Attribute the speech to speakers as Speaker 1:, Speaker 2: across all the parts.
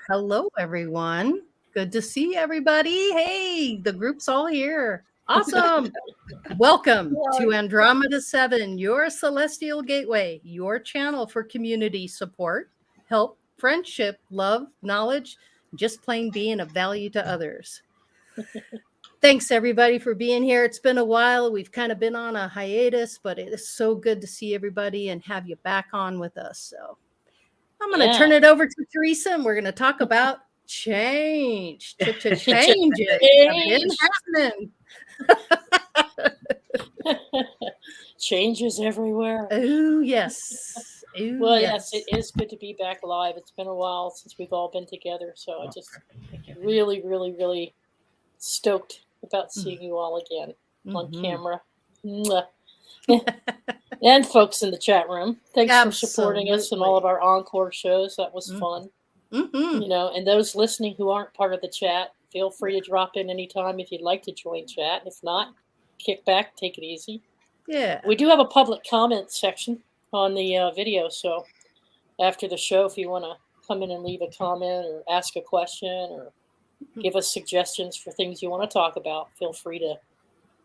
Speaker 1: Hello, everyone. Good to see everybody. Hey, the group's all here. Awesome. Welcome to Andromeda 7, your celestial gateway, your channel for community support, help, friendship, love, knowledge, just plain being of value to others. Thanks, everybody, for being here. It's been a while. We've kind of been on a hiatus, but it is so good to see everybody and have you back on with us. So I'm going to turn it over to Teresa, and we're going to talk about change. Changes have been happening.
Speaker 2: Changes everywhere.
Speaker 1: Oh, yes.
Speaker 2: Well, yes, it is good to be back live. It's been a while since we've all been together, so I just really stoked about seeing you all again on camera. And folks in the chat room, thanks for supporting us in all of our encore shows. That was fun. You know, and those listening who aren't part of the chat, feel free to drop in anytime if you'd like to join chat. If not, kick back, take it easy.
Speaker 1: Yeah.
Speaker 2: We do have a public comment section on the video, so after the show, if you want to come in and leave a comment or ask a question or give us suggestions for things you want to talk about, feel free to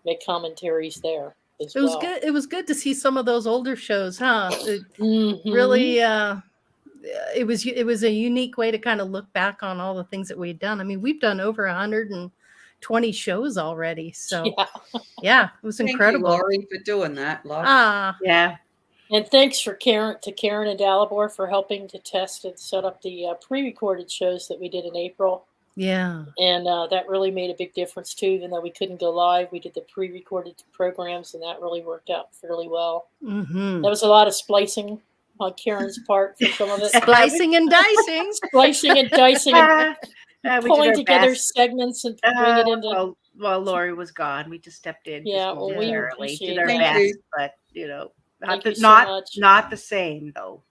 Speaker 2: make commentaries there as well.
Speaker 1: Good. It was good to see some of those older shows, huh? Really, it was a unique way to kind of look back on all the things that we'd done. I mean, we've done over 120 shows already, so yeah, it was incredible.
Speaker 3: Thank you, Lori, for doing that.
Speaker 1: Love.
Speaker 3: Yeah.
Speaker 2: And thanks for Karen and Dalibor for helping to test and set up the pre-recorded shows that we did in April.
Speaker 1: Yeah.
Speaker 2: And that really made a big difference too. Even though we couldn't go live, we did the pre-recorded programs, and that really worked out fairly well. There was a lot of splicing on Karen's part for some of it.
Speaker 1: Splicing and dicing.
Speaker 2: Splicing and dicing. And pulling together segments and bring it into.
Speaker 4: Well, Lori was gone. We just stepped in.
Speaker 2: Yeah, well, we
Speaker 4: did our best, but you know, not the same though.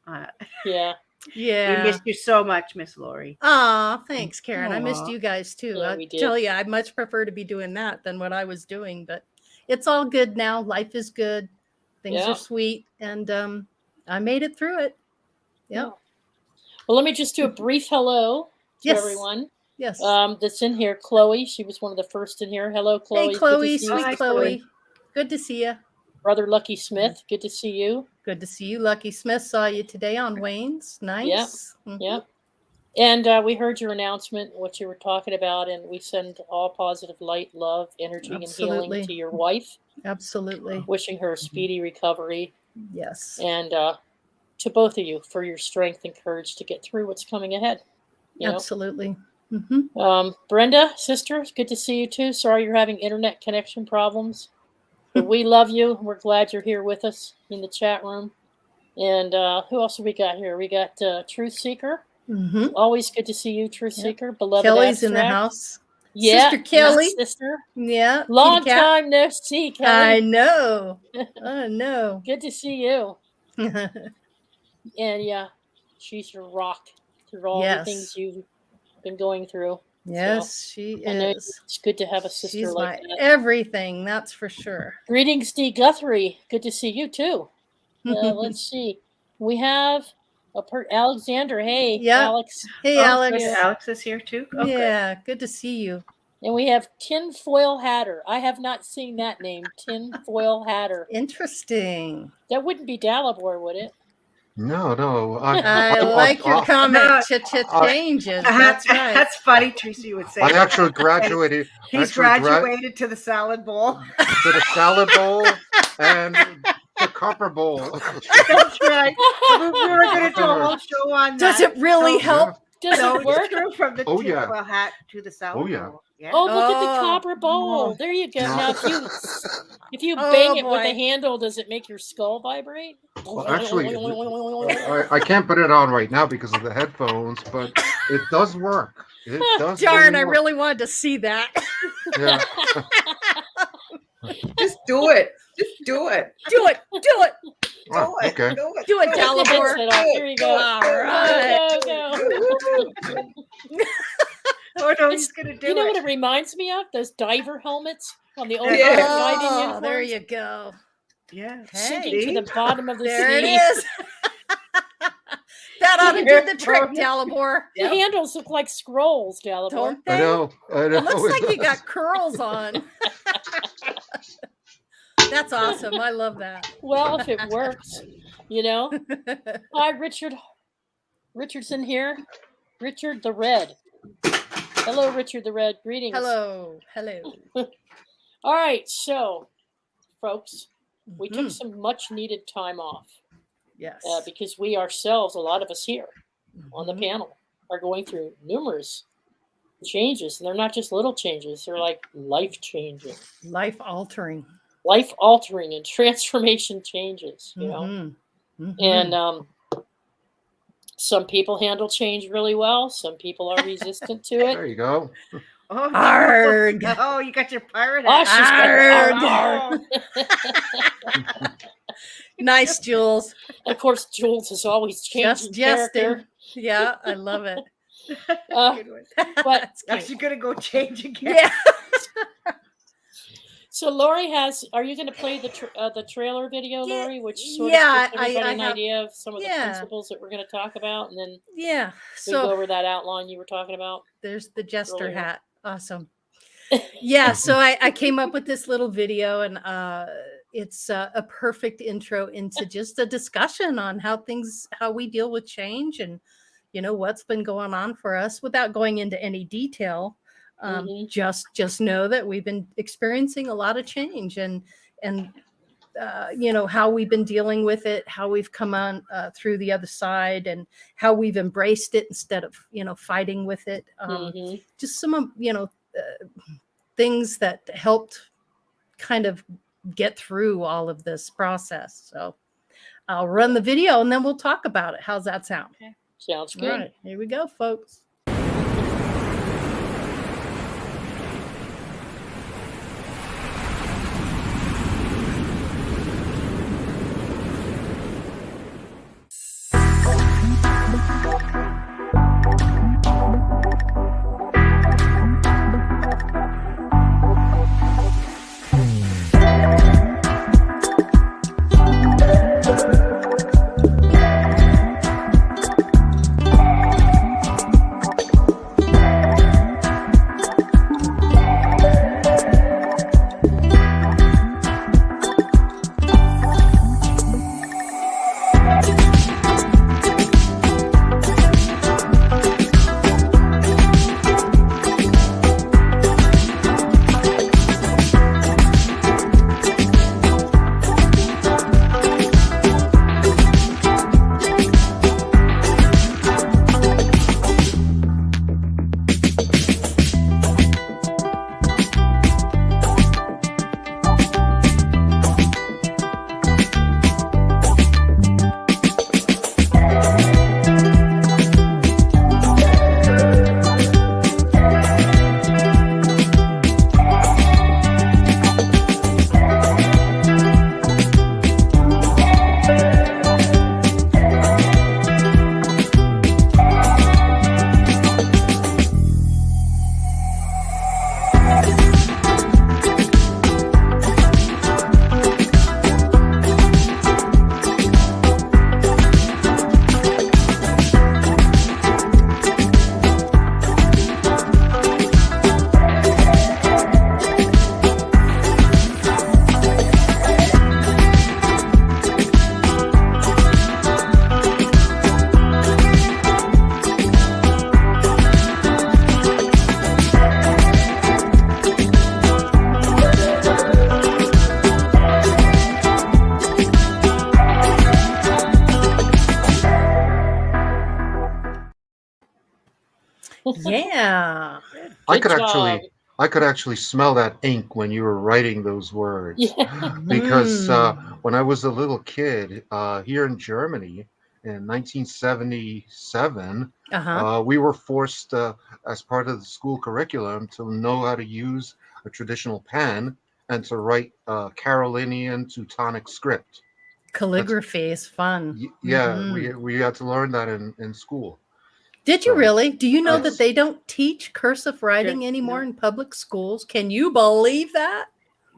Speaker 2: Yeah.
Speaker 1: Yeah.
Speaker 4: We missed you so much, Miss Lori.
Speaker 1: Oh, thanks, Karen. I missed you guys too. Yeah, I tell you, I much prefer to be doing that than what I was doing, but it's all good now. Life is good. Things are sweet, and I made it through it. Yeah.
Speaker 2: Well, let me just do a brief hello to everyone.
Speaker 1: Yes.
Speaker 2: That's in here. Chloe, she was one of the first in here. Hello, Chloe.
Speaker 1: Hey, Chloe, sweet Chloe. Good to see you.
Speaker 2: Brother Lucky Smith, good to see you.
Speaker 1: Good to see you, Lucky Smith. Saw you today on Wayne's. Nice.
Speaker 2: Yep. And we heard your announcement, what you were talking about, and we send all positive light, love, energy, and healing to your wife.
Speaker 1: Absolutely.
Speaker 2: Wishing her a speedy recovery.
Speaker 1: Yes.
Speaker 2: And to both of you for your strength and courage to get through what's coming ahead.
Speaker 1: Absolutely.
Speaker 2: Brenda, sister, good to see you too. Sorry you're having internet connection problems. But we love you. We're glad you're here with us in the chat room. And who else have we got here? We got Truth Seeker. Always good to see you, Truth Seeker. Beloved
Speaker 1: Kelly's
Speaker 2: Abstract.
Speaker 1: in the house.
Speaker 2: Yeah,
Speaker 1: Sister Kelly.
Speaker 2: Sister.
Speaker 1: Yeah.
Speaker 2: Long time no see, Kelly.
Speaker 1: I know. I know.
Speaker 2: Good to see you. And yeah, she's your rock through all the things you've been going through.
Speaker 1: Yes, she is.
Speaker 2: It's good to have a sister like that.
Speaker 1: Everything, that's for sure.
Speaker 2: Greetings, D. Guthrie. Good to see you too. Let's see. We have Alexander. Hey, Alex.
Speaker 1: Hey, Alex.
Speaker 4: Alex is here too.
Speaker 1: Yeah, good to see you.
Speaker 2: And we have Tinfoil Hatter. I have not seen that name, Tinfoil Hatter.
Speaker 1: Interesting.
Speaker 2: That wouldn't be Dalibor, would it?
Speaker 5: No.
Speaker 1: I like your comment. Changes. That's right.
Speaker 4: That's funny, Teresa. You would say.
Speaker 5: I actually graduated.
Speaker 4: He's graduated to the salad bowl.
Speaker 5: To the salad bowl and the copper bowl.
Speaker 4: That's right. We were going to do a whole show on that.
Speaker 1: Does it really help?
Speaker 2: Does it work?
Speaker 4: From the tinfoil hat to the salad bowl. Yeah.
Speaker 2: Oh, look at the copper bowl. There you go. Now, if you bang it with a handle, does it make your skull vibrate?
Speaker 5: Well, actually, I can't put it on right now because of the headphones, but it does work. It does.
Speaker 1: Darn, I really wanted to see that.
Speaker 5: Yeah.
Speaker 3: Just do it. Just do it.
Speaker 1: Do it.
Speaker 5: Okay.
Speaker 1: Do it, Dalibor.
Speaker 2: There you go.
Speaker 1: All right.
Speaker 2: Go.
Speaker 4: Oh, no, he's going to do it.
Speaker 2: You know what it reminds me of? Those diver helmets on the old diving uniforms.
Speaker 1: There you go.
Speaker 4: Yeah.
Speaker 2: Sinking to the bottom of the sea.
Speaker 1: There it is. That ought to do the trick, Dalibor.
Speaker 2: The handles look like scrolls, Dalibor.
Speaker 1: Don't they?
Speaker 5: I know.
Speaker 1: It looks like you
Speaker 5: does.
Speaker 1: got curls on. That's awesome. I love that.
Speaker 2: Well, if it works, Hi, Richard. Richard's in here. Richard the Red. Hello, Richard the Red. Greetings.
Speaker 1: Hello.
Speaker 2: All right, so, folks, we took some much-needed time off.
Speaker 1: Yes.
Speaker 2: Because we ourselves, a lot of us here on the panel, are going through numerous changes. And they're not just little changes. They're like life-changing.
Speaker 1: Life-altering.
Speaker 2: Life-altering and transformation changes, And some people handle change really well. Some people are resistant to it.
Speaker 5: There you go.
Speaker 4: Oh,
Speaker 1: Arg.
Speaker 4: Oh, you got your pirate
Speaker 2: Oh,
Speaker 4: hat.
Speaker 2: she's got
Speaker 1: Nice, Jules.
Speaker 2: Of course, Jules is always changing character.
Speaker 1: Yeah, I love it.
Speaker 2: But
Speaker 4: Now she's gonna go change again.
Speaker 1: Yeah.
Speaker 2: So Lori are you going to play the trailer video, Lori, which sort of
Speaker 1: Yeah,
Speaker 2: gives everybody
Speaker 1: I
Speaker 2: an
Speaker 1: have-
Speaker 2: idea of some of the
Speaker 1: yeah.
Speaker 2: principles that we're going to talk about, and then
Speaker 1: Yeah.
Speaker 2: we go
Speaker 1: So
Speaker 2: over that outline you were talking about?
Speaker 1: there's the jester
Speaker 2: earlier.
Speaker 1: hat. Awesome. Yeah. So I came up with this little video, and it's a perfect intro into just a discussion on how we deal with change, and what's been going on for us, without going into any detail. Just know that we've been experiencing a lot of change, and how we've been dealing with it, how we've come on through the other side, and how we've embraced it instead of fighting with it. Just some things that helped kind of get through all of this process. So I'll run the video and then we'll talk about it. How's that sound?
Speaker 2: Okay. Sounds good.
Speaker 1: All right, here we go, folks. Yeah.
Speaker 5: I
Speaker 2: Good job.
Speaker 5: could actually smell that ink when you were writing those words.
Speaker 2: Yeah.
Speaker 5: Because when I was a little kid here in Germany in 1977, we were forced as part of the school curriculum to know how to use a traditional pen and to write Carolinian Teutonic script.
Speaker 1: Calligraphy is fun.
Speaker 5: Yeah, we had to learn that in school.
Speaker 1: Did you really? Do you know
Speaker 5: Yes.
Speaker 1: that they don't teach cursive writing anymore in public schools? Can you believe that?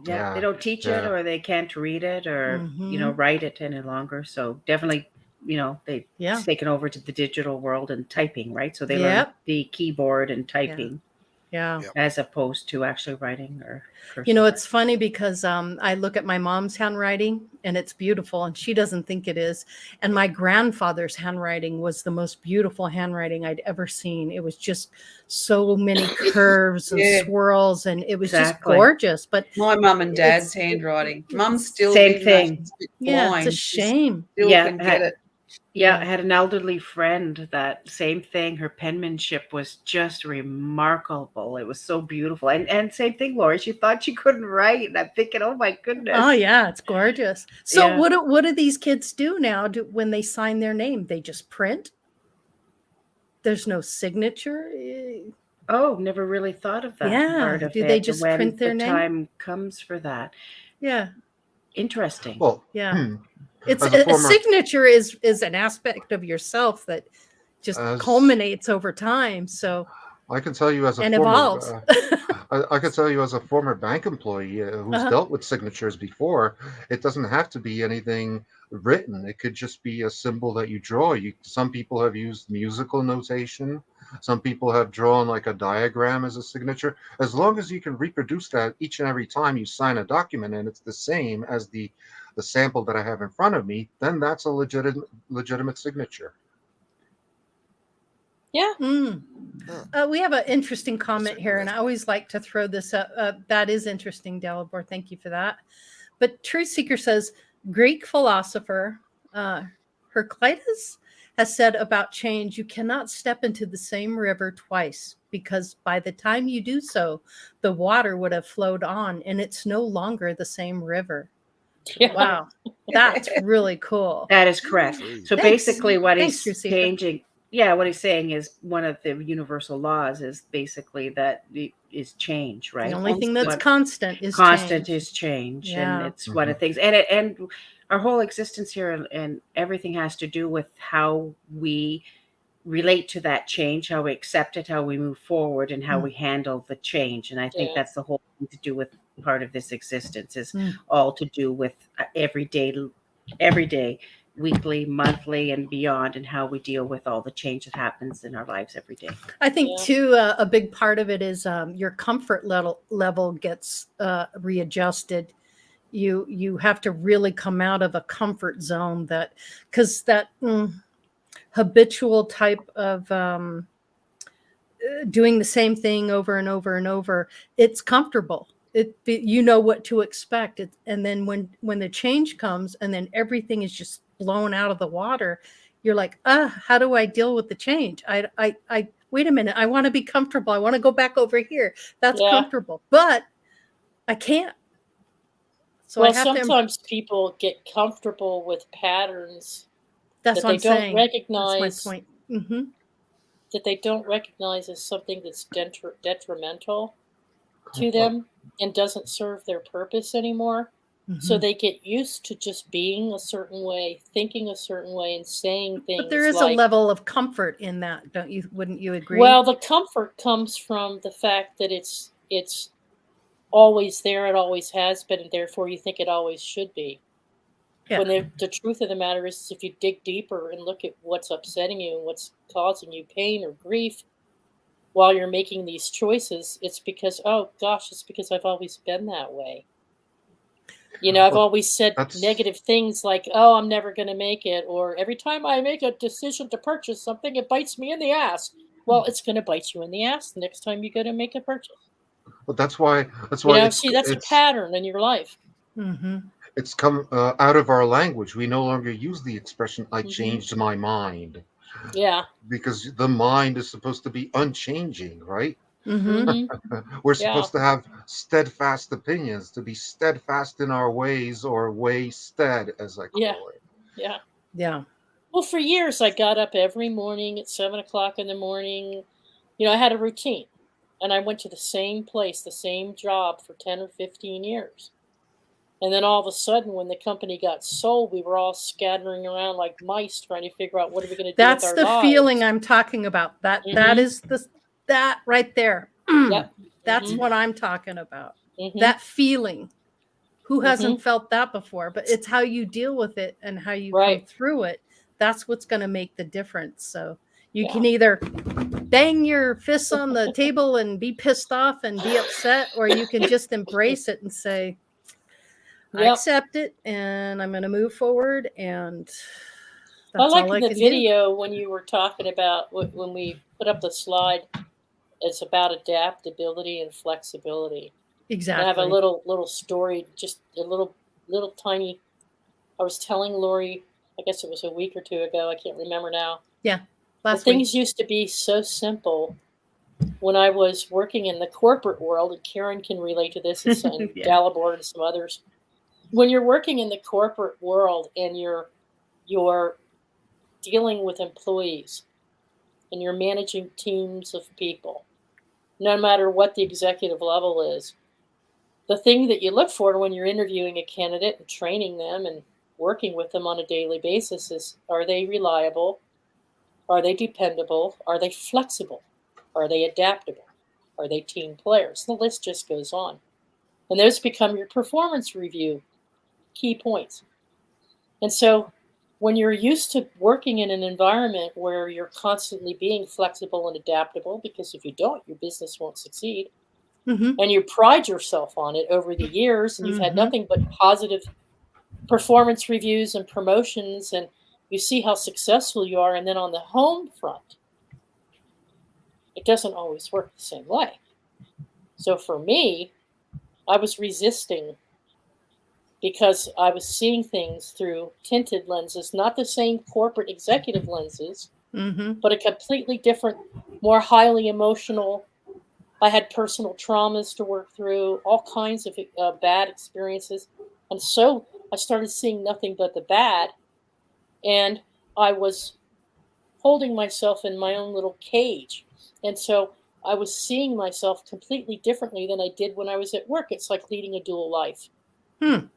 Speaker 4: Yeah,
Speaker 5: Yeah,
Speaker 4: they don't teach it,
Speaker 5: yeah.
Speaker 4: or they can't read it, or
Speaker 1: Mhm.
Speaker 4: write it any longer. So definitely they've
Speaker 1: Yeah.
Speaker 4: taken over to the digital world and typing, right? So they learn
Speaker 1: Yep.
Speaker 4: the keyboard and typing
Speaker 1: Yeah.
Speaker 6: Yep.
Speaker 4: as opposed to actually writing or
Speaker 1: You know,
Speaker 4: cursive.
Speaker 1: it's funny because I look at my mom's handwriting and it's beautiful and she doesn't think it is. And my grandfather's handwriting was the most beautiful handwriting I'd ever seen. It was just so many curves and
Speaker 3: Yeah.
Speaker 1: swirls and it was just
Speaker 4: Exactly.
Speaker 1: gorgeous. But
Speaker 3: My mum and dad's
Speaker 1: It's-
Speaker 3: handwriting.
Speaker 1: it's-
Speaker 3: Mum still,
Speaker 4: Same
Speaker 3: even though
Speaker 4: thing.
Speaker 3: she's a bit
Speaker 1: yeah,
Speaker 3: blind,
Speaker 1: it's a
Speaker 3: she
Speaker 1: shame.
Speaker 3: still
Speaker 4: Yeah,
Speaker 3: can get it.
Speaker 4: Yeah, I had an elderly friend that same thing. Her penmanship was just remarkable. It was so beautiful. And same thing, Lori. She thought she couldn't write. And I'm thinking, oh my goodness.
Speaker 1: Oh yeah, it's gorgeous. So
Speaker 4: Yeah.
Speaker 1: what do these kids do now when they sign their name? They just print? There's no signature?
Speaker 4: Oh, never really thought of that
Speaker 1: Yeah,
Speaker 4: part of
Speaker 1: do
Speaker 4: it.
Speaker 1: they just
Speaker 4: when
Speaker 1: print their
Speaker 4: the
Speaker 1: name?
Speaker 4: time comes for that.
Speaker 1: Yeah.
Speaker 4: Interesting.
Speaker 5: Well,
Speaker 1: Yeah. It's
Speaker 5: as a
Speaker 1: a
Speaker 5: former-
Speaker 1: signature is an aspect of yourself that just
Speaker 5: As-
Speaker 1: culminates over time. So
Speaker 5: I can tell you as a
Speaker 1: and
Speaker 5: former,
Speaker 1: evolves.
Speaker 5: I can tell you as a former bank employee who's
Speaker 1: Uh-huh.
Speaker 5: dealt with signatures before, it doesn't have to be anything written. It could just be a symbol that you draw. Some people have used musical notation. Some people have drawn like a diagram as a signature. As long as you can reproduce that each and every time you sign a document and it's the same as the sample that I have in front of me, then that's a legitimate signature.
Speaker 2: Yeah.
Speaker 1: Mm.
Speaker 6: Huh.
Speaker 1: We have an interesting comment
Speaker 6: Certainly
Speaker 1: here,
Speaker 6: is.
Speaker 1: and I always like to throw this up. That is interesting, Dalibor. Thank you for that. But Truth Seeker says Greek philosopher Heraclitus has said about change, you cannot step into the same river twice because by the time you do so, the water would have flowed on and it's no longer the same river.
Speaker 2: Yeah.
Speaker 1: Wow. That's really cool.
Speaker 4: That is correct.
Speaker 6: Agreed.
Speaker 4: So
Speaker 1: Thanks.
Speaker 4: basically what
Speaker 1: Thanks,
Speaker 4: he's
Speaker 1: Truth
Speaker 4: changing, what he's saying is one of the universal laws is basically that is change, right?
Speaker 1: The only thing that's
Speaker 4: What-
Speaker 1: constant is
Speaker 4: constant
Speaker 1: change.
Speaker 4: is change,
Speaker 1: Yeah.
Speaker 4: and it's one of the things, and our whole existence here and everything has to do with how we relate to that change, how we accept it, how we move forward, and how
Speaker 1: Mm.
Speaker 4: we handle the change. And I think
Speaker 2: Yeah.
Speaker 4: that's the whole thing to do with part of this existence is
Speaker 1: Mm.
Speaker 4: all to do with every day, weekly, monthly, and beyond, and how we deal with all the change that happens in our lives every day.
Speaker 1: I think
Speaker 2: Yeah.
Speaker 1: too, a big part of it is your comfort level gets readjusted. You have to really come out of a comfort zone because that habitual type of doing the same thing over and over and over, it's comfortable. You know what to expect. And then when the change comes and then everything is just blown out of the water, you're like, how do I deal with the change? I wait a minute. I want to be comfortable. I want to go back over here. That's
Speaker 2: Yeah.
Speaker 1: comfortable, but I can't. So
Speaker 2: Well,
Speaker 1: I have
Speaker 2: sometimes people get comfortable with patterns
Speaker 1: that's
Speaker 2: that
Speaker 1: what
Speaker 2: they
Speaker 1: I'm
Speaker 2: don't
Speaker 1: saying.
Speaker 2: recognize.
Speaker 1: That's my point. Mm-hmm.
Speaker 2: That they don't recognize as something that's detrimental to them and doesn't serve their purpose anymore. So they get used to just being a certain way, thinking a certain way, and saying things.
Speaker 1: But there is
Speaker 2: like,
Speaker 1: a level of comfort in that, don't you? Wouldn't you agree?
Speaker 2: Well, the comfort comes from the fact that it's always there, it always has been, and therefore you think it always should be.
Speaker 1: Yeah.
Speaker 2: When the truth of the matter is, if you dig deeper and look at what's upsetting you and what's causing you pain or grief while you're making these choices, it's because, oh gosh, it's because I've always been that way. You know, I've
Speaker 5: Well,
Speaker 2: always said negative things like, oh, I'm never going to make it. Or every time I make a decision to purchase something, it bites me in the ass. Well, it's going to bite you in the ass the next time you go to make a purchase.
Speaker 5: But that's why
Speaker 2: You know, see, that's a pattern in your life.
Speaker 1: Mm-hmm.
Speaker 5: it's come out of our language. We no longer use the expression "I changed my mind."
Speaker 2: Yeah.
Speaker 5: Because the mind is supposed to be unchanging, right?
Speaker 1: Mm-hmm.
Speaker 5: We're supposed to have steadfast opinions, to be steadfast in our ways, or way stead, as I call it.
Speaker 2: Yeah.
Speaker 1: Yeah.
Speaker 2: Well, for years, I got up every morning at 7:00 in the morning. You know, I had a routine, and I went to the same place, the same job for 10 or 15 years. And then all of a sudden, when the company got sold, we were all scattering around like mice trying to figure out what are we going to do with
Speaker 1: That's
Speaker 2: our
Speaker 1: the
Speaker 2: lives.
Speaker 1: feeling I'm talking about. That is that right there.
Speaker 2: Yep.
Speaker 1: That's what I'm talking about.
Speaker 2: Mhm.
Speaker 1: That feeling. Who hasn't felt that before? But it's how you deal with it and how you come through it that's what's going to make the difference. So you can either bang your fists on the table and be pissed off and be upset, or you can just embrace it and say, I accept it and I'm going to move forward. And that's
Speaker 2: I like
Speaker 1: all I
Speaker 2: the
Speaker 1: can
Speaker 2: video when you were talking about when we put up the slide. It's about adaptability and flexibility.
Speaker 1: Exactly.
Speaker 2: And I have a little story, just a little tiny. I was telling Lori, I guess it was a week or two ago. I can't remember now.
Speaker 1: Yeah,
Speaker 2: things used to be so simple when I was working in the corporate world, and Karen can relate to this, and Dalibor and some others. When you're working in the corporate world and you're dealing with employees and you're managing teams of people, no matter what the executive level is, the thing that you look for when you're interviewing a candidate and training them and working with them on a daily basis is, are they reliable? Are they dependable? Are they flexible? Are they adaptable? Are they team players? The list just goes on. And those become your performance review key points. And so when you're used to working in an environment where you're constantly being flexible and adaptable, because if you don't, your business won't succeed, and you pride yourself on it over the years, and you've had nothing but positive performance reviews and promotions, and you see how successful you are, and then on the home front, it doesn't always work the same way. So for me, I was resisting because I was seeing things through tinted lenses, not the same corporate executive lenses, but a completely different, more highly emotional. I had personal traumas to work through, all kinds of bad experiences. And so I started seeing nothing but the bad. And I was holding myself in my own little cage. And so I was seeing myself completely differently than I did when I was at work. It's like leading a dual life.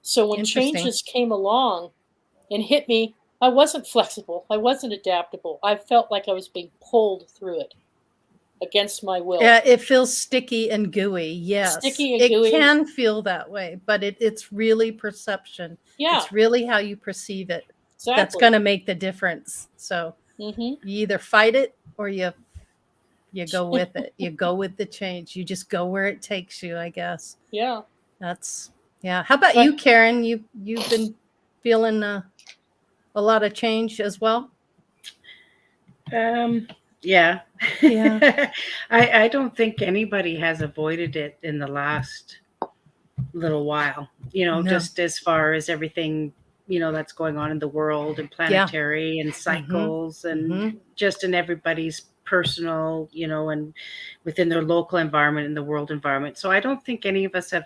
Speaker 2: So when changes came along and hit me, I wasn't flexible. I wasn't adaptable. I felt like I was being pulled through it against my will.
Speaker 1: Yeah, it feels sticky and gooey. Yes,
Speaker 2: sticky and gooey.
Speaker 1: It can feel that way, but it's really perception.
Speaker 2: Yeah,
Speaker 1: it's really how you perceive it.
Speaker 2: Exactly.
Speaker 1: That's going to make the difference. So you either fight it or you go with it. You go with the change. You just go where it takes you, I guess.
Speaker 2: Yeah.
Speaker 1: How about you, Karen? You've been feeling a lot of change as well?
Speaker 4: Yeah. I don't think anybody has avoided it in the last little while, just as far as everything, that's going on in the world and planetary and cycles and just in everybody's personal, and within their local environment and the world environment. So I don't think any of us have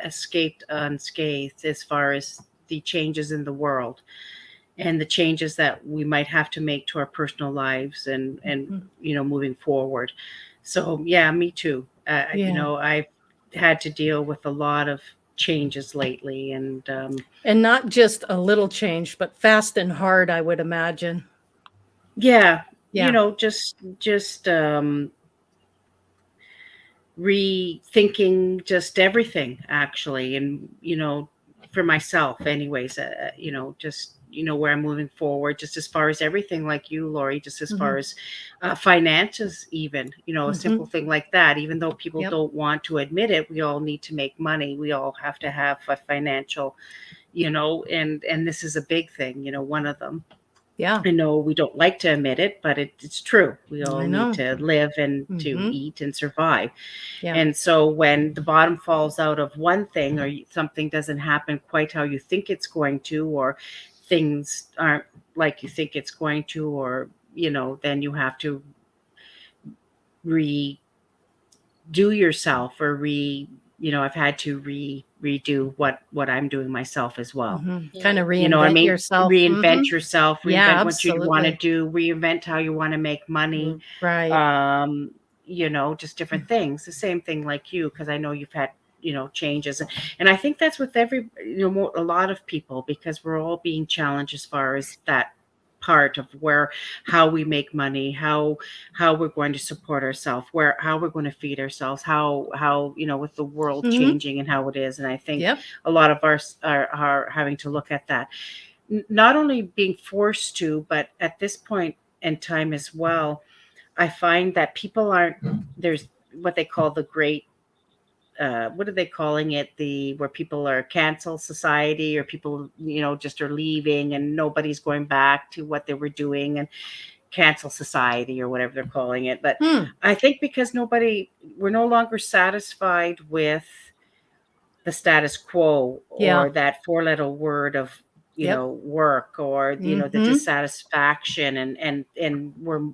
Speaker 4: escaped unscathed as far as the changes in the world and the changes that we might have to make to our personal lives and moving forward. So yeah, me too. I've had to deal with a lot of changes lately, and
Speaker 1: not just a little change, but fast and hard, I would imagine.
Speaker 4: Yeah. Just rethinking just everything, actually, and for myself anyways, just where I'm moving forward, just as far as everything, like you, Lori, just as far as finances, even a simple thing like that. Even though people don't want to admit it, we all need to make money. We all have to have a financial, and this is a big thing, one of them.
Speaker 1: Yeah,
Speaker 4: I know we don't like to admit it, but it's true. We all need to live and to eat and survive. Yeah. And so when the bottom falls out of one thing, or something doesn't happen quite how you think it's going to, or things aren't like you think it's going to, or then you have to redo yourself, or I've had to redo what I'm doing myself as well.
Speaker 1: Kind of reinvent yourself.
Speaker 4: Reinvent yourself, reinvent what you want to do, reinvent how you want to make money.
Speaker 1: Right.
Speaker 4: Just different things. The same thing like you, because I know you've had, changes. And I think that's with a lot of people, because we're all being challenged as far as that part of how we make money, how we're going to support ourselves, how we're going to feed ourselves, how with the world changing and how it is. And I think a lot of us are having to look at that. not only being forced to, but at this point in time as well, I find that people aren't, there's what they call the great, what are they calling it? The where people are cancel society, or people, just are leaving and nobody's going back to what they were doing, and cancel society or whatever they're calling it. But I think because we're no longer satisfied with the status quo, or that four-letter word of work, or the dissatisfaction, and we're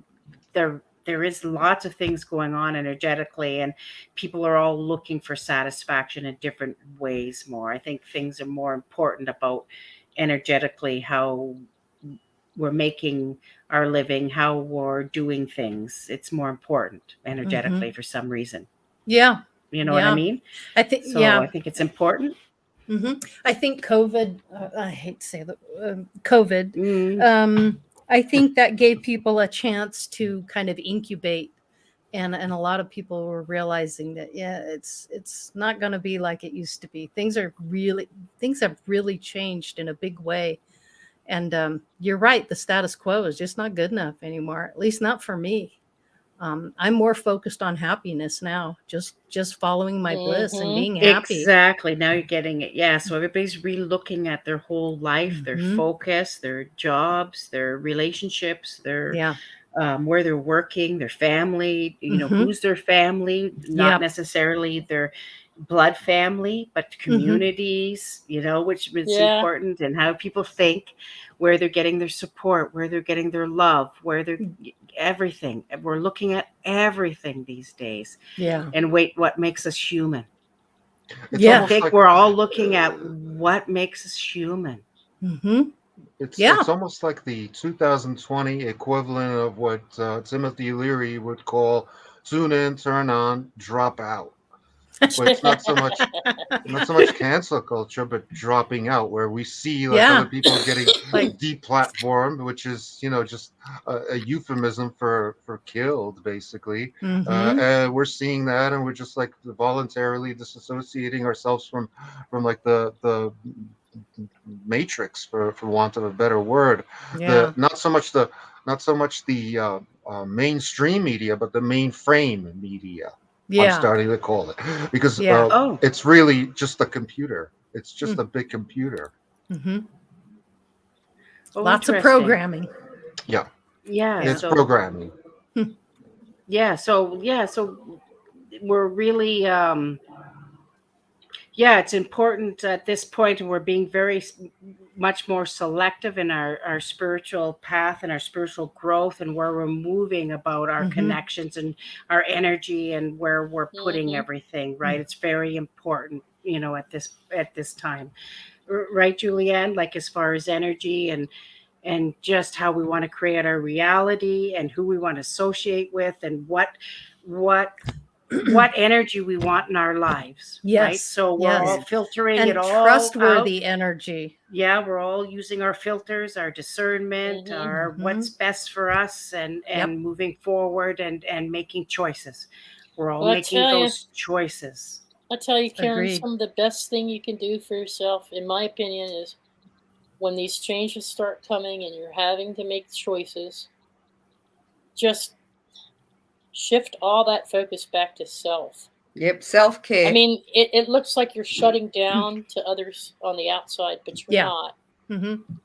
Speaker 4: there is lots of things going on energetically, and people are all looking for satisfaction in different ways more. I think things are more important about energetically how we're making our living, how we're doing things. It's more important energetically for some reason.
Speaker 1: Yeah.
Speaker 4: You know what I mean?
Speaker 1: I think,
Speaker 4: I think it's important.
Speaker 1: I think COVID, I hate to say that, COVID, I think that gave people a chance to kind of incubate. And a lot of people were realizing that, it's not going to be like it used to be. Things have really changed in a big way. And you're right, the status quo is just not good enough anymore, at least not for me. I'm more focused on happiness now, just following my bliss and being happy.
Speaker 4: Exactly. Now you're getting it. Yeah. So everybody's re-looking at their whole life, their focus, their jobs, their relationships, their where they're working, their family, who's their family, not necessarily their blood family, but communities, which is important, and how people think, where they're getting their support, where they're getting their love, where they're everything. We're looking at everything these days.
Speaker 1: Yeah.
Speaker 4: And what makes us human?
Speaker 5: I
Speaker 4: think we're all looking at what makes us human.
Speaker 5: It's almost like the 2020 equivalent of what Timothy Leary would call tune in, turn on, drop out. But it's not so much cancel culture, but dropping out, where we see other people getting deplatformed, which is just a euphemism for killed, basically. And we're seeing that, and we're just like voluntarily disassociating ourselves from like the matrix, for want of a better word. Not so much the mainstream media, but the mainframe media. I'm starting to call it, because it's really just a computer. It's just a big computer.
Speaker 1: Lots of programming.
Speaker 5: Yeah. It's
Speaker 4: So,
Speaker 5: programming.
Speaker 4: So we're really it's important at this point, and we're being very much more selective in our spiritual path and our spiritual growth, and where we're moving about our connections and our energy, and where we're putting everything, right? It's very important, at this time, right, Julianne? Like, as far as energy and just how we want to create our reality, and who we want to associate with, and what energy we want in our lives. Right? So we're all filtering
Speaker 1: and
Speaker 4: it all
Speaker 1: trustworthy
Speaker 4: out.
Speaker 1: Energy.
Speaker 4: We're all using our filters, our discernment, our what's best for us, and moving forward, and making choices. We're all making those choices.
Speaker 2: I tell you, Karen,
Speaker 1: Agreed.
Speaker 2: some of the best thing you can do for yourself, in my opinion, is when these changes start coming and you're having to make choices, just shift all that focus back to self.
Speaker 3: Yep, self-care.
Speaker 2: I mean, it looks like you're shutting down to others on the outside, but you're not.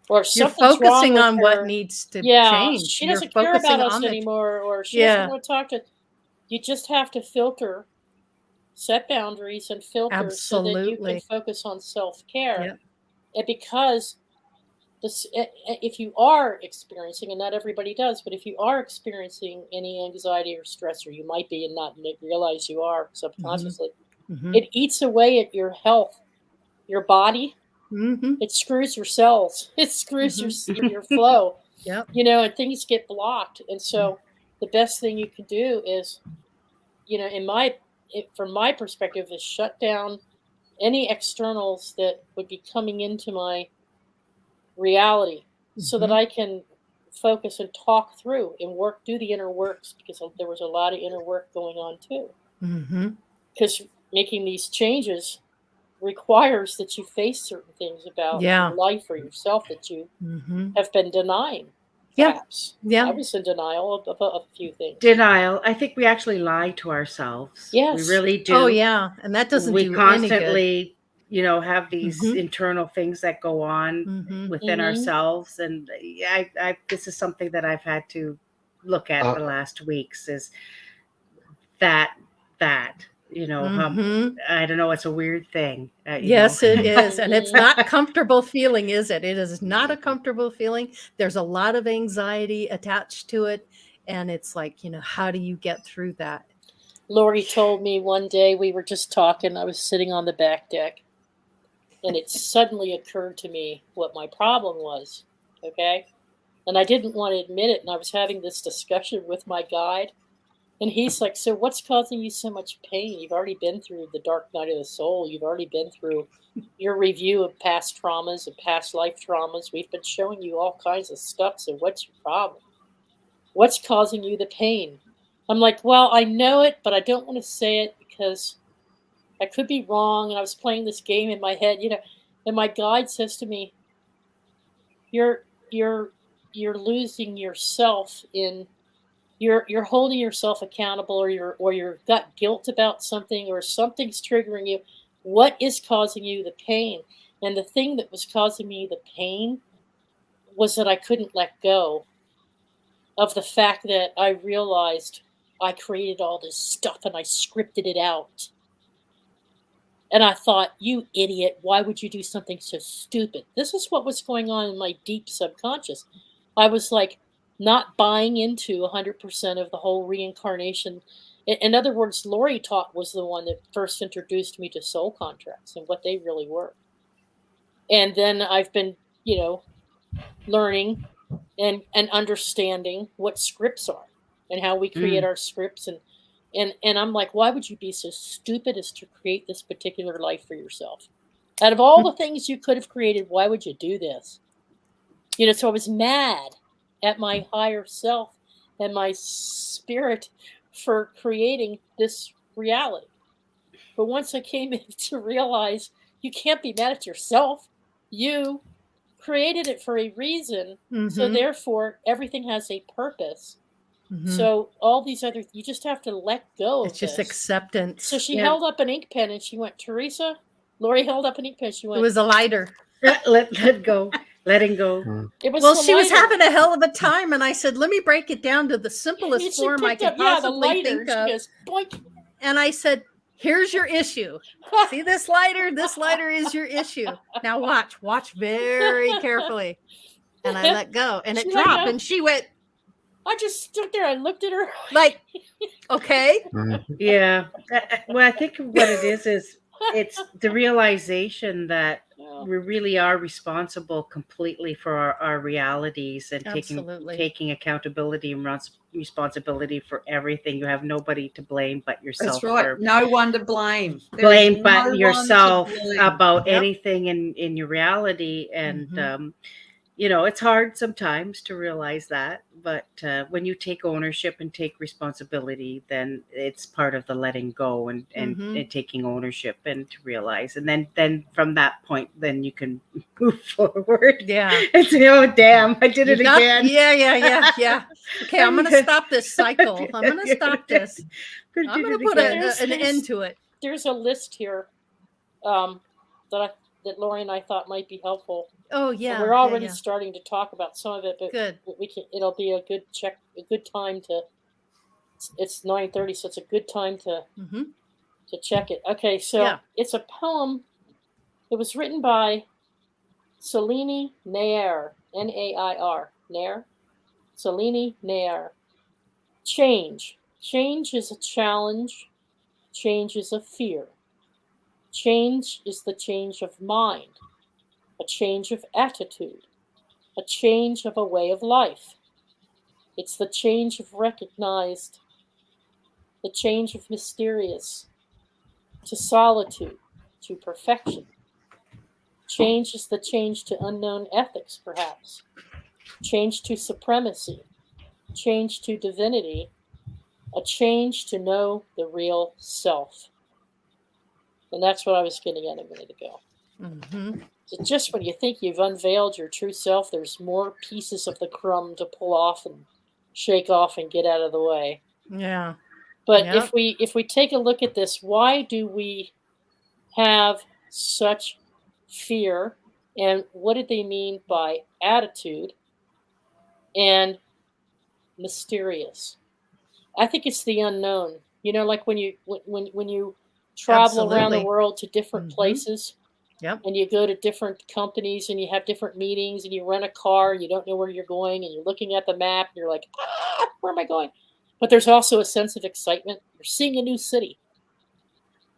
Speaker 2: Or if
Speaker 1: you're focusing on what needs to change.
Speaker 2: She doesn't care about us anymore, or she doesn't want to talk to. You just have to filter, set boundaries, and filter so that you can focus on self-care. And because if you are experiencing, and not everybody does, but if you are experiencing any anxiety or stress, or you might be and not realize you are subconsciously, it eats away at your health, your body. It screws your cells. It screws your flow. And things get blocked. And so the best thing you can do is, from my perspective, is shut down any externals that would be coming into my reality, so that I can focus and talk through and do the inner works, because there was a lot of inner work going on too. Because making these changes requires that you face certain things about
Speaker 1: Yeah.
Speaker 2: life or yourself that you
Speaker 1: Mm-hmm.
Speaker 2: have been denying.
Speaker 1: Yeah.
Speaker 2: Perhaps.
Speaker 1: Yeah.
Speaker 2: I was in denial of a few things.
Speaker 4: Denial. I think we actually lie to ourselves.
Speaker 2: Yes.
Speaker 4: We really do.
Speaker 1: Oh yeah, and that doesn't
Speaker 4: we
Speaker 1: do
Speaker 4: constantly, have these
Speaker 1: Mhm.
Speaker 4: internal things that go on
Speaker 1: any good.
Speaker 4: within
Speaker 2: Mhm.
Speaker 4: ourselves, and I this is something that I've had to look at the last weeks, is that how
Speaker 1: Mhm.
Speaker 4: I don't know, it's a weird thing.
Speaker 1: Yes, it is, and it's
Speaker 2: Mhm.
Speaker 1: not a comfortable feeling, is it? It is not a comfortable feeling. There's a lot of anxiety attached to it, and it's like, how do you get through that?
Speaker 2: Lori told me one day, we were just talking. I was sitting on the back deck, and it suddenly occurred to me what my problem was. Okay. And I didn't want to admit it. And I was having this discussion with my guide. And he's like, "So what's causing you so much pain? You've already been through the dark night of the soul. You've already been through your review of past traumas and past life traumas. We've been showing you all kinds of stuff. So what's your problem? What's causing you the pain?" I'm like, "Well, I know it, but I don't want to say it because I could be wrong." And I was playing this game in my head, and my guide says to me, "You're you're you're losing yourself in you're holding yourself accountable, or you've got guilt about something, or something's triggering you. What is causing you the pain?" And the thing that was causing me the pain was that I couldn't let go of the fact that I realized I created all this stuff and I scripted it out. And I thought, "You idiot, why would you do something so stupid?" This is what was going on in my deep subconscious. I was like not buying into 100% of the whole reincarnation. In other words, Lori taught was the one that first introduced me to soul contracts and what they really were. And then I've been, learning and understanding what scripts are and how we create our scripts, and I'm like, why would you be so stupid as to create this particular life for yourself? Out of all the things you could have created, why would you do this? So I was mad at my higher self and my spirit for creating this reality. But once I came in to realize you can't be mad at yourself, you created it for a reason. So
Speaker 1: Mhm.
Speaker 2: therefore, everything has a purpose.
Speaker 1: Mhm.
Speaker 2: So all these other, you just have to let go of
Speaker 1: It's just
Speaker 2: this.
Speaker 1: acceptance.
Speaker 2: So she
Speaker 4: Yeah.
Speaker 2: held up an ink pen and she went, "Teresa," Lori held up an ink pen. She
Speaker 1: It
Speaker 2: went,
Speaker 1: was a lighter.
Speaker 4: let go, letting go.
Speaker 2: "It was
Speaker 1: Well,
Speaker 2: the
Speaker 1: she was
Speaker 2: lighter."
Speaker 1: having a hell of a time, and I said, "Let me break it down to the
Speaker 2: And
Speaker 1: simplest
Speaker 2: she
Speaker 1: form I
Speaker 2: picked
Speaker 1: could
Speaker 2: up, the
Speaker 1: possibly
Speaker 2: lighter.
Speaker 1: think
Speaker 2: She
Speaker 1: of."
Speaker 2: goes, "Boink."
Speaker 1: And I said, "Here's your issue. See this lighter? This lighter is your issue. Now watch very carefully." And I let go, and it
Speaker 2: She let
Speaker 1: dropped,
Speaker 2: go.
Speaker 1: and she went
Speaker 2: I just stood there and looked at her.
Speaker 1: like, "Okay."
Speaker 4: Yeah. Well, I think what it is it's the realization that
Speaker 2: Yeah.
Speaker 4: we really are responsible completely for our realities, and
Speaker 1: Absolutely.
Speaker 4: taking accountability and responsibility for everything. You have nobody to blame but yourself.
Speaker 3: That's right.
Speaker 4: For
Speaker 3: No one to blame. There
Speaker 4: blame
Speaker 3: is
Speaker 4: but
Speaker 3: no
Speaker 4: yourself
Speaker 3: one to blame.
Speaker 4: about
Speaker 1: Yep.
Speaker 4: anything in your reality. And
Speaker 1: Mhm.
Speaker 4: it's hard sometimes to realize that, but when you take ownership and take responsibility, then it's part of the letting go, and
Speaker 1: Mhm.
Speaker 4: taking ownership, and to realize, and then from that point, then you can move forward
Speaker 1: Yeah.
Speaker 4: and say, "Oh damn, I did it
Speaker 1: You got
Speaker 4: again."
Speaker 1: yeah. Okay, I'm gonna stop this cycle. I'm gonna stop this.
Speaker 4: Could
Speaker 1: I'm
Speaker 4: do
Speaker 1: gonna
Speaker 4: it
Speaker 1: put
Speaker 4: again.
Speaker 1: an end to it.
Speaker 2: There's a list here um, that Lori and I thought might be helpful.
Speaker 1: Oh
Speaker 2: And
Speaker 1: yeah.
Speaker 2: we're already
Speaker 1: Yeah.
Speaker 2: starting to talk about some of it,
Speaker 1: Good.
Speaker 2: but we can. It'll be a good time to. It's 9:30, so it's a good time
Speaker 1: Mhm.
Speaker 2: to check it. Okay, so
Speaker 1: Yeah.
Speaker 2: it's a poem. It was written by Celine Nair, Nair, Nair, Celine Nair. Change. Change is a challenge. Change is a fear. Change is the change of mind, a change of attitude, a change of a way of life. It's the change of recognized, the change of mysterious, to solitude, to perfection. Change is the change to unknown ethics, perhaps. Change to supremacy, change to divinity, a change to know the real self. And that's what I was getting at a minute ago.
Speaker 1: Mm-hmm.
Speaker 2: So just when you think you've unveiled your true self, there's more pieces of the crumb to pull off and shake off and get out of the way.
Speaker 1: Yeah.
Speaker 2: But
Speaker 1: Yep.
Speaker 2: if we take a look at this, why do we have such fear? And what did they mean by attitude and mysterious? I think it's the unknown. You know, like when you travel around the
Speaker 1: Absolutely.
Speaker 2: world to different
Speaker 1: Mhm.
Speaker 2: places,
Speaker 1: Yep.
Speaker 2: and you go to different companies and you have different meetings and you rent a car and you don't know where you're going and you're looking at the map and you're like, where am I going? But there's also a sense of excitement. You're seeing a new city.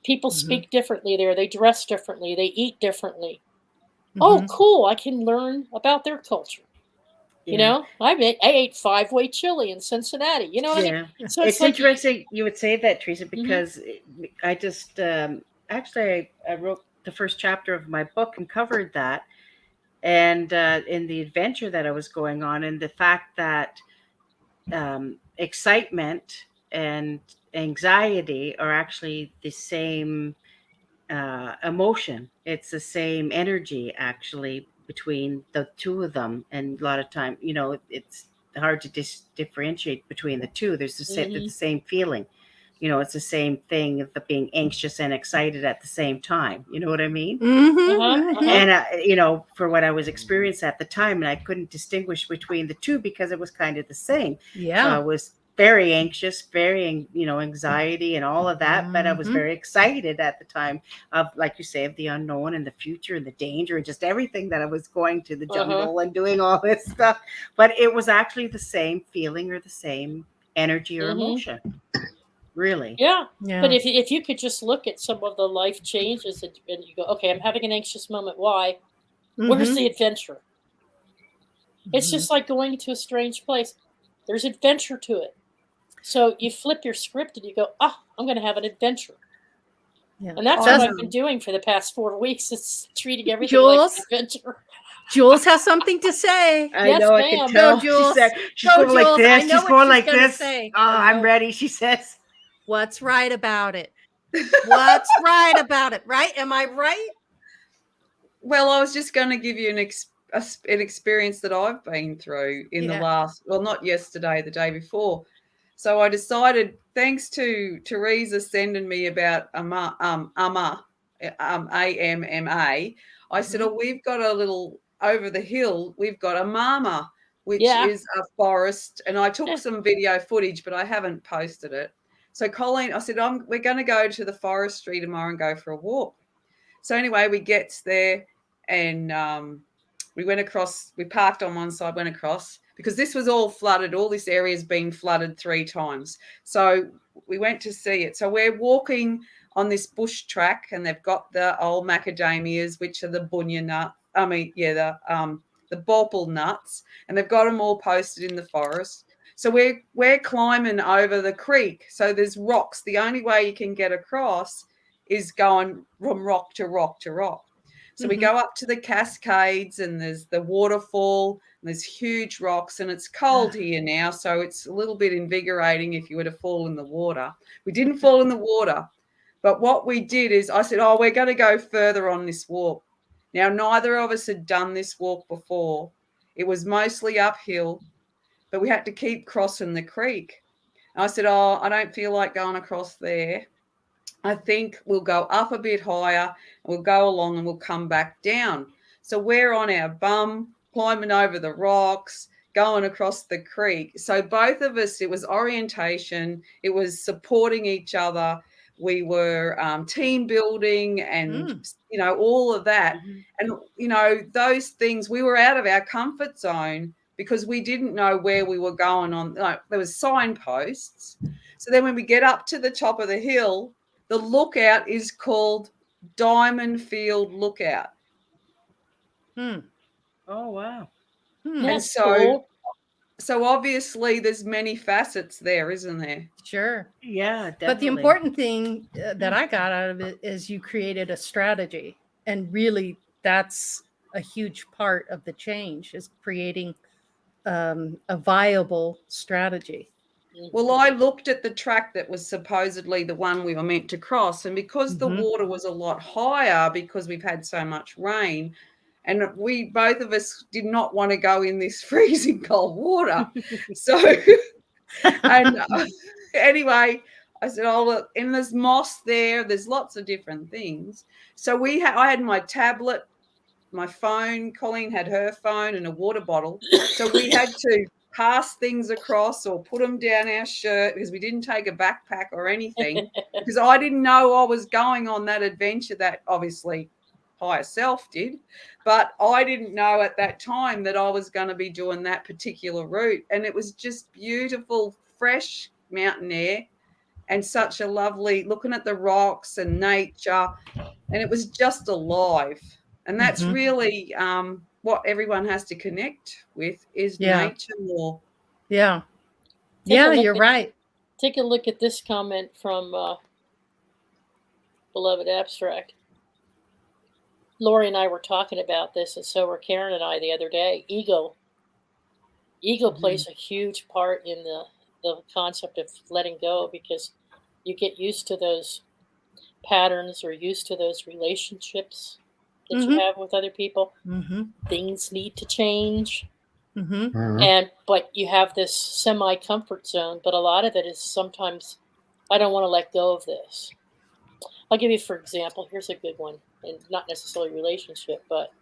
Speaker 2: People
Speaker 1: Mhm.
Speaker 2: speak differently there. They dress differently. They eat differently. Oh,
Speaker 1: Mhm.
Speaker 2: cool. I can learn about their culture. You
Speaker 4: Yeah.
Speaker 2: know, I ate 5-way chili in Cincinnati. You know what I mean?
Speaker 4: Yeah.
Speaker 2: So
Speaker 4: It's
Speaker 2: like,
Speaker 4: interesting you would say that, Teresa,
Speaker 2: Mhm.
Speaker 4: because I just actually I wrote the first chapter of my book and covered that, and in the adventure that I was going on, and the fact that excitement and anxiety are actually the same emotion. It's the same energy actually between the two of them, and a lot of time, it's hard to differentiate between the two. They're the
Speaker 2: Mhm.
Speaker 4: same feeling. It's the same thing of the being anxious and excited at the same time. You know what I mean?
Speaker 1: Mm-hmm.
Speaker 4: And for what I was experiencing at the time, and I couldn't distinguish between the two because it was kind of the same. So I
Speaker 1: Yeah.
Speaker 4: was very anxious, very anxiety and all of that, but I was
Speaker 1: Mhm.
Speaker 4: very excited at the time of, like you say, of the unknown and the future and the danger and just everything that I was going to the jungle and doing all this stuff. But it was actually the same feeling or the same energy or
Speaker 2: Mhm.
Speaker 4: emotion, really.
Speaker 2: Yeah. But
Speaker 1: Yeah.
Speaker 2: if you could just look at some of the life changes and you go, okay, I'm having an anxious moment. Why? Where's
Speaker 1: Mhm.
Speaker 2: the adventure? It's
Speaker 1: Mhm.
Speaker 2: just like going to a strange place. There's adventure to it. So you flip your script and you go, I'm going to have an adventure.
Speaker 1: Yeah.
Speaker 2: And that's what
Speaker 1: Does
Speaker 2: I've been doing for the past 4 weeks. It's treating everything like an
Speaker 1: Jules?
Speaker 2: adventure.
Speaker 1: Jules has something to say.
Speaker 4: I
Speaker 2: Yes,
Speaker 4: know, I can
Speaker 2: ma'am.
Speaker 1: Go,
Speaker 4: tell. She
Speaker 1: Jules.
Speaker 4: said she's
Speaker 1: Go,
Speaker 4: going like
Speaker 1: Jules. I
Speaker 4: this.
Speaker 1: know
Speaker 4: She's
Speaker 1: what
Speaker 4: going
Speaker 1: she's
Speaker 4: like
Speaker 1: gonna
Speaker 4: this.
Speaker 1: say.
Speaker 4: Oh, I'm ready, she says.
Speaker 1: What's right about it? What's right about it? Right? Am I right?
Speaker 3: Well, I was just going to give you an experience that I've been through in the last, well, not yesterday, the day before. So I decided, thanks to Teresa sending me about AMA, AMMA, I said, oh, we've got a little over the hill, we've got a mama, which
Speaker 2: Yeah.
Speaker 3: is a forest. And I took some video footage, but I haven't posted it. So Colleen, I said, we're going to go to the forestry tomorrow and go for a walk. So anyway, we get there and we went across, we parked on one side, went across, because this was all flooded. All this area has been flooded 3 times. So we went to see it. So we're walking on this bush track and they've got the old macadamias, which are the bunya nut. The bauple nuts, and they've got them all posted in the forest. So we're climbing over the creek. So there's rocks. The only way you can get across is going from rock to rock to rock. So we go up to the cascades and there's the waterfall and there's huge rocks and it's cold here now. So it's a little bit invigorating if you were to fall in the water. We didn't fall in the water, but what we did is I said, oh, we're going to go further on this walk. Now, neither of us had done this walk before. It was mostly uphill, but we had to keep crossing the creek. And I said, oh, I don't feel like going across there. I think we'll go up a bit higher, we'll go along and we'll come back down. So we're on our bum, climbing over the rocks, going across the creek. So both of us, it was orientation, it was supporting each other. We were team building and, all of that. And, those things, we were out of our comfort zone because we didn't know where we were going on. Like, there was signposts. So then when we get up to the top of the hill, the lookout is called Diamond Field Lookout.
Speaker 4: Oh, wow.
Speaker 3: And
Speaker 2: That's cool.
Speaker 3: so obviously there's many facets there, isn't there?
Speaker 1: Sure.
Speaker 4: Yeah, definitely.
Speaker 1: But the important thing that I got out of it is you created a strategy. And really, that's a huge part of the change, is creating a viable strategy.
Speaker 3: Well, I looked at the track that was supposedly the one we were meant to cross, and because the water was a lot higher because we've had so much rain, and we both of us did not want to go in this freezing cold water. So, and anyway, I said, "Oh look, and there's moss there. There's lots of different things." So I had my tablet, my phone. Colleen had her phone and a water bottle. So we had to pass things across or put them down our shirt because we didn't take a backpack or anything because I didn't know I was going on that adventure that obviously higher self did, but I didn't know at that time that I was going to be doing that particular route. And it was just beautiful, fresh mountain air and such a lovely looking at the rocks and nature. And it was just alive. And that's really what everyone has to connect with is nature more.
Speaker 1: Yeah. You're right.
Speaker 2: Take a look at this comment from Beloved Abstract. Lori and I were talking about this, and so were Karen and I the other day. Ego plays a huge part in the concept of letting go, because you get used to those patterns or used to those relationships that you have with other people. Things need to change. But you have this semi-comfort zone, but a lot of it is sometimes, I don't want to let go of this. I'll give you, for example, here's a good one, and not necessarily relationship, but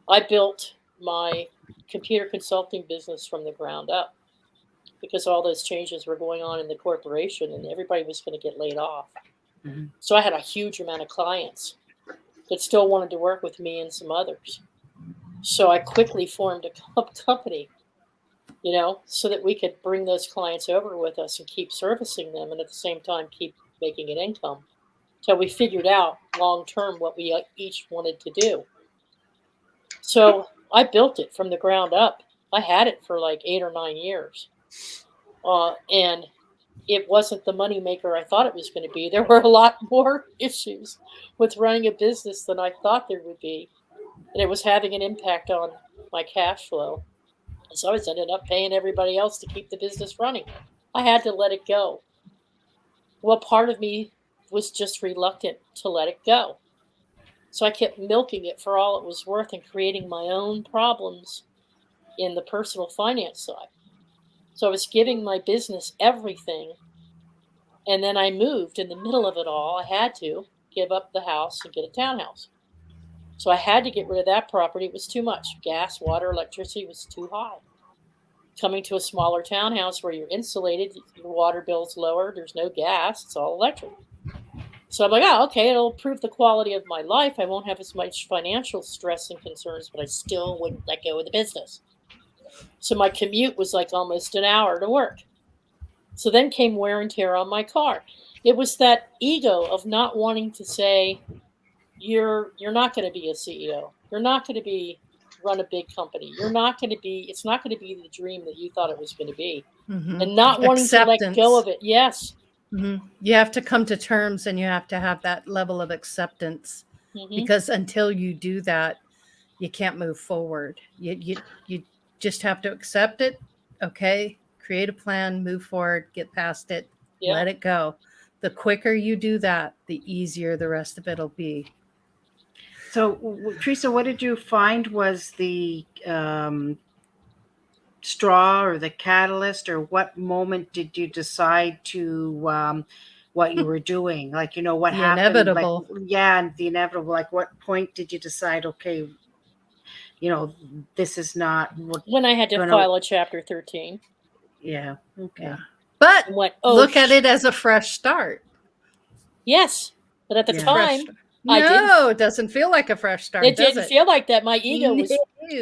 Speaker 2: I built my computer consulting business from the ground up because all those changes were going on in the corporation and everybody was going to get laid off. So I had a huge amount of clients that still wanted to work with me and some others. So I quickly formed a company, so that we could bring those clients over with us and keep servicing them and at the same time keep making an income. So we figured out long-term what we each wanted to do. So I built it from the ground up. I had it for like 8 or 9 years. And it wasn't the moneymaker I thought it was going to be. There were a lot more issues with running a business than I thought there would be. And it was having an impact on my cash flow. And so I was ended up paying everybody else to keep the business running. I had to let it go. Well, part of me was just reluctant to let it go. So I kept milking it for all it was worth and creating my own problems in the personal finance side. So I was giving my business everything. And then I moved in the middle of it all. I had to give up the house and get a townhouse. So I had to get rid of that property. It was too much. Gas, water, electricity was too high. Coming to a smaller townhouse where you're insulated, your water bill's lower, there's no gas, it's all electric. So I'm like, okay, it'll improve the quality of my life. I won't have as much financial stress and concerns, but I still wouldn't let go of the business. So my commute was like almost an hour to work. So then came wear and tear on my car. It was that ego of not wanting to say, you're not going to be a CEO. You're not going to run a big company. It's not going to be the dream that you thought it was going to be. And not wanting to let go of it. Yes.
Speaker 1: You have to come to terms and you have to have that level of acceptance because until you do that, you can't move forward. You just have to accept it. Okay. Create a plan, move forward, get past it, let it go. The quicker you do that, the easier the rest of it'll be.
Speaker 4: So, Teresa, what did you find was the straw or the catalyst, or what moment did you decide to what you were doing? Like, what
Speaker 1: the
Speaker 4: happened?
Speaker 1: Inevitable.
Speaker 4: Like, the inevitable. Like, what point did you decide, okay, this is not what...
Speaker 2: When I had to file a Chapter 13.
Speaker 4: Yeah. Okay.
Speaker 1: Yeah. But look at it as a fresh start.
Speaker 2: Yes. But at the time,
Speaker 1: it doesn't feel like a fresh start.
Speaker 2: It didn't feel like that. My ego was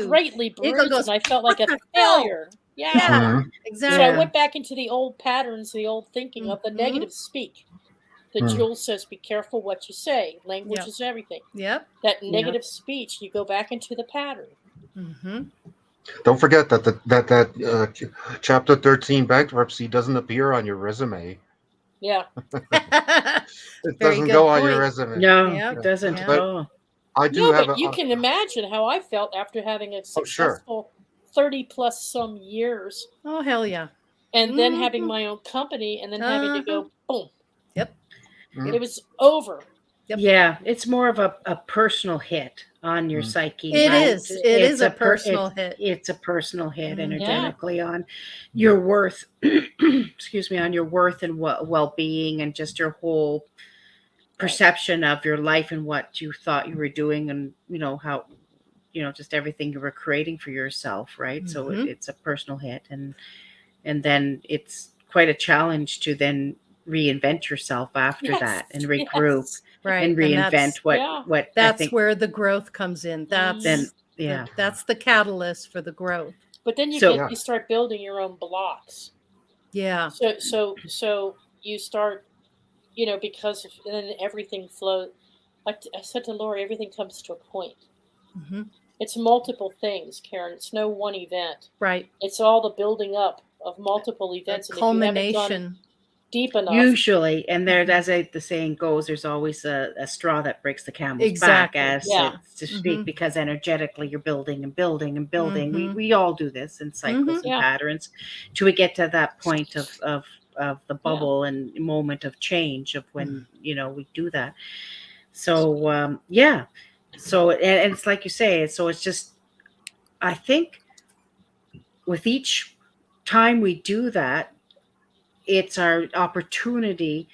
Speaker 2: greatly bruised and I felt like a failure. Yeah.
Speaker 1: Exactly.
Speaker 2: So I went back into the old patterns, the old thinking of the negative speak. The Jules says, be careful what you say. Language is everything.
Speaker 1: Yep.
Speaker 2: That negative speech, you go back into the pattern.
Speaker 5: Don't forget that Chapter 13 bankruptcy doesn't appear on your resume.
Speaker 2: Yeah.
Speaker 5: It doesn't go on your resume.
Speaker 4: No, it doesn't.
Speaker 5: But I do have.
Speaker 2: But you can imagine how I felt after having a successful 30 plus some years.
Speaker 1: Oh, hell yeah.
Speaker 2: and then having my own company, and then having to go boom.
Speaker 1: Yep.
Speaker 2: It was over.
Speaker 1: Yep.
Speaker 4: Yeah, it's more of a personal hit on your psyche,
Speaker 1: It
Speaker 4: right?
Speaker 1: is. It is a personal hit.
Speaker 4: It's a personal hit energetically on your worth. Excuse me, on your worth and well-being, and just your whole perception of your life and what you thought you were doing, and how just everything you were creating for yourself, right? So it's a personal hit, and then it's quite a challenge to then reinvent yourself after that, and regroup.
Speaker 1: Right.
Speaker 4: And reinvent what
Speaker 1: that's where the growth comes in. That's that's the catalyst for the growth.
Speaker 2: But then you start building your own blocks.
Speaker 1: Yeah.
Speaker 2: So you start, because then everything flows. Like I said to Lori, everything comes to a point. It's multiple things, Karen. It's no one event.
Speaker 1: Right.
Speaker 2: It's all the building up of multiple events.
Speaker 1: And culmination.
Speaker 2: Deep enough.
Speaker 4: Usually, and there, as the saying goes, there's always a straw that breaks the camel's back, as to speak, because energetically you're building and building and building. We all do this in cycles and patterns till we get to that point of the bubble and moment of change of when we do that. So so and it's like you say, so it's just, I think with each time we do that, it's our opportunity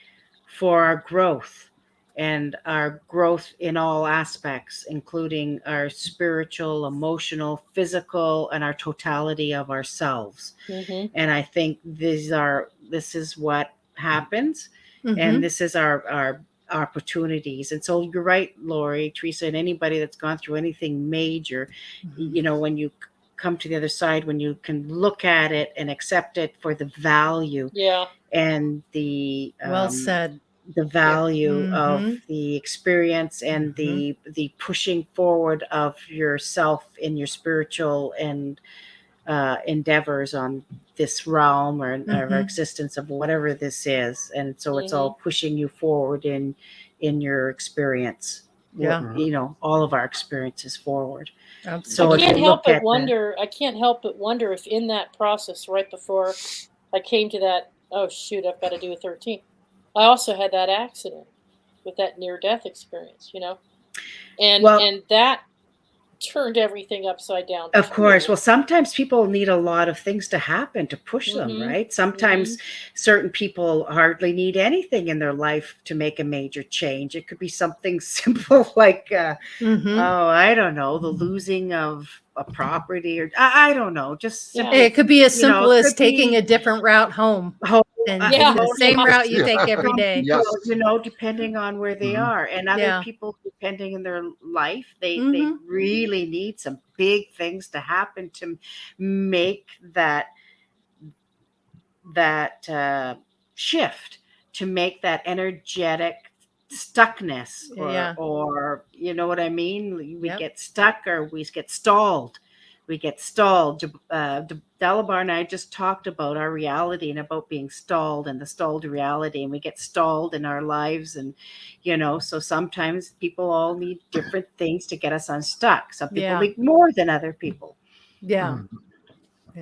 Speaker 4: for our growth, and our growth in all aspects, including our spiritual, emotional, physical, and our totality of ourselves. And I think this is what happens, and this is our opportunities. And so you're right, Lori, Teresa, and anybody that's gone through anything major, when you come to the other side, when you can look at it and accept it for the value and the
Speaker 1: well said,
Speaker 4: the value of the experience, and the pushing forward of yourself in your spiritual and endeavors on this realm or our existence of whatever this is. And so it's all pushing you forward in your experience. All of our experiences forward.
Speaker 2: So I can't help but wonder if in that process, right before I came to that, oh shoot, I've got to do a 13, I also had that accident with that near-death experience, and that turned everything upside down.
Speaker 4: Of course. Well, sometimes people need a lot of things to happen to push them, right? Sometimes certain people hardly need anything in their life to make a major change. It could be something simple like, I don't know, the losing of a property, or I don't know, just simply,
Speaker 1: it could be as simple as taking a different route home. And the same route you take every day.
Speaker 4: Depending on where they are, and other people, depending in their life, they really need some big things to happen to make that shift, to make that energetic stuckness, or you know what I mean? We get stuck, or we get stalled. Delabar and I just talked about our reality and about being stalled, and the stalled reality, and we get stalled in our lives. And, so sometimes people all need different things to get us unstuck. Some people need more than other people.
Speaker 1: Yeah.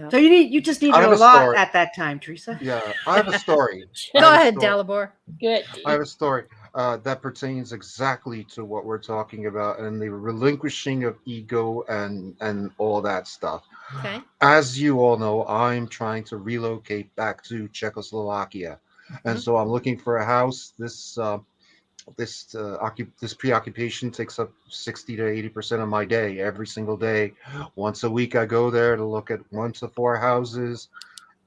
Speaker 4: So you just needed a lot at that time, Teresa.
Speaker 5: Yeah, I have a story.
Speaker 1: Go ahead, Dalibor.
Speaker 2: Good.
Speaker 5: I have a story that pertains exactly to what we're talking about, and the relinquishing of ego and all that stuff.
Speaker 1: Okay.
Speaker 5: As you all know, I'm trying to relocate back to Czechoslovakia, and so I'm looking for a house. This preoccupation takes up 60 to 80% of my day, every single day. Once a week, I go there to look at 1 to 4 houses,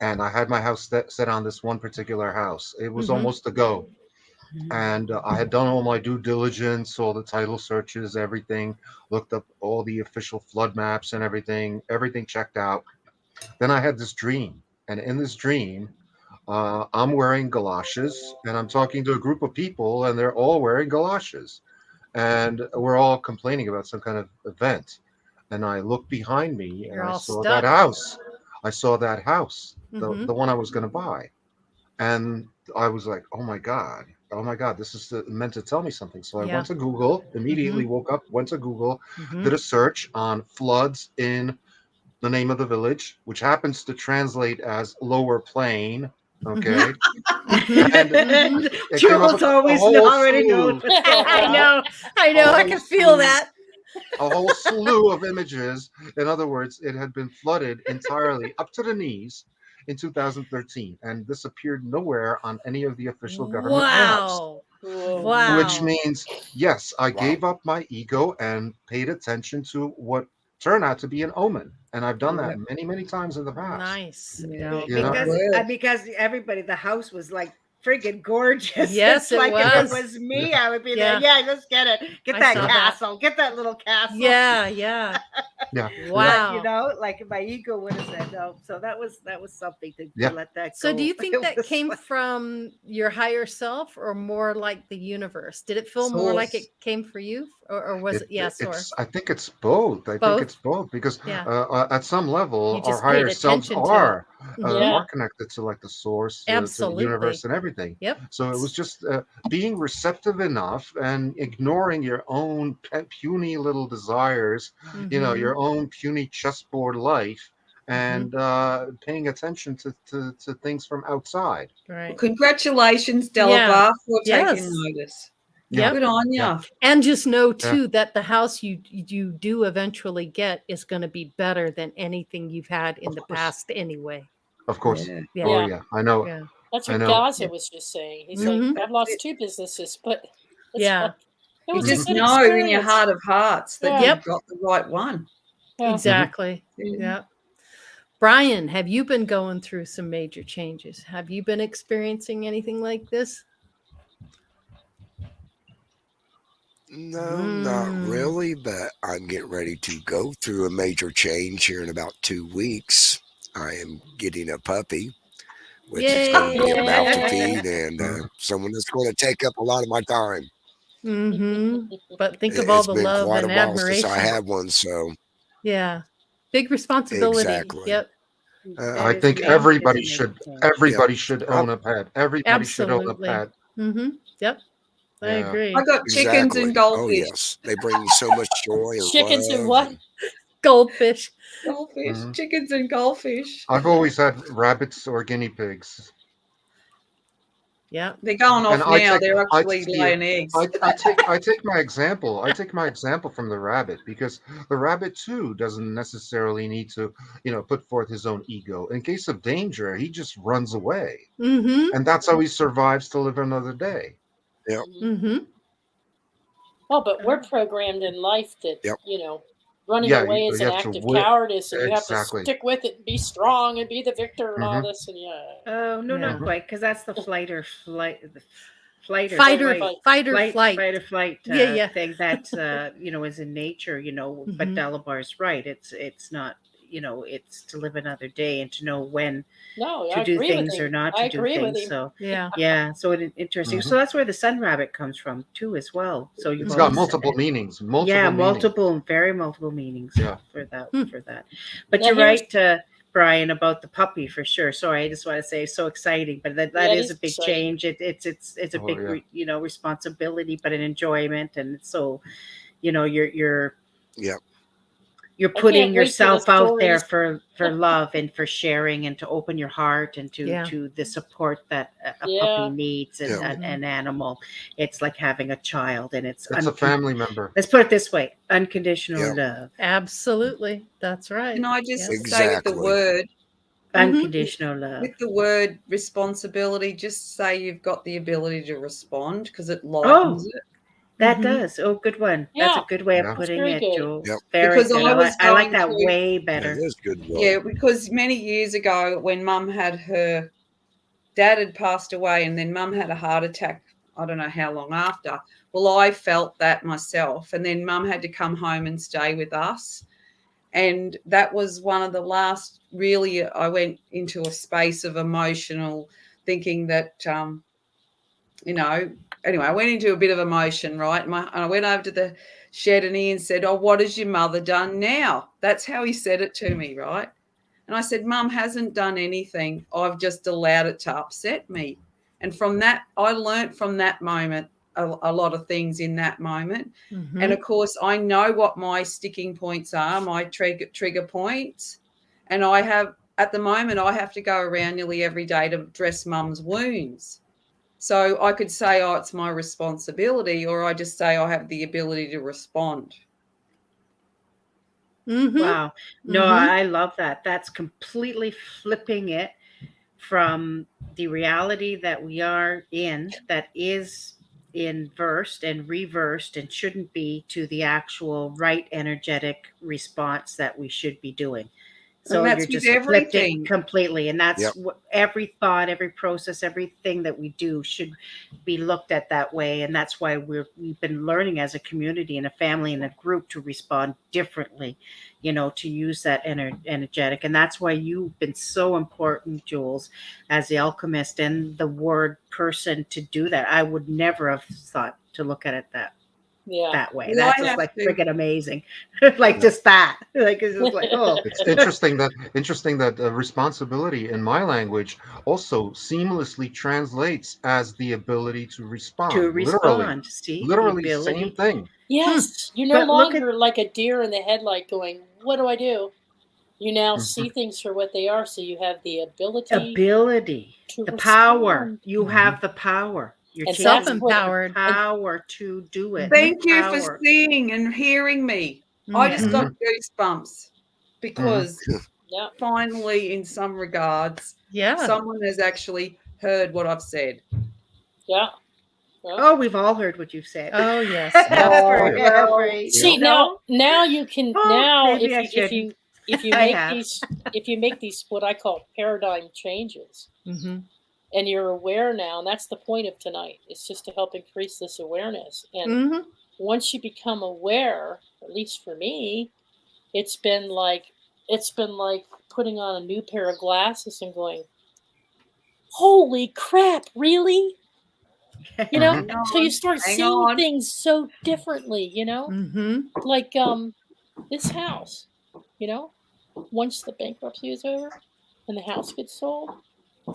Speaker 5: and I had my house set on this one particular house. It was almost a go. And I had done all my due diligence, all the title searches, everything, looked up all the official flood maps and everything checked out. Then I had this dream. And in this dream, I'm wearing galoshes, and I'm talking to a group of people, and they're all wearing galoshes. And we're all complaining about some kind of event. And I looked behind me, and I saw that house. The one I was going to buy. And I was like, oh my God, this is meant to tell me something. So I went to Google, immediately woke up, went to Google, did a search on floods in the name of the village, which happens to translate as lower plain. Okay. And it came up
Speaker 4: Jules
Speaker 5: with a
Speaker 4: always
Speaker 5: whole
Speaker 4: already knows
Speaker 5: slew,
Speaker 4: what's going
Speaker 1: I
Speaker 4: on.
Speaker 1: know. I know. I can feel that.
Speaker 5: a whole slew of images. In other words, it had been flooded entirely up to the knees in 2013, and this appeared nowhere on any of the official government maps.
Speaker 1: Wow.
Speaker 2: Whoa.
Speaker 5: Which
Speaker 1: Wow.
Speaker 5: means, yes, I
Speaker 6: Wow.
Speaker 5: gave up my ego and paid attention to what turned out to be an omen. And I've done that many, many times in the past.
Speaker 1: Nice.
Speaker 3: Yeah.
Speaker 5: You know?
Speaker 4: because everybody, the house was like friggin' gorgeous.
Speaker 1: Yes,
Speaker 4: It's like
Speaker 1: it
Speaker 4: if it
Speaker 1: was.
Speaker 4: was me, I would be
Speaker 1: Yeah.
Speaker 4: there. Yeah, let's get it. Get
Speaker 1: I
Speaker 4: that
Speaker 1: saw that.
Speaker 4: castle. Get that little castle.
Speaker 1: Yeah. Yeah.
Speaker 5: Yeah.
Speaker 1: Wow.
Speaker 4: But, you know, like my ego would have said no. So that was something to
Speaker 5: Yeah.
Speaker 4: let that go.
Speaker 1: So do you think
Speaker 4: It
Speaker 1: that
Speaker 4: was
Speaker 1: came
Speaker 4: like-
Speaker 1: from your higher self or more like the universe? Did it feel more like it
Speaker 3: Source.
Speaker 1: came for you or was it, source?
Speaker 5: I think it's both. I
Speaker 1: Both?
Speaker 5: think it's both because
Speaker 1: Yeah.
Speaker 5: at some level,
Speaker 1: You
Speaker 5: our
Speaker 1: just
Speaker 5: higher
Speaker 1: paid
Speaker 5: selves
Speaker 1: attention to it.
Speaker 2: Yeah.
Speaker 5: are connected to like the source, to the
Speaker 1: Absolutely.
Speaker 5: universe, and everything.
Speaker 1: Yep.
Speaker 5: So it was just being receptive enough and ignoring your own puny little desires, you know,
Speaker 1: Mhm.
Speaker 5: your own puny chessboard life, and paying attention to things from outside.
Speaker 1: Right.
Speaker 3: Congratulations,
Speaker 1: Yeah.
Speaker 3: Delabar, for
Speaker 1: Yes.
Speaker 3: taking notice.
Speaker 1: Yep.
Speaker 3: Good on you.
Speaker 5: Yeah.
Speaker 1: And just know too that the house you do eventually get is going to be better than anything you've had in
Speaker 5: Of
Speaker 1: the
Speaker 5: course.
Speaker 1: past anyway.
Speaker 5: Of course.
Speaker 3: Yeah.
Speaker 1: Yeah.
Speaker 5: Oh yeah, I know.
Speaker 1: Yeah.
Speaker 2: That's
Speaker 5: I
Speaker 2: what
Speaker 5: know.
Speaker 2: Gaza was just saying. He's
Speaker 1: Mhm.
Speaker 2: like, I've lost 2 businesses, but it's
Speaker 1: Yeah.
Speaker 2: like, it
Speaker 3: You
Speaker 2: was a
Speaker 3: just
Speaker 2: good
Speaker 3: know in your
Speaker 2: experience.
Speaker 3: heart of hearts that
Speaker 2: Yeah.
Speaker 3: you've
Speaker 1: Yep.
Speaker 3: got the right one.
Speaker 2: Yeah.
Speaker 1: Exactly.
Speaker 3: Yeah.
Speaker 1: Yeah. Brian, have you been going through some major changes? Have you been experiencing anything like this?
Speaker 6: No, not really, but I'm getting ready to go through a major change here in about 2 weeks. I am getting a puppy, which is going to be a mouth to
Speaker 2: Yay.
Speaker 6: feed and someone that's going to take up a lot of my time.
Speaker 1: Mm-hmm. But think of all
Speaker 6: It's
Speaker 1: the
Speaker 6: been
Speaker 1: love
Speaker 6: quite a
Speaker 1: and
Speaker 6: while since I
Speaker 1: admiration.
Speaker 6: had one, so
Speaker 1: Yeah. Big responsibility.
Speaker 6: exactly.
Speaker 1: Yep.
Speaker 5: I think everybody should own a pet. Everybody should own a
Speaker 1: Absolutely.
Speaker 5: pet.
Speaker 1: Mm-hmm. Yep. I
Speaker 5: Yeah.
Speaker 1: agree.
Speaker 3: I got chickens
Speaker 6: Exactly.
Speaker 3: and
Speaker 6: Oh
Speaker 3: goldfish.
Speaker 6: yes, they bring you so much joy and
Speaker 2: Chickens and
Speaker 6: love.
Speaker 2: what?
Speaker 1: Goldfish.
Speaker 3: Goldfish,
Speaker 5: Mhm.
Speaker 3: chickens and goldfish.
Speaker 5: I've always had rabbits or guinea pigs.
Speaker 1: Yeah.
Speaker 3: They're going off
Speaker 5: And I
Speaker 3: now.
Speaker 5: take-
Speaker 3: They're
Speaker 5: I
Speaker 3: actually
Speaker 5: take-
Speaker 3: laying eggs.
Speaker 5: I take my example. I take my example from the rabbit because the rabbit too doesn't necessarily need to, put forth his own ego. In case of danger, he just runs away,
Speaker 1: Mm-hmm.
Speaker 5: and that's how he survives to live another day.
Speaker 6: Yep.
Speaker 1: Mm-hmm.
Speaker 2: Oh, but we're programmed in life that,
Speaker 6: Yep.
Speaker 2: running
Speaker 5: Yeah,
Speaker 2: away
Speaker 5: you
Speaker 2: is an
Speaker 5: have to
Speaker 2: act of
Speaker 5: whip-
Speaker 2: cowardice, and you have
Speaker 5: Exactly.
Speaker 2: to stick with it and be strong and be the victor and all
Speaker 5: Mhm.
Speaker 2: this. And
Speaker 4: Oh no,
Speaker 1: Yeah.
Speaker 4: not quite, because that's the flight or flight. Fight or
Speaker 1: Fight
Speaker 4: flight.
Speaker 1: or flight.
Speaker 4: Fight or flight
Speaker 1: Yeah.
Speaker 4: thing that is in nature, but
Speaker 1: Mhm.
Speaker 4: Delabar's right. It's not, it's to live another day and to know when
Speaker 2: no,
Speaker 4: to
Speaker 2: I
Speaker 4: do
Speaker 2: agree with
Speaker 4: things
Speaker 2: him.
Speaker 4: or not
Speaker 2: I
Speaker 4: to do
Speaker 2: agree with
Speaker 4: things.
Speaker 2: him.
Speaker 4: So
Speaker 1: Yeah.
Speaker 4: yeah, so interesting.
Speaker 5: Mhm.
Speaker 4: So that's where the sun rabbit comes from too, as well. So you've
Speaker 5: It's got
Speaker 4: always-
Speaker 5: multiple meanings.
Speaker 4: yeah,
Speaker 5: Multiple.
Speaker 4: very multiple meanings
Speaker 5: Yeah.
Speaker 4: for that.
Speaker 1: Hmm.
Speaker 4: For that. But
Speaker 2: Now
Speaker 4: you're
Speaker 2: here's-
Speaker 4: right, Brian, about the puppy for sure. Sorry, I just want to say it's so exciting, but that
Speaker 2: Yeah, it
Speaker 4: is
Speaker 2: is
Speaker 4: a big
Speaker 2: exciting.
Speaker 4: change. It's a
Speaker 5: Oh,
Speaker 4: big
Speaker 5: yeah.
Speaker 4: responsibility, but an enjoyment, and it's so you're
Speaker 6: Yep.
Speaker 4: you're
Speaker 2: I
Speaker 4: putting
Speaker 2: can't wait for the
Speaker 4: yourself out there
Speaker 2: stories.
Speaker 4: for love and for sharing and to open your heart and
Speaker 1: Yeah.
Speaker 4: to the support that a
Speaker 2: Yeah.
Speaker 4: puppy needs and
Speaker 6: Yeah.
Speaker 4: an animal. It's like having a child, and it's
Speaker 5: It's a family member.
Speaker 4: let's put it this way: unconditional
Speaker 6: Yeah.
Speaker 4: love.
Speaker 1: Absolutely. That's right.
Speaker 3: Can I just
Speaker 1: Yep.
Speaker 3: say
Speaker 6: Exactly.
Speaker 4: Unconditional love.
Speaker 3: with the word responsibility, just say you've got the ability to respond because it lightens it.
Speaker 4: That
Speaker 1: Mhm.
Speaker 4: does. Oh, good one. That's
Speaker 2: Yeah.
Speaker 4: a good way
Speaker 5: Yeah.
Speaker 4: of putting
Speaker 2: very
Speaker 4: it,
Speaker 2: good.
Speaker 4: Jules.
Speaker 6: Yep.
Speaker 4: Very
Speaker 3: Because
Speaker 4: good.
Speaker 3: I was
Speaker 4: I like
Speaker 3: going
Speaker 4: that
Speaker 3: through-
Speaker 4: way
Speaker 6: That
Speaker 4: better.
Speaker 6: is good.
Speaker 3: Yeah, because many years ago when Mum had her dad had passed away and then Mum had a heart attack, I don't know how long after. Well, I felt that myself, and then Mum had to come home and stay with us. And that was one of the last, really, I went into a space of emotional thinking that, anyway, I went into a bit of emotion, right? And I went over to the shed and Ian said, "Oh, what has your mother done now?" That's how he said it to me, right? And I said, "Mum hasn't done anything. I've just allowed it to upset me." And from that, I learnt from that moment a lot of things in that moment.
Speaker 1: Mhm.
Speaker 3: And of course, I know what my sticking points are, my trigger points. And at the moment, I have to go around nearly every day to dress mum's wounds. So I could say, oh, it's my responsibility, or I just say I have the ability to respond.
Speaker 1: Mm-hmm.
Speaker 4: Wow. No, I love that. That's completely flipping it from the reality that we are in, that is inversed and reversed and shouldn't be, to the actual right energetic response that we should be doing. So
Speaker 3: And that's
Speaker 4: you're
Speaker 3: with
Speaker 4: just flipped it
Speaker 3: everything.
Speaker 4: completely. And that's
Speaker 6: Yep.
Speaker 4: what every thought, every process, everything that we do should be looked at that way. And that's why we've been learning as a community and a family and a group to respond differently, to use that energetic. And that's why you've been so important, Jules, as the alchemist and the word person, to do that. I would never have thought to look at it that way.
Speaker 3: Well,
Speaker 4: That's
Speaker 3: I
Speaker 4: just
Speaker 3: have
Speaker 4: like
Speaker 3: to.
Speaker 4: freaking amazing. Like just that. Like it's just like, oh.
Speaker 5: It's interesting that responsibility in my language also seamlessly translates as the ability to respond.
Speaker 4: To respond. See, the
Speaker 5: Literally same
Speaker 4: ability.
Speaker 5: thing.
Speaker 2: Yes, you're no
Speaker 4: But look
Speaker 2: longer like a deer in the headlight going, what do I do? You now see things for what they are, so you have the ability to
Speaker 4: the
Speaker 2: respond.
Speaker 4: power. You have the power. You're
Speaker 2: And
Speaker 4: taking
Speaker 1: self-empowered.
Speaker 4: the power to do it.
Speaker 3: Thank you for
Speaker 4: Power.
Speaker 3: seeing and hearing me. I just got goosebumps because
Speaker 2: Yeah.
Speaker 3: finally, in some regards, someone has actually heard what I've said.
Speaker 2: Yeah.
Speaker 4: Oh, we've all heard what you've said.
Speaker 1: Oh yes.
Speaker 2: See, now you can
Speaker 4: maybe I
Speaker 2: if you if you make these what I call paradigm changes, and you're aware now, and that's the point of tonight. It's just to help increase this awareness. And once you become aware, at least for me, it's been like putting on a new pair of glasses and going, holy crap, really? So you start seeing things so differently, like this house, once the bankruptcy is over and the house gets sold,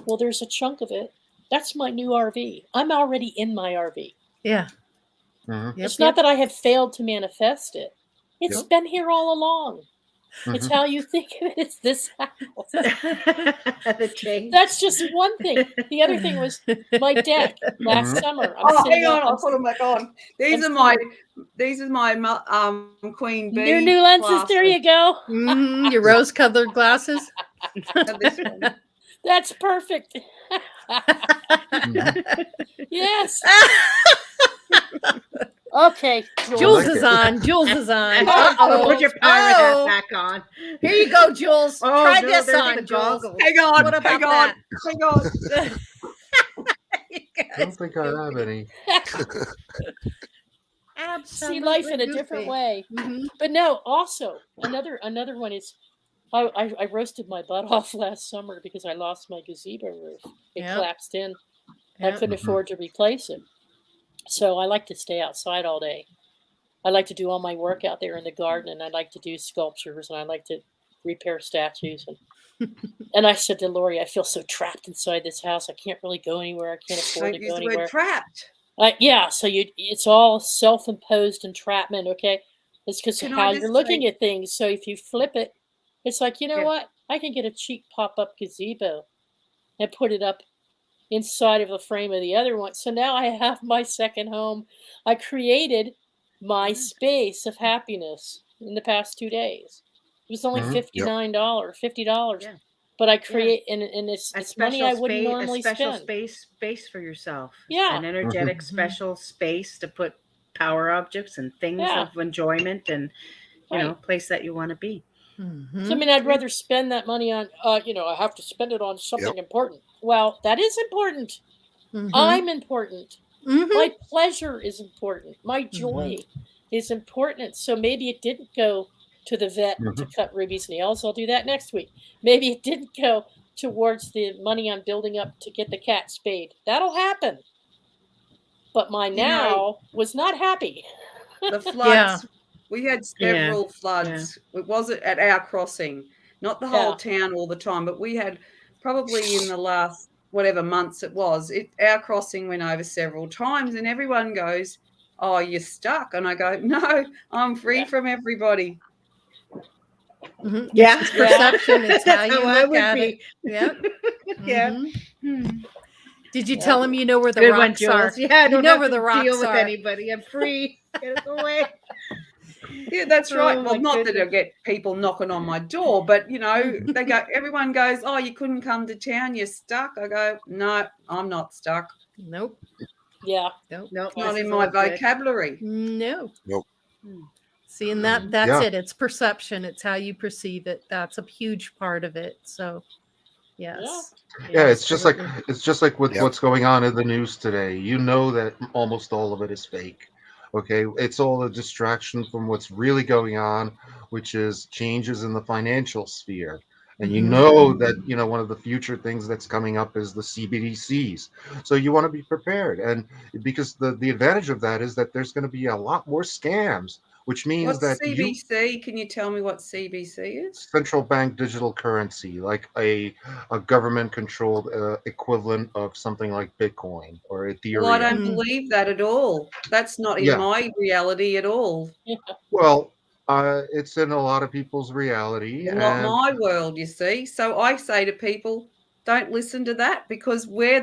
Speaker 2: well, there's a chunk of it. That's my new RV. I'm already in my RV.
Speaker 1: Yeah.
Speaker 2: It's not that I have failed to manifest it. It's been here all along. It's how you think of it. It's this house. That's just one thing. The other thing was my deck last summer.
Speaker 3: Hang on, I'll put them back on. These are my Queen Bee.
Speaker 2: Your new lenses.
Speaker 3: glasses.
Speaker 2: There you go.
Speaker 1: Your rose-colored glasses.
Speaker 3: This one.
Speaker 2: That's perfect. Yes. Okay.
Speaker 1: Jules is on. Jules is on.
Speaker 4: Put your pirate hat back on.
Speaker 1: Here you go, Jules. Try this on, Jules.
Speaker 3: Hang on.
Speaker 1: What about
Speaker 3: hang on.
Speaker 1: that?
Speaker 3: Hang on.
Speaker 5: I don't think I have any.
Speaker 1: Absolutely.
Speaker 2: See life in a different way. But no, also another one is I roasted my butt off last summer because I lost my gazebo roof. It collapsed in. I couldn't afford to replace it. So I like to stay outside all day. I like to do all my work out there in the garden, and I like to do sculptures, and I like to repair statues. And I said to Lori, I feel so trapped inside this house. I can't really go anywhere. I can't afford to go anywhere.
Speaker 3: We're trapped.
Speaker 2: Yeah, so it's all self-imposed entrapment, okay? It's because of how you're looking at things. So if you flip it, it's like, you know what? I can get a cheap pop-up gazebo and put it up inside of the frame of the other one. So now I have my second home. I created my space of happiness in the past 2 days. It was only $59, $50. But I create, and it's money I wouldn't normally spend.
Speaker 4: A special space for yourself.
Speaker 2: Yeah.
Speaker 4: An energetic special space to put power objects and things of enjoyment and, place that you want to be.
Speaker 2: So, I mean, I'd rather spend that money on, I have to spend it on something important. Well, that is important. I'm important. My pleasure is important. My joy is important. So maybe it didn't go to the vet to cut Ruby's nails. I'll do that next week. Maybe it didn't go towards the money I'm building up to get the cat spayed. That'll happen. But my now was not happy.
Speaker 3: The floods. We had several floods. It wasn't at our crossing, not the whole town all the time, but we had probably in the last whatever months it was. Our crossing went over several times, and everyone goes, "Oh, you're stuck," and I go, "No, I'm free from everybody."
Speaker 1: Mhm.
Speaker 4: Yeah.
Speaker 1: It's perception. It's how
Speaker 4: That's
Speaker 1: you
Speaker 4: I
Speaker 1: look
Speaker 4: would
Speaker 1: at
Speaker 4: be.
Speaker 1: it. Yep.
Speaker 4: Yeah.
Speaker 1: Mhm. Did you tell him you know where the
Speaker 4: Good one,
Speaker 1: rocks are?
Speaker 4: Jules. Yeah, I
Speaker 1: You
Speaker 4: don't
Speaker 1: know
Speaker 4: have
Speaker 1: where
Speaker 4: to
Speaker 1: the rocks
Speaker 4: deal with
Speaker 1: are.
Speaker 4: anybody. I'm free. Get us away.
Speaker 3: Yeah, that's right.
Speaker 4: Oh,
Speaker 3: Well,
Speaker 4: my
Speaker 3: not that I
Speaker 4: goodness.
Speaker 3: get people knocking on my door, but they go, everyone goes, "Oh, you couldn't come to town, you're stuck." I go, "No, I'm not stuck.
Speaker 1: Nope.
Speaker 2: Yeah.
Speaker 1: Nope.
Speaker 4: No,
Speaker 3: It's not
Speaker 4: this
Speaker 3: in
Speaker 4: is
Speaker 3: my
Speaker 4: all good.
Speaker 3: vocabulary."
Speaker 1: No.
Speaker 6: Nope.
Speaker 1: See, and that's
Speaker 5: Yeah.
Speaker 1: it. It's perception. It's how you perceive it. That's a huge part of it. So, yes.
Speaker 5: Yeah, it's just like
Speaker 1: Absolutely.
Speaker 5: with
Speaker 6: Yep.
Speaker 5: what's going on in the news today. You know that almost all of it is fake. Okay, it's all a distraction from what's really going on, which is changes in the financial sphere. And you
Speaker 1: Mhm.
Speaker 5: know that one of the future things that's coming up is the CBDCs. So you want to be prepared, and because the advantage of that is that there's going to be a lot more scams, which means
Speaker 3: What's
Speaker 5: that you
Speaker 3: CBC? Can you tell me what CBC is?
Speaker 5: central bank digital currency, like a government controlled equivalent of something like Bitcoin or
Speaker 3: Well, I don't
Speaker 5: Ethereum.
Speaker 3: believe that at all. That's not in
Speaker 5: Yeah,
Speaker 3: my reality at all.
Speaker 5: well, it's in a lot of people's reality,
Speaker 3: Well, not
Speaker 5: and
Speaker 3: my world, you see. So I say to people, don't listen to that because we're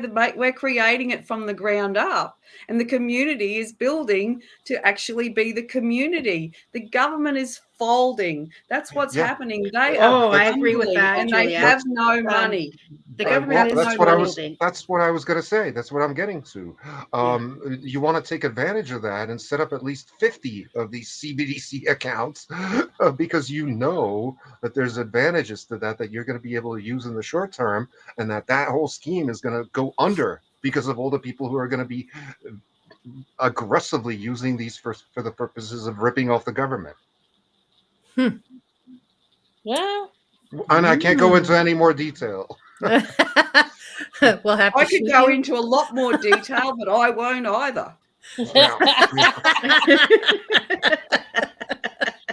Speaker 3: creating it from the ground up, and the community is building to actually be the community. The government is folding. That's what's
Speaker 5: yeah,
Speaker 3: happening. They are
Speaker 4: Oh, I
Speaker 5: that's
Speaker 4: agree with
Speaker 3: crumbling,
Speaker 4: that,
Speaker 3: and they
Speaker 4: Julia.
Speaker 3: have
Speaker 5: that's
Speaker 3: no money.
Speaker 4: The
Speaker 3: They
Speaker 4: government
Speaker 5: well,
Speaker 3: have
Speaker 4: is
Speaker 3: no
Speaker 5: that's what I
Speaker 3: money.
Speaker 5: was.
Speaker 4: folding.
Speaker 5: That's what I was going to say. That's what I'm getting to.
Speaker 4: Yeah.
Speaker 5: You want to take advantage of that and set up at least 50 of these CBDC accounts because you know that there's advantages to that you're going to be able to use in the short term, and that whole scheme is going to go under because of all the people who are going to be aggressively using these for the purposes of ripping off the government.
Speaker 2: Yeah.
Speaker 5: And I can't go into any more detail.
Speaker 1: We'll have to
Speaker 3: I could
Speaker 1: shoot
Speaker 3: go
Speaker 1: you.
Speaker 3: into a lot more detail, but I won't either.
Speaker 5: Yeah.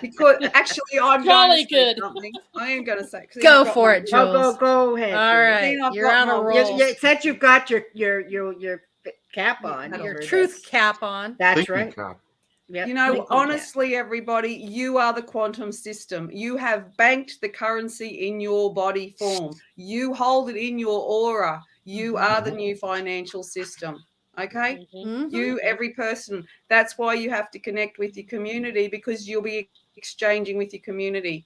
Speaker 3: Because actually, I'm
Speaker 2: Jolly
Speaker 3: going to say
Speaker 2: good.
Speaker 3: something. I am going to say. 'cause
Speaker 1: Go
Speaker 3: I've got
Speaker 1: for
Speaker 3: my-
Speaker 1: it,
Speaker 4: Oh,
Speaker 1: Jules.
Speaker 4: go ahead.
Speaker 1: All
Speaker 4: Julia.
Speaker 1: right.
Speaker 3: I've
Speaker 1: You're
Speaker 3: got
Speaker 1: on a
Speaker 3: my
Speaker 1: roll.
Speaker 4: You said you've got your cap
Speaker 3: Yeah,
Speaker 4: on.
Speaker 1: Your
Speaker 4: for
Speaker 1: truth
Speaker 4: this.
Speaker 1: cap on.
Speaker 4: That's
Speaker 5: Thinking
Speaker 4: right.
Speaker 5: cap.
Speaker 4: Yep.
Speaker 3: You know,
Speaker 4: thinking cap.
Speaker 3: honestly, everybody, you are the quantum system. You have banked the currency in your body form. You hold it in your aura. You are the new financial system. Okay?
Speaker 2: Mhm.
Speaker 3: You, every person. That's why you have to connect with your community, because you'll be exchanging with your community.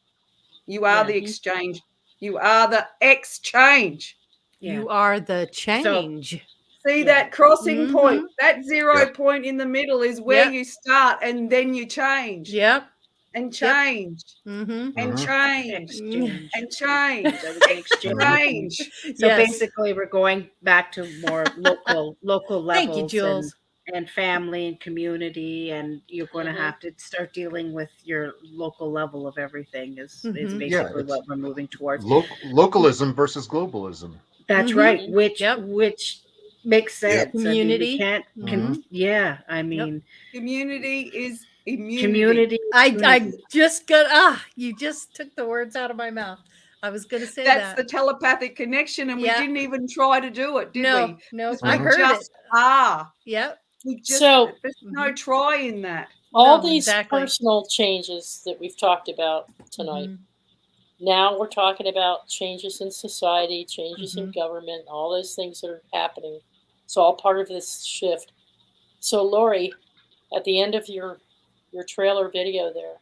Speaker 3: You are the exchange. You are the exchange.
Speaker 4: Yeah.
Speaker 1: You are the change.
Speaker 3: See
Speaker 4: Yeah.
Speaker 3: that crossing point,
Speaker 1: Mhm.
Speaker 3: that zero
Speaker 5: Yep.
Speaker 3: point in the middle is where
Speaker 1: Yep.
Speaker 3: you start, and then you change
Speaker 1: Yep.
Speaker 3: and
Speaker 1: Yep.
Speaker 3: change
Speaker 1: Mm-hmm.
Speaker 3: and
Speaker 5: Mhm.
Speaker 3: change
Speaker 4: Exchange.
Speaker 3: and change.
Speaker 4: So we can exchange.
Speaker 3: Change.
Speaker 4: So
Speaker 1: Yes.
Speaker 4: basically, we're going back to more local
Speaker 1: Thank you,
Speaker 4: levels
Speaker 1: Jules.
Speaker 4: and family and community, and you're going to have to start dealing with your local level of everything. Is
Speaker 1: Mhm.
Speaker 5: Yeah,
Speaker 4: basically
Speaker 5: it's
Speaker 4: what we're moving towards.
Speaker 5: localism versus globalism.
Speaker 4: That's
Speaker 1: Mhm.
Speaker 4: right. Which
Speaker 1: Yep.
Speaker 4: makes sense.
Speaker 1: Community.
Speaker 4: I mean, we can't.
Speaker 1: Mhm.
Speaker 4: Yeah, I mean,
Speaker 3: Community is immunity.
Speaker 4: community.
Speaker 1: I just got you just took the words out of my mouth. I was going to say
Speaker 3: That's
Speaker 1: that.
Speaker 3: the telepathic connection, and
Speaker 1: Yeah.
Speaker 3: we didn't even try to do it, did
Speaker 1: No,
Speaker 3: we?
Speaker 1: no,
Speaker 3: 'Cause
Speaker 1: I
Speaker 3: we
Speaker 1: heard
Speaker 3: just
Speaker 1: it.
Speaker 3: are.
Speaker 1: Yep.
Speaker 3: We just
Speaker 2: So
Speaker 3: there's no try in that.
Speaker 2: all
Speaker 1: No,
Speaker 2: these
Speaker 1: exactly.
Speaker 2: personal changes that we've talked about tonight.
Speaker 1: Mhm.
Speaker 2: Now we're talking about changes in society, changes in
Speaker 1: Mhm.
Speaker 2: government, all those things that are happening. It's all part of this shift. So Lori, at the end of your trailer video there,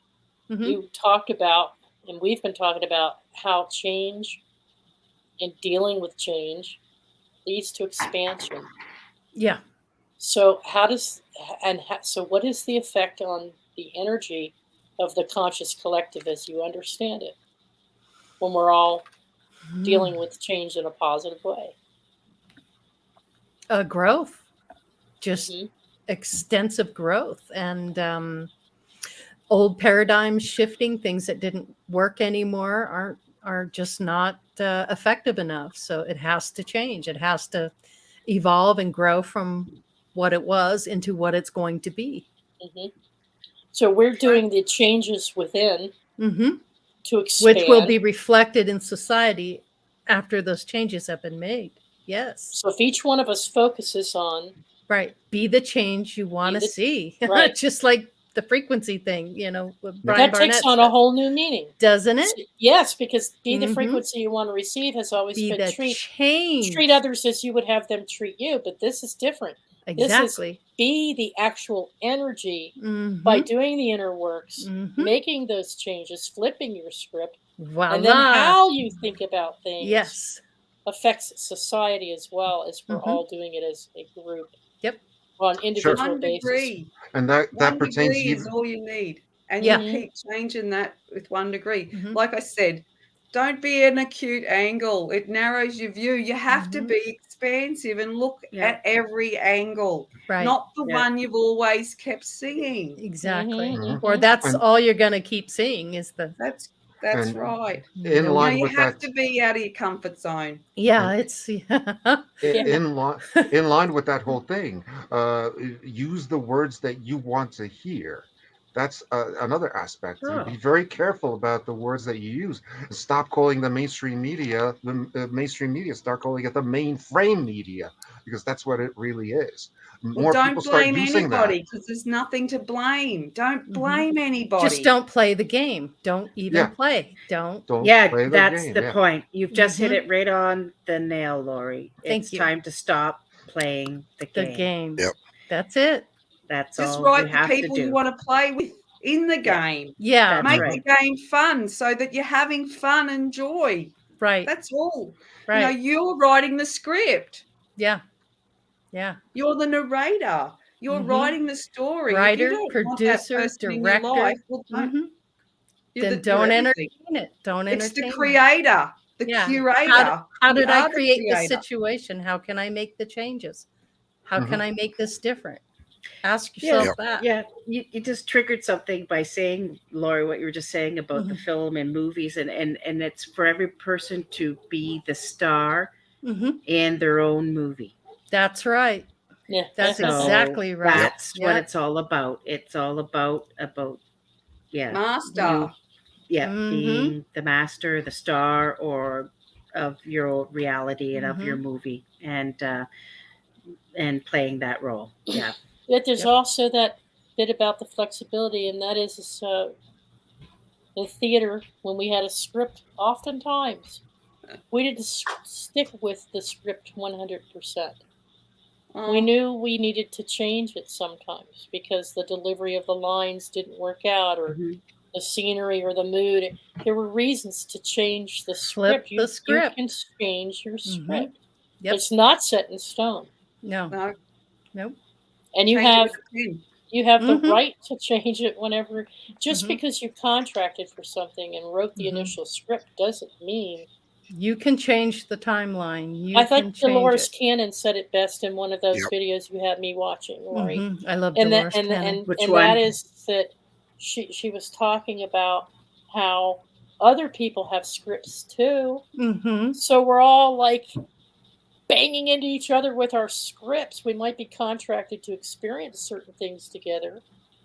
Speaker 1: Mhm.
Speaker 2: you talked about, and we've been talking about, how change and dealing with change leads to expansion.
Speaker 1: Yeah.
Speaker 2: So so what is the effect on the energy of the conscious collective as you understand it when we're all dealing with change in a positive way?
Speaker 1: Growth. Just
Speaker 2: Mhm.
Speaker 1: extensive growth and old paradigms shifting, things that didn't work anymore are just not effective enough. So it has to change. It has to evolve and grow from what it was into what it's going to be.
Speaker 2: Mhm. So we're doing the changes within
Speaker 1: Mm-hmm.
Speaker 2: to expand.
Speaker 1: Which will be reflected in society after those changes have been made. Yes.
Speaker 2: So if each one of us focuses on
Speaker 1: Right. Be the change you want to
Speaker 2: the-
Speaker 1: see.
Speaker 2: right.
Speaker 1: Just like the frequency thing, with
Speaker 2: that
Speaker 1: Brian
Speaker 2: takes
Speaker 1: Barnett
Speaker 2: on a
Speaker 1: said.
Speaker 2: whole new meaning,
Speaker 1: Doesn't it?
Speaker 2: Yes, because be the
Speaker 1: Mhm.
Speaker 2: frequency you want to receive has always
Speaker 1: Be
Speaker 2: been
Speaker 1: the change.
Speaker 2: treat others as you would have them treat you, but this is different. This is
Speaker 1: Exactly.
Speaker 2: be the actual energy
Speaker 1: Mhm.
Speaker 2: by doing the inner works,
Speaker 1: Mhm.
Speaker 2: making those changes, flipping your script,
Speaker 1: Voila.
Speaker 2: and then how you think about things
Speaker 1: Yes.
Speaker 2: affects society as well as we're
Speaker 1: Mhm.
Speaker 2: all doing it as a group
Speaker 1: Yep.
Speaker 2: on individual
Speaker 3: 1
Speaker 2: basis.
Speaker 3: degree.
Speaker 5: And that
Speaker 3: 1
Speaker 5: pertains
Speaker 3: degree is
Speaker 5: even.
Speaker 3: all you need. And
Speaker 1: Yeah.
Speaker 3: you keep changing that with 1 degree.
Speaker 1: Mhm.
Speaker 3: Like I said, don't be an acute angle. It narrows your view. You have to
Speaker 1: Mhm.
Speaker 3: be expansive and look
Speaker 4: Yeah.
Speaker 3: at every angle,
Speaker 1: Right.
Speaker 3: not the
Speaker 4: Yeah.
Speaker 3: one you've always kept seeing.
Speaker 1: Exactly.
Speaker 2: Mhm,
Speaker 1: Or
Speaker 2: mhm.
Speaker 1: that's
Speaker 5: And-
Speaker 1: all you're going to keep seeing is the
Speaker 3: That's
Speaker 5: And
Speaker 3: right.
Speaker 5: in
Speaker 1: no.
Speaker 5: line
Speaker 3: You
Speaker 5: with
Speaker 3: have
Speaker 5: that,
Speaker 3: to be out of your comfort zone.
Speaker 1: Yeah,
Speaker 5: and
Speaker 1: it's
Speaker 5: in line with that whole thing, use the words that you want to hear. That's another aspect.
Speaker 4: Oh.
Speaker 5: Be very careful about the words that you use. Stop calling the mainstream media the mainstream media. Start calling it the mainframe media, because that's what it really is.
Speaker 3: Well,
Speaker 5: More
Speaker 3: don't
Speaker 5: people start
Speaker 3: blame
Speaker 5: using
Speaker 3: anybody
Speaker 5: that.
Speaker 3: because there's nothing to blame. Don't
Speaker 1: Mhm.
Speaker 3: blame anybody.
Speaker 1: just don't play the game. Don't even
Speaker 5: Yeah.
Speaker 1: play. Don't.
Speaker 5: Don't
Speaker 4: Yeah,
Speaker 5: play the
Speaker 4: that's
Speaker 5: game.
Speaker 4: the
Speaker 5: Yeah.
Speaker 4: point. You've just hit
Speaker 1: Mhm.
Speaker 4: it right on the nail, Lori.
Speaker 1: Thank
Speaker 4: It's
Speaker 1: you.
Speaker 4: time to stop playing the
Speaker 1: The
Speaker 4: game.
Speaker 1: game.
Speaker 6: Yep.
Speaker 1: That's it.
Speaker 4: That's
Speaker 3: Just
Speaker 4: all we
Speaker 3: write the
Speaker 4: have to
Speaker 3: people you
Speaker 4: do.
Speaker 3: want to play with in the
Speaker 4: Yeah.
Speaker 3: game.
Speaker 1: Yeah.
Speaker 4: That's
Speaker 3: Make
Speaker 4: right.
Speaker 3: the game fun so that you're having fun and joy.
Speaker 1: Right.
Speaker 3: That's all.
Speaker 1: Right.
Speaker 3: You're writing the script.
Speaker 1: Yeah. Yeah.
Speaker 3: You're the narrator. You're
Speaker 1: Mhm.
Speaker 3: writing the story. If you
Speaker 1: Writer,
Speaker 3: don't want that
Speaker 1: producer,
Speaker 3: person in your life,
Speaker 1: director.
Speaker 3: well, don't.
Speaker 1: Mhm.
Speaker 3: You're
Speaker 1: Then
Speaker 3: the, you're
Speaker 1: don't
Speaker 3: everything.
Speaker 1: entertain it. Don't
Speaker 3: It's the
Speaker 1: entertain it.
Speaker 3: creator, the
Speaker 1: Yeah.
Speaker 3: curator.
Speaker 1: How
Speaker 3: You
Speaker 1: did I
Speaker 3: are the
Speaker 1: create the
Speaker 3: creator.
Speaker 1: situation? How can I make the changes? How
Speaker 5: Mhm.
Speaker 1: can I make this different? Ask
Speaker 4: Yeah.
Speaker 1: yourself that.
Speaker 4: Yeah, you just triggered something by saying, Lori, what you were just saying about the
Speaker 1: Mhm.
Speaker 4: film and movies, and it's for every person to be the star
Speaker 1: Mhm.
Speaker 4: in their own movie.
Speaker 1: That's right.
Speaker 2: Yeah.
Speaker 1: That's
Speaker 4: So
Speaker 1: exactly right.
Speaker 4: that's what
Speaker 1: Yep.
Speaker 4: it's all about. It's all about yeah,
Speaker 3: Master.
Speaker 1: Mhm.
Speaker 4: being the master, the star, or of your own reality and of your
Speaker 1: Mhm.
Speaker 4: movie, and playing that role. Yeah.
Speaker 2: But there's
Speaker 1: Yep.
Speaker 2: also that bit about the flexibility, and that is in theater, when we had a script, oftentimes we didn't stick with the script 100%. We
Speaker 3: Oh,
Speaker 2: knew we needed to change it sometimes because the delivery of the lines didn't work out, or
Speaker 4: Mhm.
Speaker 2: the scenery or the mood. There were reasons to change the
Speaker 1: Flip
Speaker 2: script.
Speaker 1: the
Speaker 2: You
Speaker 1: script.
Speaker 2: can change your
Speaker 1: Mhm.
Speaker 2: script.
Speaker 1: Yep.
Speaker 2: It's not set in stone.
Speaker 1: No.
Speaker 3: no.
Speaker 1: Nope.
Speaker 2: And you
Speaker 3: Change it
Speaker 2: have
Speaker 3: with a pen.
Speaker 2: the
Speaker 1: Mhm.
Speaker 2: right to change it whenever. Just
Speaker 1: Mhm.
Speaker 2: because you contracted for something and wrote the
Speaker 1: Mhm.
Speaker 2: initial script doesn't mean.
Speaker 1: You can change the timeline. You
Speaker 2: I
Speaker 1: can
Speaker 2: thought
Speaker 1: change
Speaker 2: Dolores
Speaker 1: it.
Speaker 2: Cannon said it best in one of those
Speaker 6: Yep.
Speaker 2: videos you had me watching, Lori.
Speaker 1: Mhm. I love
Speaker 2: And that
Speaker 1: Dolores Cannon.
Speaker 4: Which
Speaker 2: and
Speaker 4: one?
Speaker 2: that is that she was talking about how other people have scripts too.
Speaker 1: Mhm.
Speaker 2: So we're all like banging into each other with our scripts. We might be contracted to experience certain things together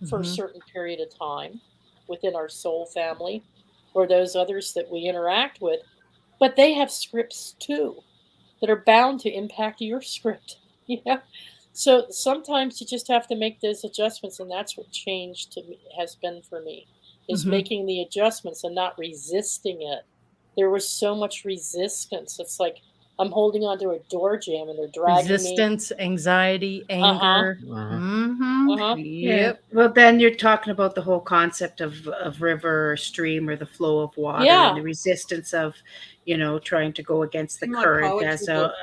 Speaker 2: for a
Speaker 1: Mhm.
Speaker 2: certain period of time within our soul family or those others that we interact with, but they have scripts too that are bound to impact your script. Yeah. So sometimes you just have to make those adjustments, and that's what change to me has been for me, is
Speaker 1: Mhm.
Speaker 2: making the adjustments and not resisting it. There was so much resistance. It's like I'm holding onto a door jamb and they're dragging me.
Speaker 1: Resistance, anxiety,
Speaker 2: Uh-huh.
Speaker 1: anger.
Speaker 5: Mhm.
Speaker 1: Mhm.
Speaker 2: Uh-huh.
Speaker 4: Yeah.
Speaker 1: Yep.
Speaker 4: Well, then you're talking about the whole concept of river or stream or the flow of water
Speaker 2: Yeah.
Speaker 4: and the resistance of, trying to go against the
Speaker 3: In my
Speaker 4: current
Speaker 3: poetry
Speaker 4: as
Speaker 3: book.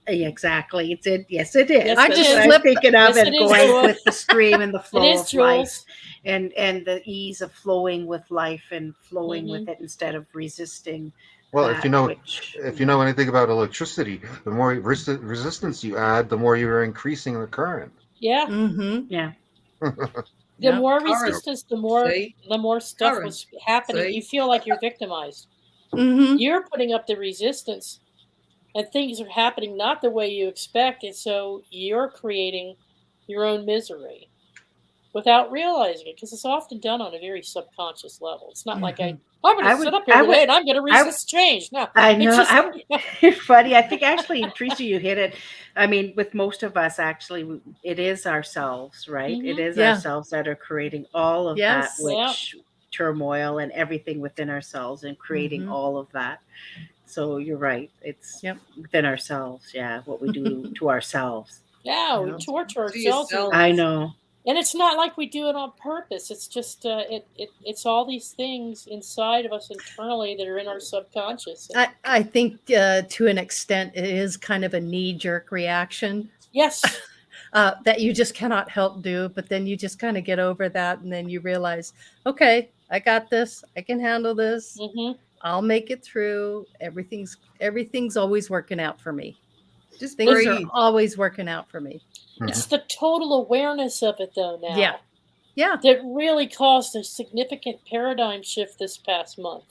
Speaker 4: Exactly. Yes, it is.
Speaker 2: Yes,
Speaker 1: I
Speaker 2: it
Speaker 4: That's
Speaker 1: just
Speaker 4: what
Speaker 2: is.
Speaker 4: I'm
Speaker 1: flipped.
Speaker 4: thinking of,
Speaker 2: Yes, it
Speaker 4: and
Speaker 2: is,
Speaker 4: going
Speaker 2: Jules.
Speaker 4: with the stream and the
Speaker 2: It
Speaker 4: flow
Speaker 2: is,
Speaker 4: of life
Speaker 2: Jules.
Speaker 4: and the ease of flowing with life and flowing with
Speaker 2: Mhm.
Speaker 4: it instead of resisting
Speaker 5: Well,
Speaker 4: that which
Speaker 5: if you know anything about electricity, the more resistance you add, the more you're increasing the current.
Speaker 2: Yeah.
Speaker 1: Mhm.
Speaker 4: yeah.
Speaker 2: The
Speaker 1: Yep.
Speaker 2: more
Speaker 3: Current.
Speaker 2: resistance, the
Speaker 3: See?
Speaker 2: more stuff
Speaker 3: Current.
Speaker 2: was happening.
Speaker 3: See?
Speaker 2: You feel like you're victimized.
Speaker 1: Mhm.
Speaker 2: You're putting up the resistance, and things are happening not the way you expect, and so you're creating your own misery. without realizing it, because it's often done on a very subconscious level. It's not like I'm going
Speaker 4: I
Speaker 2: to
Speaker 4: would-
Speaker 2: sit up here
Speaker 4: I
Speaker 2: today
Speaker 4: would-
Speaker 2: and I'm going to resist change. No,
Speaker 4: I
Speaker 2: it's
Speaker 4: know.
Speaker 2: just
Speaker 4: You're funny. I think actually, Teresa, you hit it. I mean, with most of us, actually, it is ourselves, right? It is
Speaker 1: Yeah.
Speaker 4: ourselves that are creating all of that,
Speaker 1: Yes.
Speaker 4: which turmoil and everything within ourselves, and creating all of that. So you're right. It's
Speaker 1: Yep.
Speaker 4: within ourselves. Yeah, what we do to ourselves.
Speaker 2: yeah, we
Speaker 1: Yeah.
Speaker 2: torture
Speaker 3: To
Speaker 2: ourselves.
Speaker 3: yourself.
Speaker 4: I know.
Speaker 2: And it's not like we do it on purpose. It's just it's all these things inside of us internally that are in our subconscious.
Speaker 1: I think to an extent it is kind of a knee-jerk reaction
Speaker 2: Yes.
Speaker 1: that you just cannot help do, but then you just kind of get over that, and then you realize, okay, I got this. I can handle this.
Speaker 2: Mm-hmm.
Speaker 1: I'll make it through. Everything's always working out for me.
Speaker 3: Just
Speaker 1: Things
Speaker 3: breathe.
Speaker 1: are always working out for me.
Speaker 2: It's the total awareness of it, though, now.
Speaker 1: Yeah. Yeah.
Speaker 2: That really caused a significant paradigm shift this past month.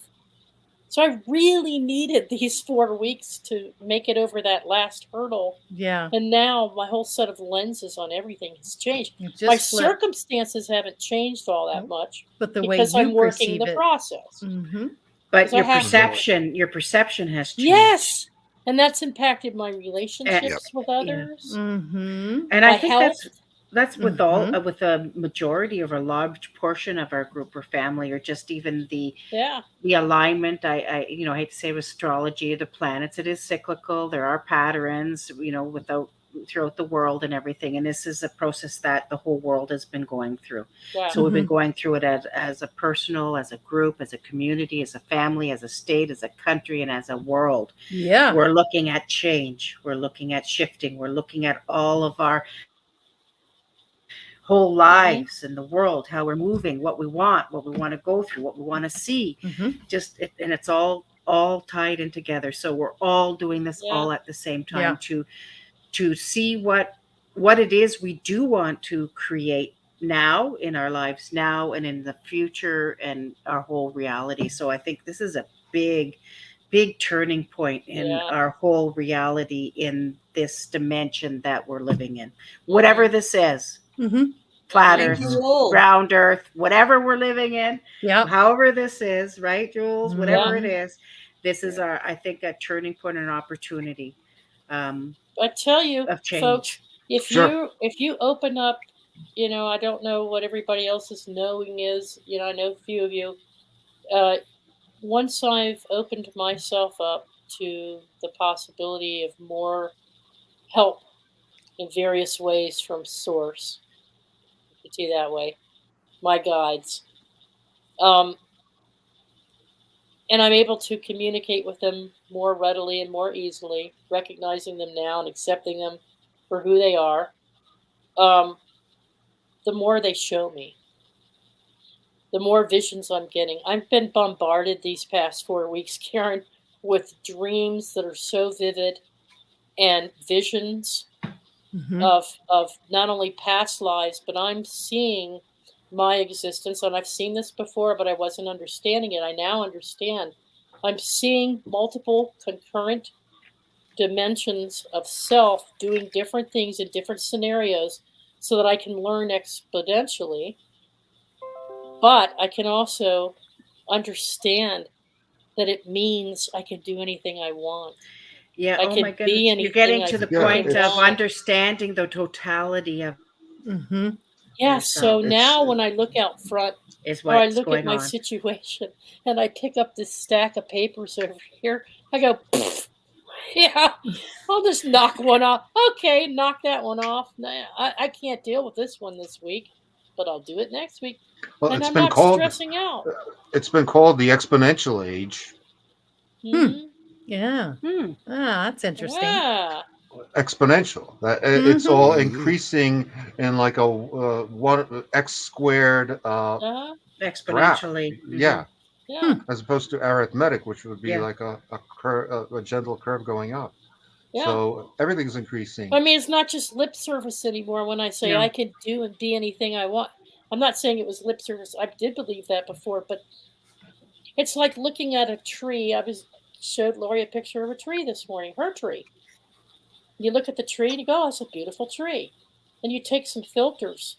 Speaker 2: So I really needed these 4 weeks to make it over that last hurdle.
Speaker 1: Yeah.
Speaker 2: And now my whole set of lenses on everything has changed.
Speaker 1: You just
Speaker 2: My
Speaker 1: flip.
Speaker 2: circumstances haven't changed all that much,
Speaker 1: But the way
Speaker 2: because
Speaker 1: you
Speaker 2: I'm working
Speaker 1: perceive
Speaker 2: the
Speaker 1: it.
Speaker 2: process.
Speaker 1: Mm-hmm.
Speaker 4: But
Speaker 2: So I have to-
Speaker 4: your perception has changed.
Speaker 2: Yes. And that's impacted my relationships with others.
Speaker 1: Mm-hmm.
Speaker 4: And I
Speaker 2: my
Speaker 4: think
Speaker 2: health.
Speaker 4: that's with all with a majority of a large portion of our group or family, or just even the
Speaker 2: Yeah.
Speaker 4: alignment. I hate to say with astrology of the planets, it is cyclical. There are patterns, throughout the world and everything. And this is a process that the whole world has been going through.
Speaker 2: Yeah.
Speaker 4: So we've been going through it as a personal, as a group, as a community, as a family, as a state, as a country, and as a world.
Speaker 1: Yeah.
Speaker 4: We're looking at change. We're looking at shifting. We're looking at all of our whole lives in the world, how we're moving, what we want to go through, what we want to see. And it's all tied in together. So we're all doing this all at the same time to see what it is we do want to create now in our lives now and in the future and our whole reality. So I think this is a big turning point in our whole reality in this dimension that we're living in, whatever this is. Flat
Speaker 3: Thank
Speaker 4: earth,
Speaker 3: you all.
Speaker 4: round earth, whatever we're living in,
Speaker 1: Yeah.
Speaker 4: however this is, right, Jules, whatever
Speaker 2: Yeah.
Speaker 4: it is, this is I think a turning point and an opportunity
Speaker 2: I tell you,
Speaker 4: of change.
Speaker 2: folks, if
Speaker 5: Sure.
Speaker 2: you open up, I don't know what everybody else's knowing is. I know a few of you. Once I've opened myself up to the possibility of more help in various ways from source, put it that way, my guides, and I'm able to communicate with them more readily and more easily, recognizing them now and accepting them for who they are, the more they show me, the more visions I'm getting. I've been bombarded these past 4 weeks, Karen, with dreams that are so vivid and visions of not only past lives, but I'm seeing my existence. And I've seen this before, but I wasn't understanding it. I now understand. I'm seeing multiple concurrent dimensions of self doing different things in different scenarios so that I can learn exponentially. But I can also understand that it means I can do anything I want.
Speaker 4: Yeah.
Speaker 2: I
Speaker 4: Oh
Speaker 2: can
Speaker 4: my
Speaker 2: be
Speaker 4: goodness. You're
Speaker 2: anything
Speaker 4: getting
Speaker 2: I
Speaker 4: to the
Speaker 5: Yeah,
Speaker 4: point of
Speaker 5: it's-
Speaker 4: understanding the totality of
Speaker 2: Yeah, so
Speaker 4: yourself
Speaker 2: now when I look out front,
Speaker 4: is
Speaker 2: or I
Speaker 4: what's
Speaker 2: look at
Speaker 4: going
Speaker 2: my
Speaker 4: on.
Speaker 2: situation and I pick up this stack of papers over here, I go, yeah, I'll just knock one off. Okay, knock that one off. Nah, I can't deal with this one this week, but I'll do it next week.
Speaker 5: Well,
Speaker 2: And
Speaker 5: it's
Speaker 2: I'm
Speaker 5: been
Speaker 2: not
Speaker 5: called
Speaker 2: stressing out.
Speaker 5: it's been called the exponential age.
Speaker 2: Mhm.
Speaker 1: Yeah. That's interesting.
Speaker 2: Yeah.
Speaker 5: Exponential. It's all
Speaker 6: Mhm.
Speaker 5: increasing in like a one x squared
Speaker 2: Uh-huh.
Speaker 5: graph.
Speaker 4: Exponentially.
Speaker 5: Yeah,
Speaker 2: Yeah.
Speaker 5: as opposed to arithmetic, which would be
Speaker 4: Yeah.
Speaker 5: like a gentle curve going up.
Speaker 2: Yeah.
Speaker 5: So everything's increasing.
Speaker 2: I mean, it's not just lip service anymore when I say
Speaker 4: No.
Speaker 2: I can do and be anything I want. I'm not saying it was lip service. I did believe that before, but it's like looking at a tree. Showed Lori a picture of a tree this morning, her tree. You look at the tree and you go, oh, it's a beautiful tree. And you take some filters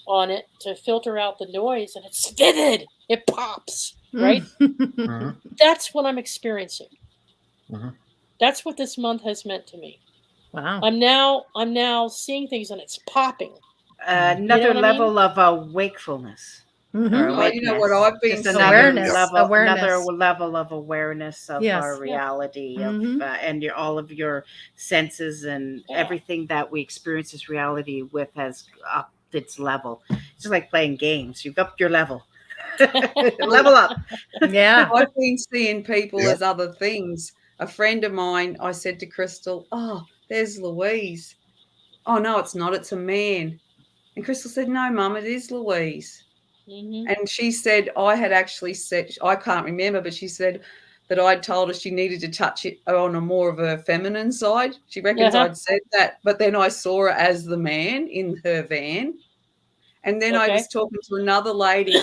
Speaker 2: on it to filter out the noise, and it's vivid. It pops, right?
Speaker 5: Mhm.
Speaker 2: That's what I'm experiencing.
Speaker 5: Mhm.
Speaker 2: That's what this month has meant to me.
Speaker 1: Wow.
Speaker 2: I'm now seeing things and it's popping.
Speaker 4: Another
Speaker 2: what I mean?
Speaker 4: level of wakefulness or
Speaker 1: Mhm.
Speaker 3: Oh, you
Speaker 4: awakeness.
Speaker 3: know what I've been
Speaker 4: Just another
Speaker 3: seeing?
Speaker 4: another
Speaker 1: Awareness.
Speaker 4: level of awareness of
Speaker 1: Yes.
Speaker 4: our
Speaker 2: Yeah.
Speaker 4: reality
Speaker 1: Mhm.
Speaker 4: and all of your senses and
Speaker 2: Yeah.
Speaker 4: everything that we experience this reality with has upped its level. It's just like playing games. You've upped your level. Level up.
Speaker 1: Yeah.
Speaker 3: I've been seeing people
Speaker 6: Yep.
Speaker 3: as other things. A friend of mine, I said to Crystal, "Oh, there's Louise." "Oh, no, it's not. It's a man." And Crystal said, "No, Mum, it is Louise."
Speaker 2: Mhm.
Speaker 3: And she said, I had actually said, I can't remember, but she said that I'd told her she needed to touch it on a more of a feminine side. She reckons
Speaker 2: Uh-huh.
Speaker 3: I'd said that, but then I saw her as the man in her van. And then I
Speaker 2: Okay.
Speaker 3: was talking to another lady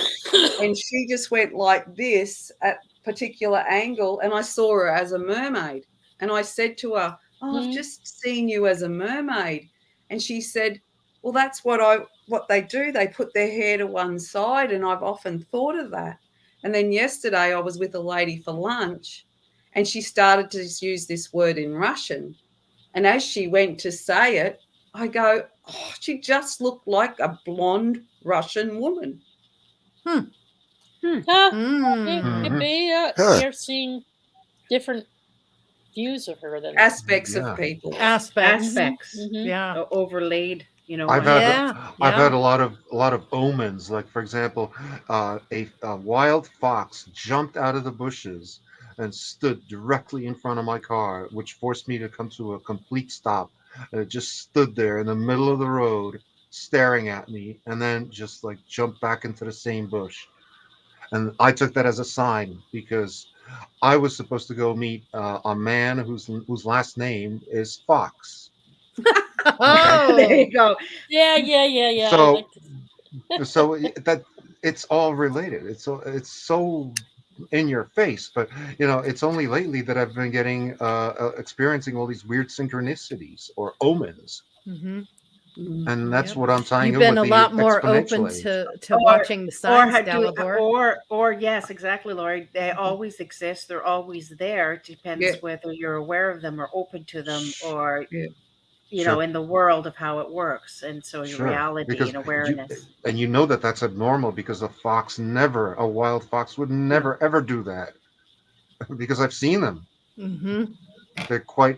Speaker 3: and she just went like this at a particular angle, and I saw her as a mermaid. And I said to her, "Oh, I've
Speaker 2: Mhm.
Speaker 3: just seen you as a mermaid." And she said, "Well, that's what they do. They put their hair to one side, and I've often thought of that." And then yesterday I was with a lady for lunch, and she started to use this word in Russian. And as she went to say it, I go, "Oh, she just looked like a blonde Russian woman."
Speaker 1: Hmm.
Speaker 2: Huh. It
Speaker 1: Mm.
Speaker 2: could
Speaker 5: Mhm.
Speaker 2: be.
Speaker 6: Huh.
Speaker 2: You're seeing different views of her than.
Speaker 3: Aspects of
Speaker 5: Yeah.
Speaker 3: people.
Speaker 1: Aspects.
Speaker 4: Aspects
Speaker 2: Mhm.
Speaker 1: Yeah.
Speaker 4: overlaid,
Speaker 5: I've
Speaker 4: on
Speaker 5: had
Speaker 1: Yeah.
Speaker 5: I've had
Speaker 1: Yeah.
Speaker 5: a lot of omens. Like for example, a wild fox jumped out of the bushes and stood directly in front of my car, which forced me to come to a complete stop. And it just stood there in the middle of the road, staring at me, and then just like jumped back into the same bush. And I took that as a sign because I was supposed to go meet a man whose last name is Fox. Okay,
Speaker 4: There
Speaker 1: Oh.
Speaker 4: you go.
Speaker 2: Yeah.
Speaker 5: so so that it's all related. It's so in your face, but it's only lately that I've been getting experiencing all these weird synchronicities or omens,
Speaker 1: Mm-hmm.
Speaker 3: Mm.
Speaker 5: and that's
Speaker 1: Yep.
Speaker 5: what I'm tying
Speaker 1: You've
Speaker 5: in
Speaker 1: been
Speaker 5: with
Speaker 1: a
Speaker 5: the
Speaker 1: lot more
Speaker 5: exponential
Speaker 1: open
Speaker 5: age.
Speaker 1: to
Speaker 4: or
Speaker 1: watching the
Speaker 4: or
Speaker 1: signs,
Speaker 4: had to
Speaker 1: Dalibor.
Speaker 4: or yes, exactly, Lori. They always exist. They're always there.
Speaker 3: Yeah,
Speaker 4: Depends whether you're aware of them or open to them, or
Speaker 3: yeah.
Speaker 5: Sure,
Speaker 4: in the world of how it works, and so your
Speaker 5: sure,
Speaker 4: reality
Speaker 5: because
Speaker 4: and awareness.
Speaker 5: that's abnormal because a wild fox would
Speaker 4: No.
Speaker 5: never ever do that because I've seen them.
Speaker 1: Mm-hmm.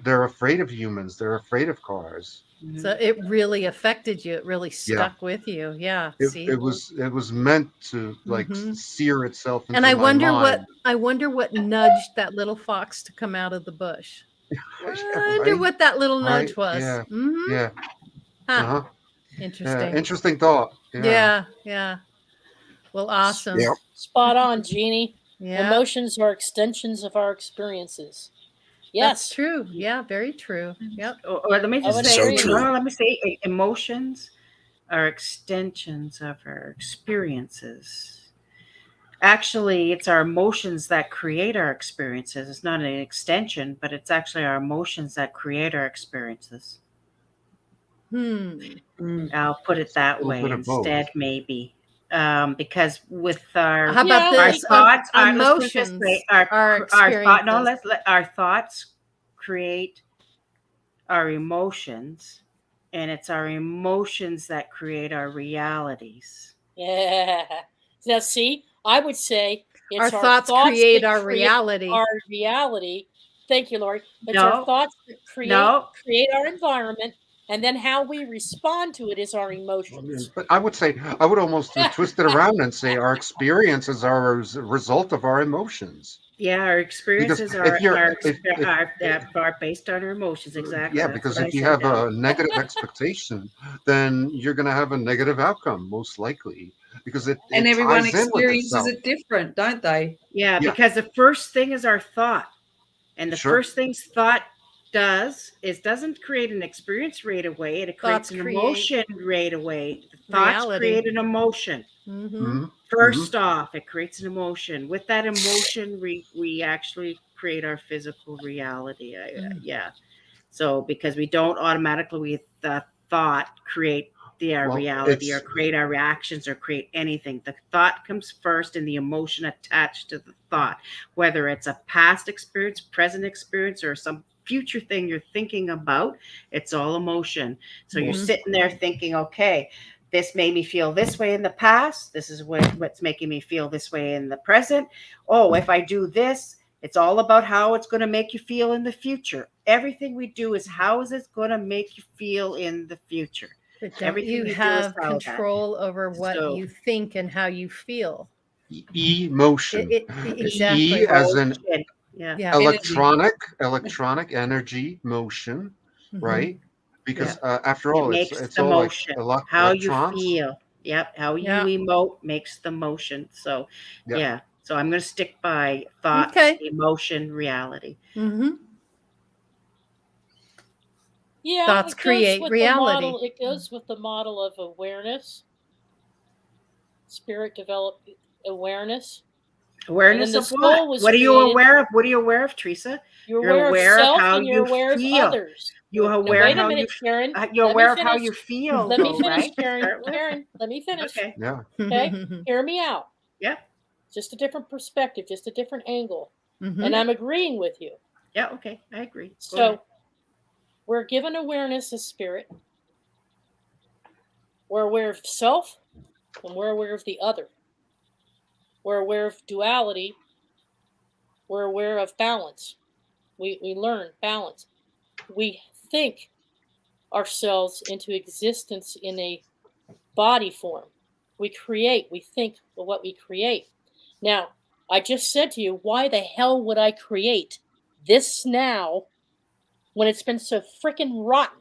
Speaker 5: They're afraid of humans. They're afraid of cars.
Speaker 1: So
Speaker 4: Mhm.
Speaker 1: it really affected you. It really
Speaker 5: Yeah.
Speaker 1: stuck with you. Yeah.
Speaker 5: It,
Speaker 1: See.
Speaker 5: it was it was meant to like
Speaker 1: Mm-hmm.
Speaker 5: sear itself
Speaker 1: And
Speaker 5: into my mind.
Speaker 1: I wonder what nudged that little fox to come out of the bush.
Speaker 5: Yeah,
Speaker 1: Wonder
Speaker 5: right,
Speaker 1: what that little
Speaker 5: right,
Speaker 1: nudge was.
Speaker 5: yeah,
Speaker 1: Mm-hmm.
Speaker 5: yeah,
Speaker 1: Huh.
Speaker 5: uh-huh, yeah.
Speaker 1: Interesting.
Speaker 5: Interesting thought. Yeah,
Speaker 1: Yeah. Yeah. Well, awesome.
Speaker 6: Yep.
Speaker 2: Spot on, Jeannie.
Speaker 1: Yeah.
Speaker 2: Emotions are extensions of our experiences.
Speaker 1: That's
Speaker 2: Yes,
Speaker 1: true. Yeah. Very true. Yep.
Speaker 4: Or let me
Speaker 2: I
Speaker 4: just
Speaker 2: would
Speaker 6: So
Speaker 4: say,
Speaker 2: agree.
Speaker 6: true.
Speaker 4: let me say, emotions are extensions of our experiences. Actually, it's our emotions that create our experiences. It's not an extension, but it's actually our emotions that create our experiences.
Speaker 1: Hmm.
Speaker 3: Mm.
Speaker 4: I'll put it
Speaker 5: it's a
Speaker 4: that
Speaker 5: little bit
Speaker 4: way
Speaker 5: of both.
Speaker 4: instead, maybe. Because with
Speaker 1: How about
Speaker 2: Yeah,
Speaker 4: our
Speaker 1: this?
Speaker 2: like
Speaker 4: thoughts, let's put it this way:
Speaker 1: Emotions are
Speaker 4: our thought. No,
Speaker 1: experiences.
Speaker 4: our thoughts create our emotions, and it's our emotions that create our realities.
Speaker 2: yeah. Now, see, I would say
Speaker 1: Our
Speaker 2: it's our
Speaker 1: thoughts
Speaker 2: thoughts
Speaker 1: create
Speaker 2: that
Speaker 1: our
Speaker 2: create
Speaker 1: reality.
Speaker 2: our reality. Thank you, Lori. It's our
Speaker 4: No,
Speaker 2: thoughts that
Speaker 4: no,
Speaker 2: create our environment, and then how we respond to it is our
Speaker 5: I mean,
Speaker 2: emotions.
Speaker 5: but I would almost twist it around and say our experiences are a result of our emotions.
Speaker 4: yeah, our
Speaker 5: Because
Speaker 4: experiences
Speaker 5: if you're
Speaker 4: are based on our emotions. Exactly,
Speaker 5: yeah,
Speaker 4: that's what
Speaker 5: because
Speaker 4: I
Speaker 5: if you
Speaker 4: said,
Speaker 5: have
Speaker 4: Dal.
Speaker 5: a negative expectation, then you're going to have a negative outcome, most likely, because
Speaker 3: And
Speaker 5: it
Speaker 3: everyone
Speaker 5: ties in with
Speaker 3: experiences
Speaker 5: itself.
Speaker 3: it different, don't they?
Speaker 4: Yeah,
Speaker 5: Yeah,
Speaker 4: because the first thing is our thought. And the
Speaker 5: sure.
Speaker 4: first things thought does is doesn't create an experience right away. It creates
Speaker 1: Thoughts
Speaker 4: an
Speaker 1: create
Speaker 4: emotion right away. The thoughts
Speaker 1: reality.
Speaker 4: create an emotion.
Speaker 1: Mm-hmm.
Speaker 5: Hmm. Hmm.
Speaker 4: First off, it creates an emotion. With that emotion, we actually create our physical reality.
Speaker 1: Mm.
Speaker 4: Yeah. So because we don't automatically with the thought create the
Speaker 5: Well,
Speaker 4: reality or
Speaker 5: it's
Speaker 4: create our reactions or create anything. The thought comes first and the emotion attached to the thought, whether it's a past experience, present experience, or some future thing you're thinking about. It's all emotion. So you're sitting there thinking, okay, this made me feel this way in the past. This is what's making me feel this way in the present. Oh, if I do this, it's all about how it's going to make you feel in the future. Everything we do is how is it going to make you feel in the future.
Speaker 1: But don't
Speaker 4: Everything
Speaker 1: you
Speaker 4: we do is
Speaker 1: have
Speaker 4: how that.
Speaker 1: control over what
Speaker 4: So
Speaker 1: you think and how you feel?
Speaker 5: emotion.
Speaker 1: Exactly.
Speaker 5: E as in
Speaker 4: emotion. Yeah.
Speaker 1: Yeah.
Speaker 3: Energy.
Speaker 5: electronic energy, motion,
Speaker 1: Mhm.
Speaker 5: right? Because
Speaker 4: Yeah.
Speaker 5: after
Speaker 4: It
Speaker 5: all,
Speaker 4: makes
Speaker 5: it's
Speaker 4: the
Speaker 5: all like
Speaker 4: motion. How you
Speaker 5: electrons.
Speaker 4: feel. Yep. How you
Speaker 1: Yeah.
Speaker 4: emote makes the motion. So
Speaker 5: Yeah.
Speaker 4: yeah. So I'm going to stick by thoughts,
Speaker 1: Okay.
Speaker 4: emotion, reality.
Speaker 1: Mhm.
Speaker 2: Yeah,
Speaker 1: Thoughts
Speaker 2: it goes
Speaker 1: create
Speaker 2: with the
Speaker 1: reality.
Speaker 2: model. It goes with the model of awareness, spirit developed awareness, and then
Speaker 4: Awareness
Speaker 2: the
Speaker 4: of what?
Speaker 2: soul was
Speaker 4: What are you
Speaker 2: created.
Speaker 4: aware of? What are you aware of, Teresa?
Speaker 2: You're
Speaker 4: You're
Speaker 2: aware of
Speaker 4: aware of
Speaker 2: self
Speaker 4: how
Speaker 2: and you're
Speaker 4: you
Speaker 2: aware of
Speaker 4: feel.
Speaker 2: others.
Speaker 4: You're
Speaker 2: Now,
Speaker 4: aware
Speaker 2: wait a
Speaker 4: how you
Speaker 2: minute, Karen.
Speaker 4: you're
Speaker 2: Let me
Speaker 4: aware of how
Speaker 2: finish.
Speaker 4: you feel,
Speaker 2: Let me
Speaker 4: though,
Speaker 2: finish,
Speaker 4: right? To
Speaker 2: Karen.
Speaker 4: start with.
Speaker 2: Karen, let me finish.
Speaker 4: Okay.
Speaker 5: Yeah.
Speaker 2: Okay? Hear me out.
Speaker 4: Yeah.
Speaker 2: Just a different perspective, just a different angle.
Speaker 1: Mhm.
Speaker 2: And I'm agreeing with you.
Speaker 4: Yeah. Okay. I agree. Go ahead.
Speaker 2: So we're given awareness as spirit. We're aware of self and we're aware of the other. We're aware of duality. We're aware of balance. We learn balance. We think ourselves into existence in a body form. We create, we think what we create. Now, I just said to you, why the hell would I create this now when it's been so freaking rotten?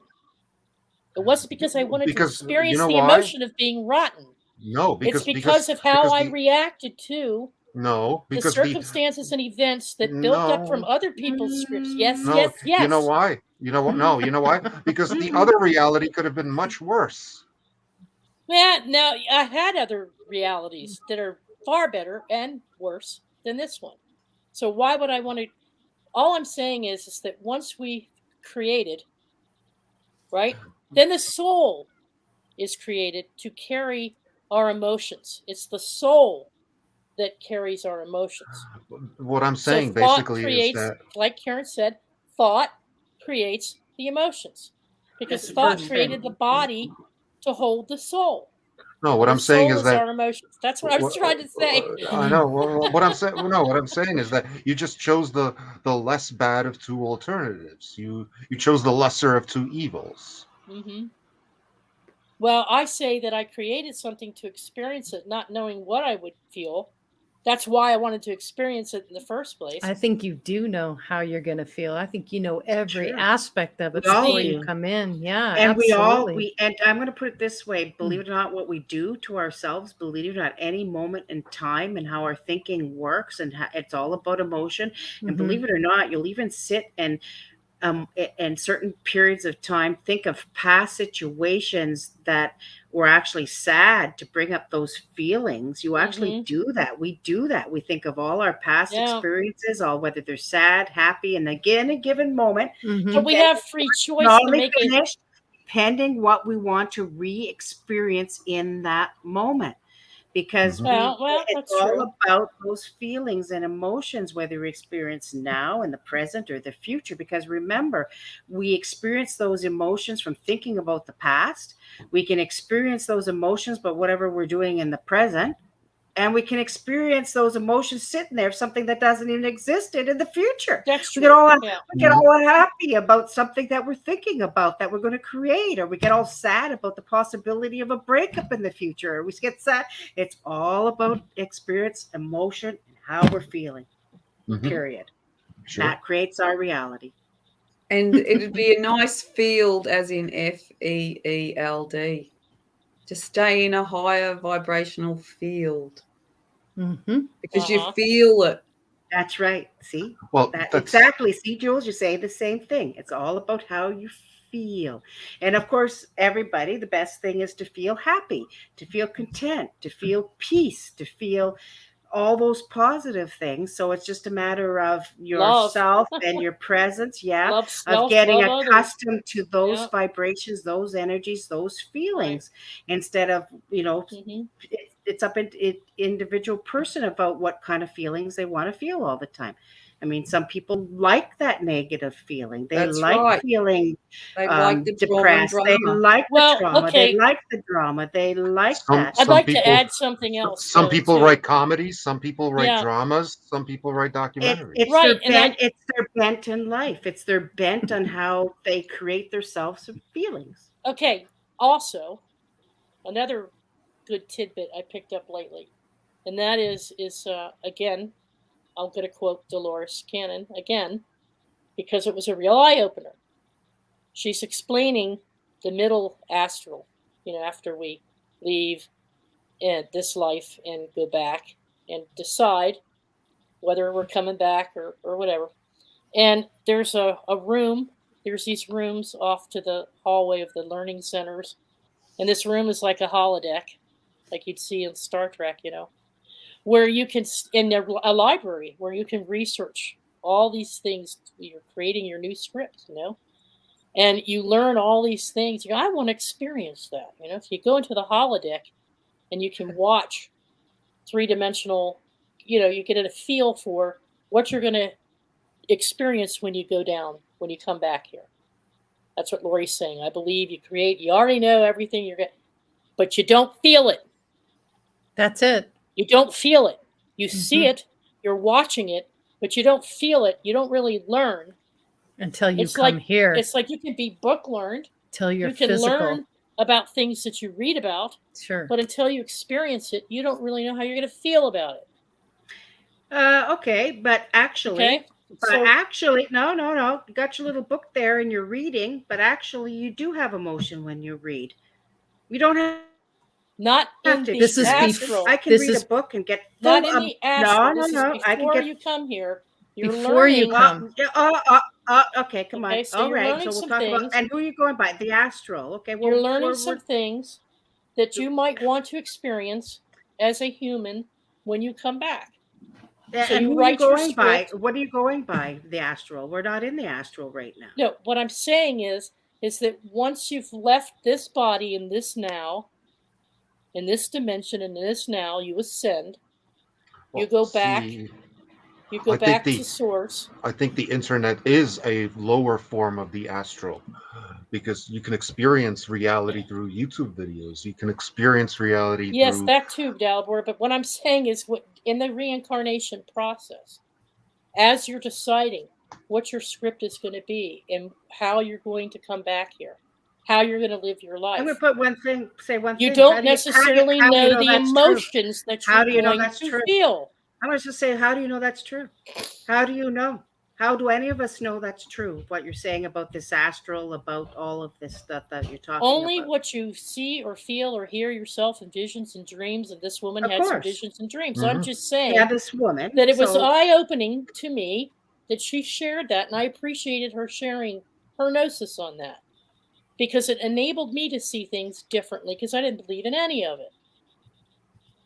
Speaker 2: It wasn't because I wanted to
Speaker 5: Because you
Speaker 2: experience
Speaker 5: know
Speaker 2: the
Speaker 5: why?
Speaker 2: emotion of being rotten.
Speaker 5: No,
Speaker 2: It's because of how I
Speaker 5: the
Speaker 2: reacted to
Speaker 5: no,
Speaker 2: the
Speaker 5: because the
Speaker 2: circumstances and events that built up from
Speaker 5: no,
Speaker 2: other people's scripts. Yes,
Speaker 5: no,
Speaker 2: yes,
Speaker 5: you know
Speaker 2: yes.
Speaker 5: why? You know what? No, you know why? Because the other reality could have been much worse.
Speaker 2: Yeah, now I had other realities that are far better and worse than this one. So why would I want to? All I'm saying is that once we created, right, then the soul is created to carry our emotions. It's the soul that carries our emotions.
Speaker 5: What I'm
Speaker 2: So
Speaker 5: saying
Speaker 2: thought
Speaker 5: basically is
Speaker 2: creates,
Speaker 5: that
Speaker 2: like Karen said, thought creates the emotions
Speaker 4: That's
Speaker 2: because
Speaker 4: the
Speaker 2: thought
Speaker 4: first thing.
Speaker 2: created the body to hold the soul.
Speaker 5: no. What
Speaker 2: And the
Speaker 5: I'm saying
Speaker 2: soul
Speaker 5: is
Speaker 2: is
Speaker 5: that
Speaker 2: our emotions. That's what I was trying to say.
Speaker 5: I know. What I'm saying, no, what I'm saying is that you just chose the less bad of two alternatives. You chose the lesser of two evils.
Speaker 2: Hmm. Well, I say that I created something to experience it, not knowing what I would feel. That's why I wanted to experience it in the first place.
Speaker 1: I think you do know how you're going to feel. I think you know every
Speaker 4: Sure.
Speaker 1: aspect of
Speaker 4: We
Speaker 1: it
Speaker 4: all
Speaker 1: before you
Speaker 4: do.
Speaker 1: come in. Yeah,
Speaker 4: And
Speaker 1: absolutely.
Speaker 4: and I'm going to put it this way, believe it or not, what we do to ourselves, believe it or not, any moment in time and how our thinking works and how, it's all about emotion. And
Speaker 1: Mhm.
Speaker 4: believe it or not, you'll even sit and in certain periods of time think of past situations that were actually sad to bring up those feelings. You actually
Speaker 2: Hmm.
Speaker 4: do that. We do that. We think of all our past
Speaker 2: Yeah.
Speaker 4: experiences, all whether they're sad, happy, and again a given moment.
Speaker 2: But
Speaker 1: Mhm.
Speaker 2: we have free
Speaker 4: Not
Speaker 2: choice to
Speaker 4: only
Speaker 2: make it.
Speaker 4: finished, pending what we want to re-experience in that moment. Because
Speaker 5: Mhm.
Speaker 2: Well,
Speaker 4: it's
Speaker 2: that's true.
Speaker 4: all about those feelings and emotions, whether we experience now in the present or the future. Because remember, we experience those emotions from thinking about the past. We can experience those emotions, but whatever we're doing in the present, and we can experience those emotions sitting there, something that doesn't even exist in the future.
Speaker 2: That's
Speaker 4: We get
Speaker 2: true.
Speaker 4: all
Speaker 2: Yeah.
Speaker 4: we get all happy about something that we're thinking about that we're going to create, or we get all sad about the possibility of a breakup in the future, or we get sad. It's all about experience, emotion, and how we're feeling.
Speaker 5: Mhm.
Speaker 4: Period.
Speaker 5: Sure.
Speaker 4: That creates our reality.
Speaker 3: And it'd be a nice field, as in FEELD, to stay in a higher vibrational field
Speaker 1: Mhm.
Speaker 3: because you
Speaker 2: Uh-huh.
Speaker 3: feel it.
Speaker 4: That's right. See
Speaker 5: Well,
Speaker 4: that
Speaker 5: that's
Speaker 4: exactly. See, Jules, you say the same thing. It's all about how you feel. And of course, everybody, the best thing is to feel happy, to feel content, to feel peace, to feel all those positive things. So it's just a matter of yourself and your presence,
Speaker 2: Love
Speaker 4: of
Speaker 2: self,
Speaker 4: getting
Speaker 2: love others.
Speaker 4: accustomed to those
Speaker 2: Yeah.
Speaker 4: vibrations, those energies, those feelings, instead of, it's up to individual person about what kind of feelings they want to feel all the time. I mean, some people like that negative feeling. They
Speaker 3: That's
Speaker 4: like
Speaker 3: right.
Speaker 4: feeling
Speaker 3: They like the
Speaker 4: depressed. They
Speaker 3: drama.
Speaker 4: like
Speaker 2: Well,
Speaker 4: the trauma.
Speaker 2: okay.
Speaker 4: They like the drama. They like that.
Speaker 2: I'd like to add something else.
Speaker 5: Some people write comedies. Some people write dramas. Some people write documentaries.
Speaker 4: It's their bent. It's their bent in life. It's their bent on how they create themselves of feelings.
Speaker 2: Okay. Also, another good tidbit I picked up lately, and that is again, I'm going to quote Dolores Cannon again, because it was a real eye opener. She's explaining the middle astral, after we leave this life and go back and decide whether we're coming back or whatever. And there's a room, there's these rooms off to the hallway of the learning centers. And this room is like a holodeck, like you'd see in Star Trek, where you can, in a library, where you can research all these things. You're creating your new script, and you learn all these things. You go, I want to experience that. If you go into the holodeck and you can watch three-dimensional, you get a feel for what you're going to experience when you go down, when you come back here. That's what Lori's saying. I believe you already know everything you're going to, but you don't feel it.
Speaker 1: That's it.
Speaker 2: You don't feel it. You see it, you're watching it, but you don't feel it. You don't really learn.
Speaker 1: Until you come here.
Speaker 2: It's like you can be book learned.
Speaker 1: Until you're
Speaker 2: You can learn about things that you read about.
Speaker 1: Sure.
Speaker 2: But until you experience it, you don't really know how you're going to feel about it.
Speaker 4: Okay, but actually, no. You got your little book there and you're reading, but actually you do have emotion when you read. You don't have
Speaker 2: not in
Speaker 4: to.
Speaker 2: This is astral.
Speaker 4: I can read a book and get full
Speaker 2: not in the astral.
Speaker 4: No.
Speaker 2: I can get you come here. You're
Speaker 1: before
Speaker 2: learning.
Speaker 1: You come.
Speaker 4: Okay, come on.
Speaker 2: So
Speaker 4: all right, so we'll talk about. And who are you going by? The astral. Okay,
Speaker 2: well, you're learning some things that you might want to experience as a human when you come back.
Speaker 4: So and who are you going by? What are you going by? The astral. We're not in the astral right now.
Speaker 2: No, what I'm saying is that once you've left this body in this now, in this dimension, in this now, you ascend. You go back. You go back to source.
Speaker 5: I think the internet is a lower form of the astral, because you can experience reality through YouTube videos. You can experience reality.
Speaker 2: Yes, that too, Dalibor. But what I'm saying is, in the reincarnation process, as you're deciding what your script is going to be and how you're going to come back here, how you're going to live your life.
Speaker 4: I'm going to put one thing. Say one thing.
Speaker 2: You don't necessarily know the emotions that you're going to feel.
Speaker 4: I'm going to just say, how do you know that's true? How do you know? How do any of us know that's true? What you're saying about this astral, about all of this stuff that you're talking about?
Speaker 2: Only what you see or feel or hear yourself in visions and dreams. And this woman had some visions and dreams. So I'm just saying
Speaker 4: this woman,
Speaker 2: that it was eye-opening to me that she shared that. And I appreciated her sharing her gnosis on that, because it enabled me to see things differently, because I didn't believe in any of it.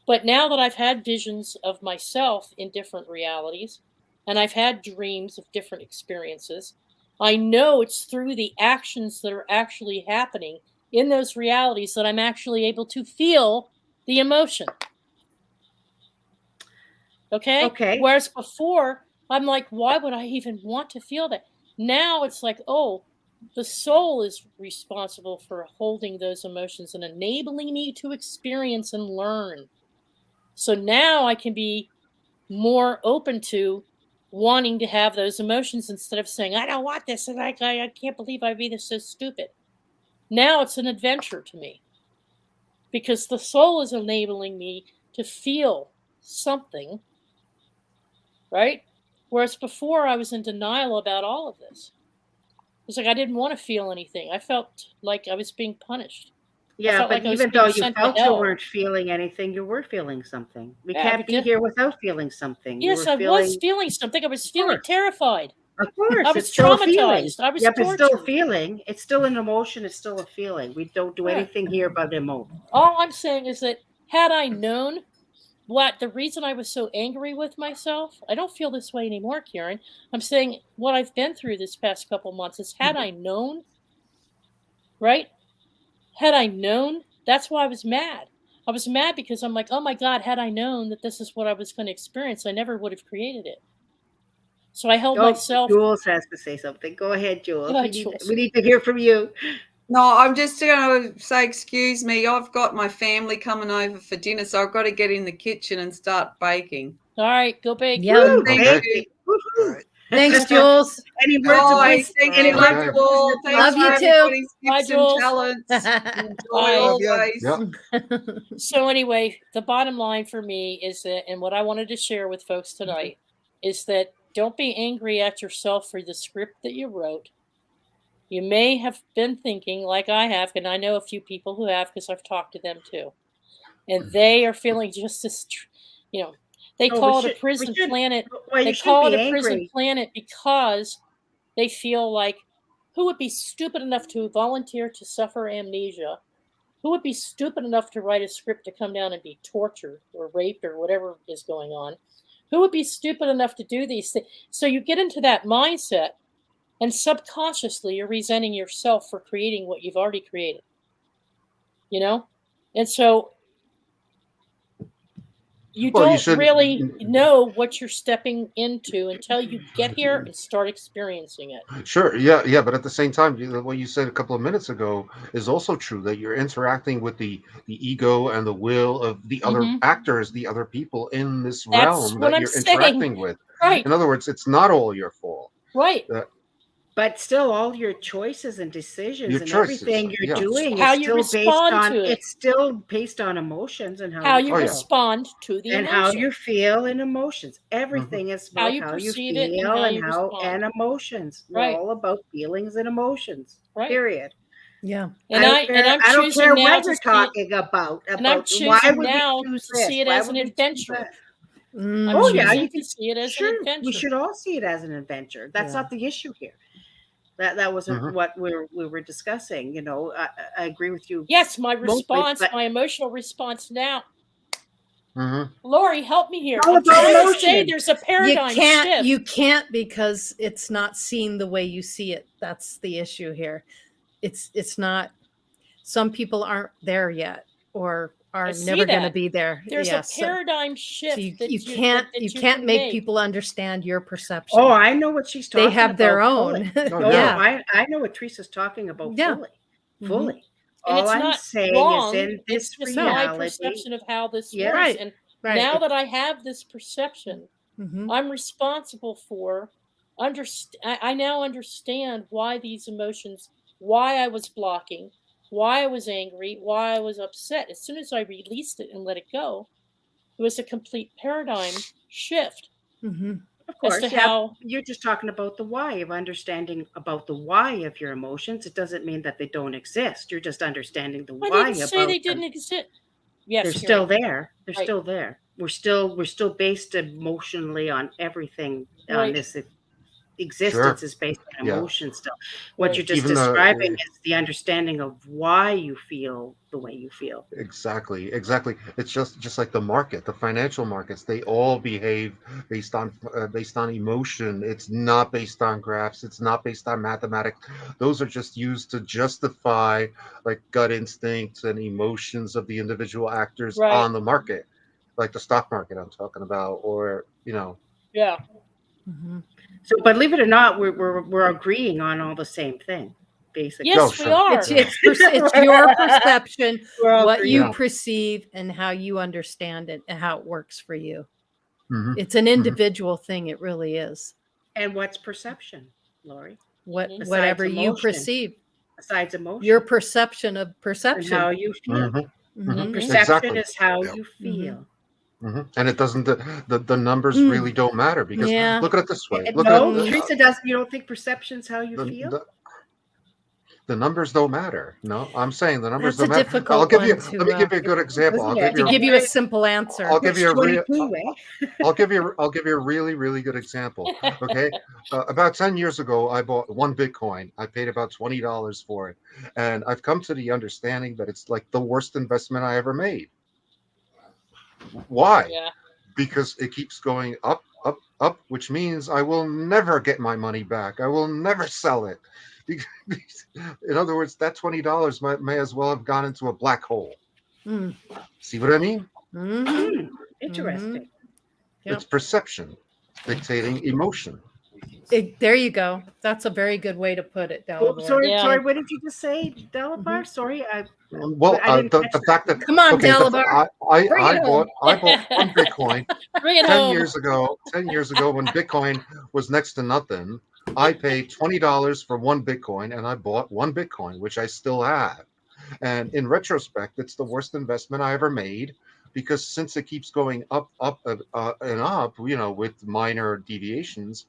Speaker 2: But now that I've had visions of myself in different realities, and I've had dreams of different experiences, I know it's through the actions that are actually happening in those realities that I'm actually able to feel the emotion. Okay? Whereas before, I'm like, why would I even want to feel that? Now it's like, oh, the soul is responsible for holding those emotions and enabling me to experience and learn. So now I can be more open to wanting to have those emotions instead of saying, I don't want this, and I can't believe I'd be this so stupid. Now it's an adventure to me, because the soul is enabling me to feel something, right? Whereas before I was in denial about all of this. It's like I didn't want to feel anything. I felt like I was being punished.
Speaker 4: Yeah, but even though you felt you weren't feeling anything, you were feeling something. We can't be here without feeling something.
Speaker 2: Yes, I was feeling something. I was feeling terrified.
Speaker 4: Of course,
Speaker 2: I was traumatized. I was tortured.
Speaker 4: It's still a feeling. It's still an emotion. It's still a feeling. We don't do anything here but emote.
Speaker 2: All I'm saying is that had I known what the reason I was so angry with myself, I don't feel this way anymore, Karen. I'm saying what I've been through this past couple months is had I known, right? Had I known, that's why I was mad. I was mad because I'm like, oh my God, had I known that this is what I was going to experience, I never would have created it. So I held myself.
Speaker 4: Jules has to say something. Go ahead, Jules.
Speaker 2: Jules.
Speaker 4: We need to hear from you.
Speaker 3: No, I'm just going to say, excuse me, I've got my family coming over for dinner, so I've got to get in the kitchen and start baking.
Speaker 2: All right, go bake.
Speaker 1: Yum.
Speaker 3: Thank you.
Speaker 6: All right.
Speaker 1: Thanks, Jules.
Speaker 4: Any words of wisdom?
Speaker 3: Thank
Speaker 4: Any
Speaker 3: you,
Speaker 4: words
Speaker 3: love
Speaker 4: of
Speaker 3: you all.
Speaker 4: wisdom?
Speaker 3: Thanks
Speaker 1: Love
Speaker 3: for
Speaker 1: you too.
Speaker 3: everybody's
Speaker 2: Bye,
Speaker 3: tips and
Speaker 2: Jules.
Speaker 3: talents. Enjoy
Speaker 2: Bye.
Speaker 3: always.
Speaker 5: Yep.
Speaker 2: So anyway, the bottom line for me is that, and what I wanted to share with folks tonight is that don't be angry at yourself for the script that you wrote. You may have been thinking, like I have, and I know a few people who have because I've talked to them too, and they are feeling just as, they call it a prison planet. They call it a prison planet because they feel like, who would be stupid enough to volunteer to suffer amnesia? Who would be stupid enough to write a script to come down and be tortured or raped or whatever is going on? Who would be stupid enough to do these things? So you get into that mindset, and subconsciously you're resenting yourself for creating what you've already created. And so you don't really know what you're stepping into until you get here and start experiencing it.
Speaker 5: Sure. Yeah. But at the same time, what you said a couple of minutes ago is also true, that you're interacting with the ego and the will of the other actors, the other people in this realm that you're interacting with.
Speaker 2: Right.
Speaker 5: In other words, it's not all your fault.
Speaker 2: Right.
Speaker 4: But still, all your choices and decisions and everything you're doing
Speaker 2: how
Speaker 4: is
Speaker 2: you
Speaker 4: still
Speaker 2: respond
Speaker 4: based on
Speaker 2: to it.
Speaker 4: It's still based on emotions and
Speaker 2: how you respond to the
Speaker 4: and
Speaker 2: emotion.
Speaker 4: how you feel in emotions. Everything is about how you feel and emotions. We're all about feelings and emotions.
Speaker 2: Right.
Speaker 4: Period.
Speaker 1: Yeah.
Speaker 2: And I
Speaker 4: don't care what you're talking about.
Speaker 2: And I'm choosing now to see it as an adventure.
Speaker 4: Oh yeah, you can
Speaker 2: see it as an adventure.
Speaker 4: We should all see it as an adventure. That's not the issue here. That wasn't what we were discussing. I agree with you.
Speaker 2: Yes, my response, my emotional response now. Lori, help me here. I'm trying to say there's a paradigm shift.
Speaker 1: You can't because it's not seen the way you see it. That's the issue here. It's not. Some people aren't there yet, or are never going to be there.
Speaker 2: There's a paradigm shift.
Speaker 1: So you can't make people understand your perception.
Speaker 4: Oh, I know what she's talking about.
Speaker 1: They have their own.
Speaker 4: I know what Teresa's talking about fully. All I'm saying is in this reality,
Speaker 2: my perception of how this works. And now that I have this perception, I'm responsible for I now understand why these emotions, why I was blocking, why I was angry, why I was upset. As soon as I released it and let it go, it was a complete paradigm shift.
Speaker 4: Of course, you're just talking about the why, of understanding about the why of your emotions. It doesn't mean that they don't exist. You're just understanding the why.
Speaker 2: I didn't say they didn't exist. Yes,
Speaker 4: they're still there. They're still there. We're still based emotionally on everything on this. Existence is based on emotion still. What you're just describing is the understanding of why you feel the way you feel.
Speaker 5: Exactly. It's just like the market, the financial markets. They all behave based on emotion. It's not based on graphs. It's not based on mathematics. Those are just used to justify like gut instincts and emotions of the individual actors on the market, like the stock market I'm talking about, or
Speaker 2: Yeah.
Speaker 4: So, but believe it or not, we're agreeing on all the same thing, basically.
Speaker 2: Yes, we are.
Speaker 1: It's your perception, what you perceive, and how you understand it, and how it works for you. It's an individual thing. It really is.
Speaker 4: And what's perception, Lori?
Speaker 1: Whatever you perceive.
Speaker 4: Besides emotion.
Speaker 1: Your perception of perception.
Speaker 4: And how you feel. Perception is how you feel.
Speaker 5: And it doesn't. The numbers really don't matter because look at it this way.
Speaker 4: Teresa doesn't. You don't think perception's how you feel?
Speaker 5: The numbers don't matter. No, I'm saying the numbers
Speaker 1: don't matter.
Speaker 5: Let me give you a good example.
Speaker 1: To give you a simple answer.
Speaker 5: I'll give you a really, really good example. Okay, about 10 years ago, I bought one Bitcoin. I paid about $20 for it, and I've come to the understanding that it's like the worst investment I ever made. Why?
Speaker 2: Yeah.
Speaker 5: Because it keeps going up, up, up, which means I will never get my money back. I will never sell it. In other words, that $20 may as well have gone into a black hole.
Speaker 1: Mm.
Speaker 5: See what I mean?
Speaker 1: Mm-hmm.
Speaker 4: Interesting.
Speaker 1: Yep.
Speaker 5: It's perception dictating emotion.
Speaker 1: There you go. That's a very good way to put it,
Speaker 4: Oh,
Speaker 1: Dalibor.
Speaker 4: sorry,
Speaker 2: Yeah.
Speaker 4: what did you just say, Delabar?
Speaker 1: Mhm.
Speaker 4: Sorry,
Speaker 5: Well,
Speaker 4: I didn't catch
Speaker 5: the fact that
Speaker 1: Come on,
Speaker 5: okay,
Speaker 1: Dalibor. Bring
Speaker 5: I
Speaker 1: it
Speaker 5: bought
Speaker 1: home.
Speaker 5: one Bitcoin
Speaker 2: Bring it
Speaker 5: 10
Speaker 2: home.
Speaker 5: years ago. 10 years ago, when Bitcoin was next to nothing, I paid $20 for one Bitcoin, and I bought one Bitcoin, which I still have. And in retrospect, it's the worst investment I ever made, because since it keeps going up, up, and up, with minor deviations,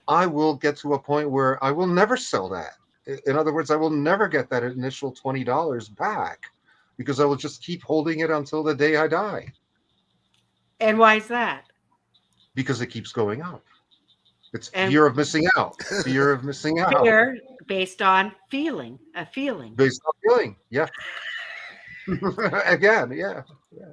Speaker 5: I will get to a point where I will never sell that. In other words, I will never get that initial $20 back, because I will just keep holding it until the day I die,
Speaker 4: And why is that?
Speaker 5: because it keeps going up. It's
Speaker 4: And
Speaker 5: fear of missing out. Fear of missing out.
Speaker 4: fear based on a feeling.
Speaker 5: Based on feeling. Yeah. Again, yeah.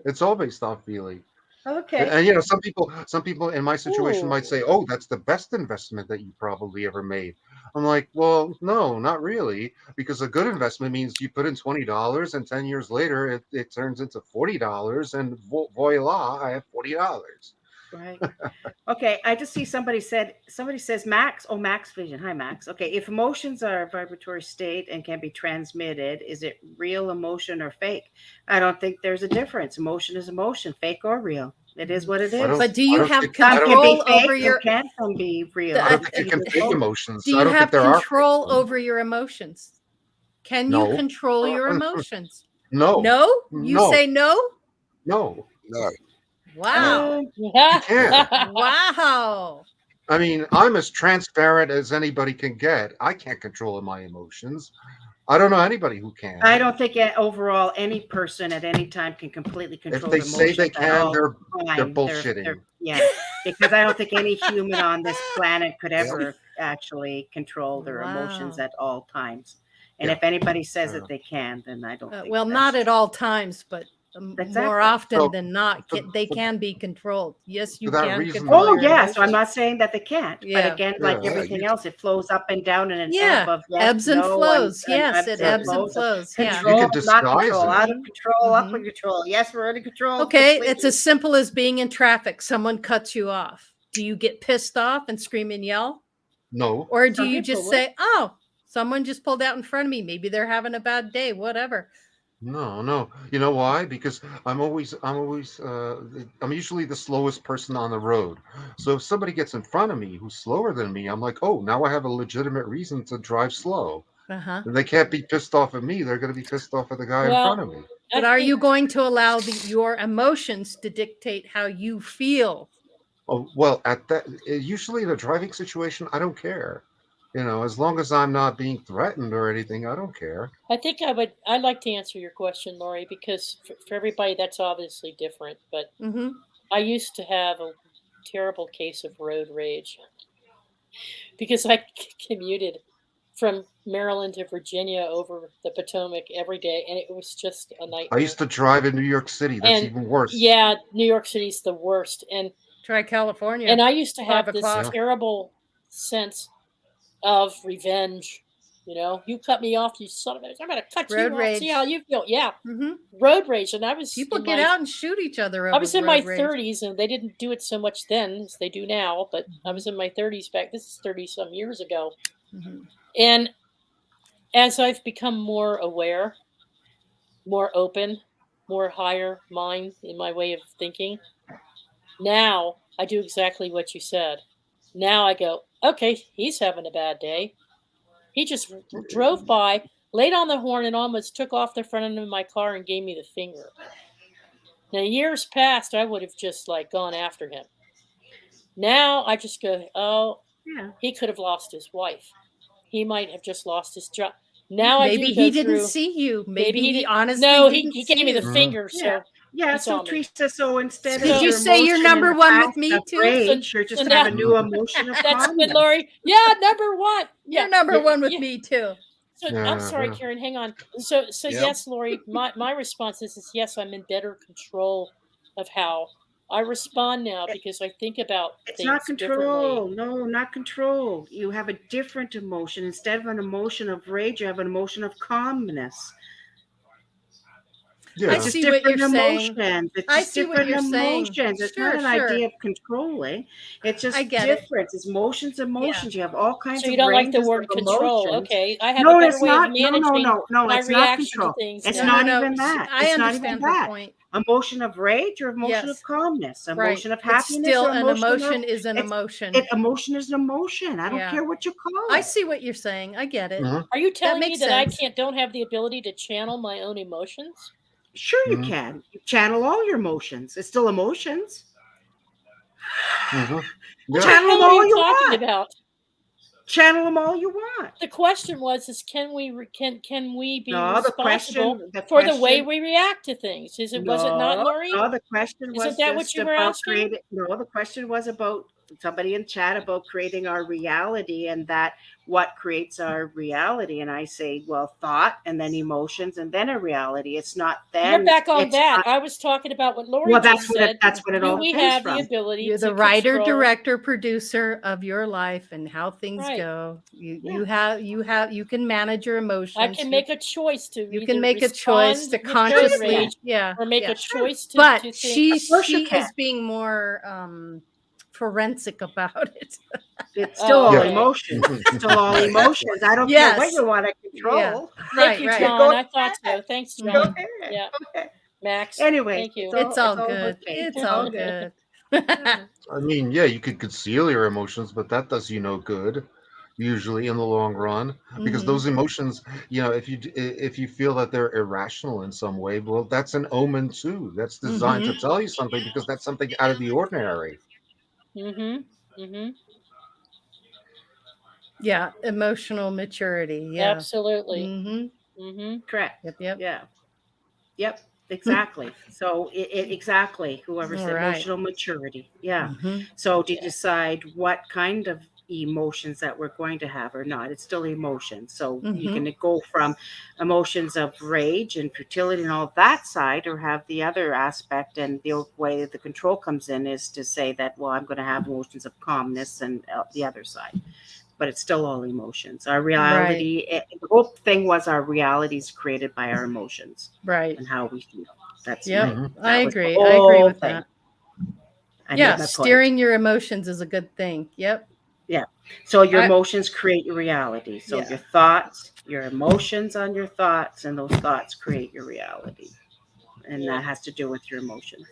Speaker 5: It's all based on feeling.
Speaker 4: Okay.
Speaker 5: And some people in my situation
Speaker 2: Ooh.
Speaker 5: might say, "Oh, that's the best investment that you probably ever made." I'm like, "Well, no, not really, because a good investment means you put in $20, and 10 years later it turns into $40, and voila, I have $40."
Speaker 4: Right. Okay. I just see somebody says Max. Oh, Max Vision. Hi, Max. Okay. If emotions are a vibratory state and can be transmitted, is it real emotion or fake? I don't think there's a difference. Emotion is emotion, fake or real. It is what it
Speaker 5: I don't-
Speaker 4: is.
Speaker 1: But do you
Speaker 5: I don't
Speaker 1: have
Speaker 5: think- I don't-
Speaker 4: Some can be
Speaker 1: control
Speaker 4: fake,
Speaker 1: over your?
Speaker 4: some can be real.
Speaker 5: I don't think you
Speaker 4: It's
Speaker 5: can
Speaker 4: either
Speaker 5: fake
Speaker 4: both.
Speaker 5: emotions.
Speaker 1: Do
Speaker 5: I
Speaker 1: you
Speaker 5: don't think
Speaker 1: have
Speaker 5: there are
Speaker 1: control
Speaker 5: fake
Speaker 1: over your emotions? Can you
Speaker 5: No.
Speaker 1: control your emotions?
Speaker 5: No.
Speaker 1: No? You
Speaker 5: No.
Speaker 1: say no?
Speaker 5: No.
Speaker 6: No.
Speaker 1: Wow.
Speaker 5: You can't.
Speaker 1: Wow.
Speaker 5: I mean, I'm as transparent as anybody can get. I can't control my emotions. I don't know anybody who can.
Speaker 4: I don't think overall any person at any time can completely control
Speaker 5: they
Speaker 4: their
Speaker 5: say they
Speaker 4: emotions at
Speaker 5: can,
Speaker 4: all
Speaker 5: they're
Speaker 4: time.
Speaker 5: bullshitting.
Speaker 4: Yeah, because I don't think any human on this planet could
Speaker 6: Yep.
Speaker 4: ever actually control their emotions
Speaker 1: Wow.
Speaker 4: at all times. And
Speaker 5: Yeah.
Speaker 4: if anybody says
Speaker 5: Yeah.
Speaker 4: that they can, then I don't think.
Speaker 1: Well,
Speaker 4: that's
Speaker 1: not at
Speaker 4: true.
Speaker 1: all times, but
Speaker 4: Exactly.
Speaker 1: more often
Speaker 5: So,
Speaker 1: than not, they
Speaker 5: for-
Speaker 1: can be controlled. Yes, you
Speaker 5: for that
Speaker 1: can
Speaker 5: reason-
Speaker 1: control
Speaker 4: Oh
Speaker 1: your
Speaker 4: yeah, so I'm
Speaker 1: emotions.
Speaker 4: not saying that they can't, but
Speaker 1: Yeah.
Speaker 4: again, like
Speaker 5: Yeah,
Speaker 4: everything
Speaker 6: you-
Speaker 4: else, it flows up and down and an
Speaker 1: Yeah.
Speaker 4: ebb of yes,
Speaker 1: Ebbs and
Speaker 4: no,
Speaker 1: flows.
Speaker 4: and
Speaker 1: Yes,
Speaker 4: ebbs
Speaker 1: it
Speaker 4: and
Speaker 1: ebbs and
Speaker 4: flows.
Speaker 1: flows. Yeah.
Speaker 5: You
Speaker 4: Control,
Speaker 5: can
Speaker 4: not
Speaker 5: disguise
Speaker 4: control,
Speaker 5: it.
Speaker 4: out of control, up
Speaker 1: Mhm.
Speaker 4: in control. Yes, we're in control.
Speaker 1: Okay,
Speaker 4: completely.
Speaker 1: it's as simple as being in traffic. Someone cuts you off. Do you get pissed off and scream and yell?
Speaker 5: No.
Speaker 1: Or do
Speaker 4: Some
Speaker 1: you
Speaker 4: people
Speaker 1: just
Speaker 4: would.
Speaker 1: say, "Oh, someone just pulled out in front of me. Maybe they're having a bad day, whatever."
Speaker 5: No. You know why? Because I'm usually the slowest person on the road. So if somebody gets in front of me who's slower than me, I'm like, oh, now I have a legitimate reason to drive slow.
Speaker 1: Uh-huh.
Speaker 5: And they can't be pissed off at me. They're going to be pissed off at the guy in
Speaker 2: Well,
Speaker 5: front of me.
Speaker 1: But are you going to allow your emotions to dictate how you feel?
Speaker 5: Oh, well, usually in a driving situation, I don't care. As long as I'm not being threatened or anything, I don't care.
Speaker 2: I think I'd like to answer your question, Lori, because for everybody that's obviously different. But
Speaker 1: Mm-hmm.
Speaker 2: I used to have a terrible case of road rage because I commuted from Maryland to Virginia over the Potomac every day, and it was just a nightmare.
Speaker 5: I used to drive in New York City. That's
Speaker 2: And
Speaker 5: even worse.
Speaker 2: yeah, New York City's the worst. And
Speaker 1: Try California.
Speaker 2: and I used to have
Speaker 1: 5
Speaker 2: this
Speaker 1: o'clock.
Speaker 2: terrible sense of revenge. You cut me off, you son of a bitch. I'm going to cut
Speaker 1: Road
Speaker 2: you
Speaker 1: rage.
Speaker 2: off. See how you feel. Yeah.
Speaker 1: Mm-hmm.
Speaker 2: Road rage. And I was
Speaker 1: People
Speaker 2: in
Speaker 1: get out and shoot each other over
Speaker 2: I was in my
Speaker 1: road rage.
Speaker 2: 30s, and they didn't do it so much then as they do now, but I was in my 30s back. This is 30 some years ago.
Speaker 1: Mm-hmm.
Speaker 2: And as I've become more aware, more open, more higher mind in my way of thinking, now I do exactly what you said. Now I go, okay, he's having a bad day. He just drove by, laid on the horn, and almost took off the front end of my car and gave me the finger. Now, years past, I would have just gone after him. Now I just go, oh,
Speaker 4: Yeah.
Speaker 2: he could have lost his wife. He might have just lost his job. Now
Speaker 1: Maybe
Speaker 2: I do
Speaker 1: he
Speaker 2: go
Speaker 1: didn't
Speaker 2: through,
Speaker 1: see you. Maybe he
Speaker 2: didn't-
Speaker 1: honestly
Speaker 2: no,
Speaker 1: didn't
Speaker 2: he
Speaker 1: see
Speaker 2: gave me the
Speaker 1: you.
Speaker 2: finger. So
Speaker 4: Yeah,
Speaker 2: he
Speaker 4: so
Speaker 2: saw me.
Speaker 4: Teresa, so instead
Speaker 1: Did
Speaker 4: of
Speaker 1: you
Speaker 4: your
Speaker 1: say you're
Speaker 4: emotion
Speaker 1: number
Speaker 4: in the
Speaker 1: one with
Speaker 4: past
Speaker 1: me
Speaker 4: of
Speaker 1: too?
Speaker 4: rage,
Speaker 2: So-
Speaker 4: you just
Speaker 2: so
Speaker 4: have a
Speaker 2: now-
Speaker 4: new emotion of
Speaker 2: That's
Speaker 4: calmness.
Speaker 2: good, Lori. Yeah, number one. Yeah,
Speaker 1: You're number one with
Speaker 2: yeah.
Speaker 1: me too.
Speaker 2: So
Speaker 5: Yeah,
Speaker 2: I'm sorry,
Speaker 5: yeah.
Speaker 2: Karen. Hang on. So
Speaker 6: Yep.
Speaker 2: yes, Lori. My response is yes. I'm in better control of how I respond now because I think about
Speaker 4: It's
Speaker 2: things
Speaker 4: not control.
Speaker 2: differently.
Speaker 4: No, not control. You have a different emotion. Instead of an emotion of rage, you have an emotion of calmness.
Speaker 5: Yeah.
Speaker 1: I
Speaker 4: It's just
Speaker 1: see what you're
Speaker 4: different
Speaker 1: saying.
Speaker 4: emotions. It's
Speaker 1: I
Speaker 4: just
Speaker 1: see what
Speaker 4: different
Speaker 1: you're saying.
Speaker 4: emotions. It's not
Speaker 1: Sure,
Speaker 4: an
Speaker 1: sure.
Speaker 4: idea of controlling. It's just
Speaker 1: I get it.
Speaker 4: difference. It's emotions. You have all kinds
Speaker 2: So you
Speaker 4: of
Speaker 2: don't like the
Speaker 4: ranges
Speaker 2: word
Speaker 4: of
Speaker 2: control.
Speaker 4: emotions.
Speaker 2: Okay. I have
Speaker 4: No,
Speaker 2: a better
Speaker 4: it's
Speaker 2: way of
Speaker 4: not. No,
Speaker 2: managing my
Speaker 4: it's not
Speaker 2: reaction to
Speaker 4: control.
Speaker 2: things
Speaker 4: It's
Speaker 2: now.
Speaker 4: not
Speaker 1: No.
Speaker 4: even that.
Speaker 1: I
Speaker 4: It's not even
Speaker 1: understand her
Speaker 4: that.
Speaker 1: point.
Speaker 4: Emotion of rage or emotion
Speaker 1: Yes.
Speaker 4: of calmness,
Speaker 1: Right.
Speaker 4: emotion of
Speaker 1: It's
Speaker 4: happiness
Speaker 1: still
Speaker 4: or
Speaker 1: an emotion is an
Speaker 4: it's-
Speaker 1: emotion.
Speaker 4: emotion is an emotion. I don't
Speaker 1: Yeah.
Speaker 4: care what you call it.
Speaker 1: I see what you're saying. I get it.
Speaker 5: Mhm.
Speaker 2: Are you telling me
Speaker 1: makes
Speaker 2: that
Speaker 1: sense.
Speaker 2: I don't have the ability to channel my own emotions?
Speaker 4: Sure, you
Speaker 5: Mhm.
Speaker 4: can. You channel all your emotions. It's still emotions.
Speaker 5: Mhm.
Speaker 2: What
Speaker 5: Yeah.
Speaker 2: the
Speaker 4: Channel
Speaker 2: hell
Speaker 4: them
Speaker 2: are
Speaker 4: all
Speaker 2: you
Speaker 4: you
Speaker 2: talking
Speaker 4: want.
Speaker 2: about?
Speaker 4: Channel them all you want.
Speaker 2: The question was can we be
Speaker 4: No,
Speaker 2: responsible for the way
Speaker 4: question.
Speaker 2: we react to things? Was it not, Lori?
Speaker 4: No, the question was
Speaker 2: Isn't that what
Speaker 4: just
Speaker 2: you were
Speaker 4: about
Speaker 2: asking?
Speaker 4: creating. No, the question was about somebody in chat about creating our reality and that what creates our reality. And I say, well, thought and then emotions and then a reality. It's not then.
Speaker 2: You're back on
Speaker 4: it's
Speaker 2: that.
Speaker 4: not-
Speaker 2: I was talking about what Lori
Speaker 4: well,
Speaker 2: just said.
Speaker 4: that's what it
Speaker 2: Do
Speaker 4: all
Speaker 2: we
Speaker 4: stems
Speaker 2: have the
Speaker 4: from.
Speaker 2: ability
Speaker 1: You're
Speaker 2: to
Speaker 1: the writer,
Speaker 2: control?
Speaker 1: director, producer of your life and how things
Speaker 2: Right.
Speaker 1: go.
Speaker 4: Yeah.
Speaker 1: You can manage your emotions.
Speaker 2: I can make a choice to
Speaker 1: You
Speaker 2: either
Speaker 1: can make a choice to
Speaker 2: respond with
Speaker 1: consciously,
Speaker 2: rage
Speaker 1: yeah,
Speaker 2: or make
Speaker 1: yeah.
Speaker 2: a choice to
Speaker 1: But
Speaker 2: think.
Speaker 1: she
Speaker 4: Of course you
Speaker 1: is
Speaker 4: can.
Speaker 1: being more forensic about it.
Speaker 4: It's still
Speaker 2: Oh,
Speaker 4: all
Speaker 2: okay.
Speaker 4: emotions. It's still all
Speaker 6: Right.
Speaker 4: emotions. I don't care what
Speaker 1: Yes.
Speaker 4: you want to control.
Speaker 1: Right,
Speaker 2: Thank you,
Speaker 1: right.
Speaker 2: John. I thought so. Thanks,
Speaker 1: Mhm.
Speaker 4: Go
Speaker 2: John.
Speaker 4: ahead.
Speaker 2: Yeah.
Speaker 4: Go ahead.
Speaker 2: Max.
Speaker 4: Anyways,
Speaker 2: Thank you.
Speaker 1: It's all
Speaker 4: okay.
Speaker 1: good. It's all good.
Speaker 5: I mean, yeah, you could conceal your emotions, but that does you no good. Usually, in the long run, because
Speaker 1: Mhm.
Speaker 5: those emotions, if you feel that they're irrational in some way, well, that's an omen too. That's designed to tell you something because that's something out of the ordinary.
Speaker 2: Mm-hmm.
Speaker 1: Yeah, emotional maturity. Yeah.
Speaker 2: Absolutely.
Speaker 1: Mm-hmm.
Speaker 2: Mm-hmm.
Speaker 4: Correct.
Speaker 1: Yep.
Speaker 4: Yep. Exactly. So exactly. Whoever's
Speaker 1: All right.
Speaker 4: emotional maturity. Yeah.
Speaker 1: Mhm.
Speaker 4: So to decide what kind of emotions that we're going to have or not, it's still emotions. So you can go from emotions of rage and futility and all that side, or have the other aspect. And the way that the control comes in is to say that, well, I'm going to have emotions of calmness and the other side. But it's still all emotions. Our reality, the whole thing was our reality is created by our emotions,
Speaker 1: right,
Speaker 4: and how we feel. That's
Speaker 1: I agree.
Speaker 4: I
Speaker 1: agree with that.
Speaker 4: Yeah,
Speaker 1: steering your emotions is a good thing. Yep.
Speaker 4: Yeah. So your emotions create your reality. So
Speaker 1: Yeah.
Speaker 4: your thoughts, your emotions on your thoughts, and those thoughts create your reality, and that has to do with your emotions.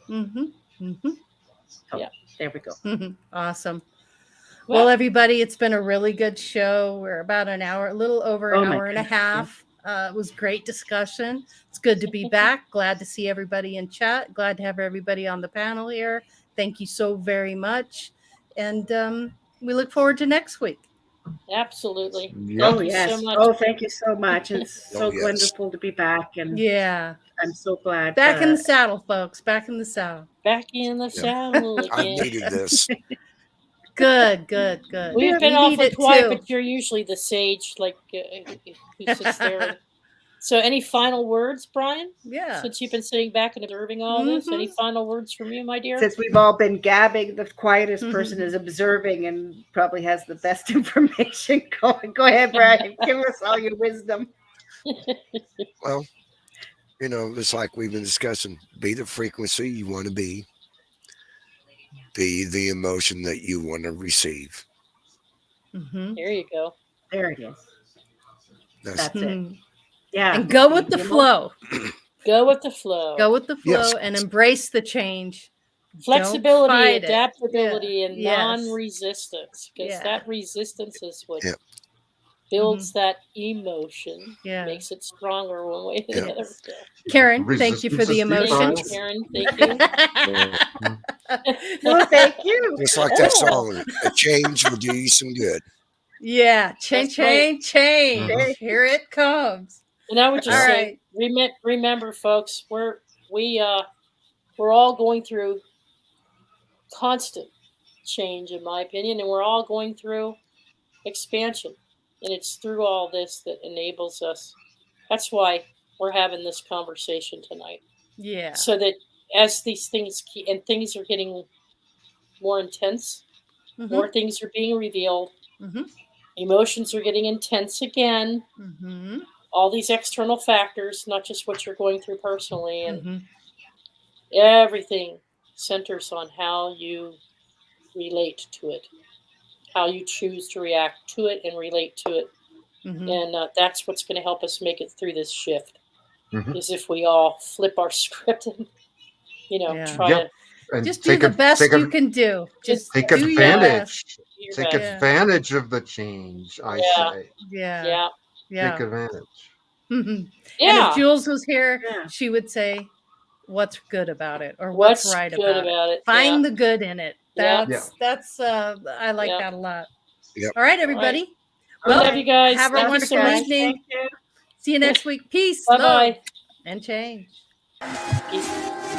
Speaker 4: So there we go.
Speaker 1: Awesome. Well, everybody, it's been a really good show. We're about an hour, a little over an hour and a half. It was great discussion. It's good to be back. Glad to see everybody in chat. Glad to have everybody on the panel here. Thank you so very much. And we look forward to next week.
Speaker 2: Absolutely.
Speaker 5: Yep.
Speaker 2: Thank you so much.
Speaker 4: Oh, thank you so much. It's so wonderful to be back. And I'm so glad.
Speaker 1: Back in the saddle, folks. Back in the saddle.
Speaker 2: Back in the saddle again.
Speaker 6: I needed this.
Speaker 1: Good.
Speaker 2: We've been awfully quiet, but you're usually the sage, like who sits there. So, any final words, Brian?
Speaker 1: Yeah.
Speaker 2: Since you've been sitting back and observing all this, any final words from you, my dear?
Speaker 4: Since we've all been gabbing, the quietest person is observing and probably has the best information going. Go ahead, Brian. Give us all your wisdom.
Speaker 6: Well, it's like we've been discussing. Be the frequency you want to be. Be the emotion that you want to receive.
Speaker 2: There you go.
Speaker 4: There it is. That's it.
Speaker 1: Yeah. And go with the flow.
Speaker 2: Go with the flow.
Speaker 1: Go with the flow and embrace the change.
Speaker 2: Flexibility, adaptability, and non-resistance. Because that resistance is what builds that emotion, makes it stronger one way or the other. So.
Speaker 1: Karen, thank you for the emotion.
Speaker 2: Karen, thank you.
Speaker 4: Well, thank you.
Speaker 6: It's like that song, a change will do you some good.
Speaker 1: Yeah, change. Here it comes.
Speaker 2: And I would just say, remember, folks, we're all going through constant change, in my opinion, and we're all going through expansion. And it's through all this that enables us. That's why we're having this conversation tonight.
Speaker 1: Yeah.
Speaker 2: So that as these things and things are getting more intense, more things are being revealed. Emotions are getting intense again. All these external factors, not just what you're going through personally, and everything centers on how you relate to it, how you choose to react to it and relate to it. And that's what's going to help us make it through this shift, is if we all flip our script and, try to
Speaker 5: and
Speaker 1: just do the best you can do. Just
Speaker 5: take
Speaker 1: do
Speaker 5: advantage.
Speaker 1: your
Speaker 5: Take advantage of the change, I say.
Speaker 1: Yeah.
Speaker 5: Take advantage.
Speaker 1: And if Jules was here, she would say, what's good about it, or what's right about it. Find the good in it. That's I like that a lot. All right, everybody. Well,
Speaker 2: love you guys.
Speaker 1: Have a wonderful evening. See you next week. Peace, love, and change.
Speaker 2: Peace.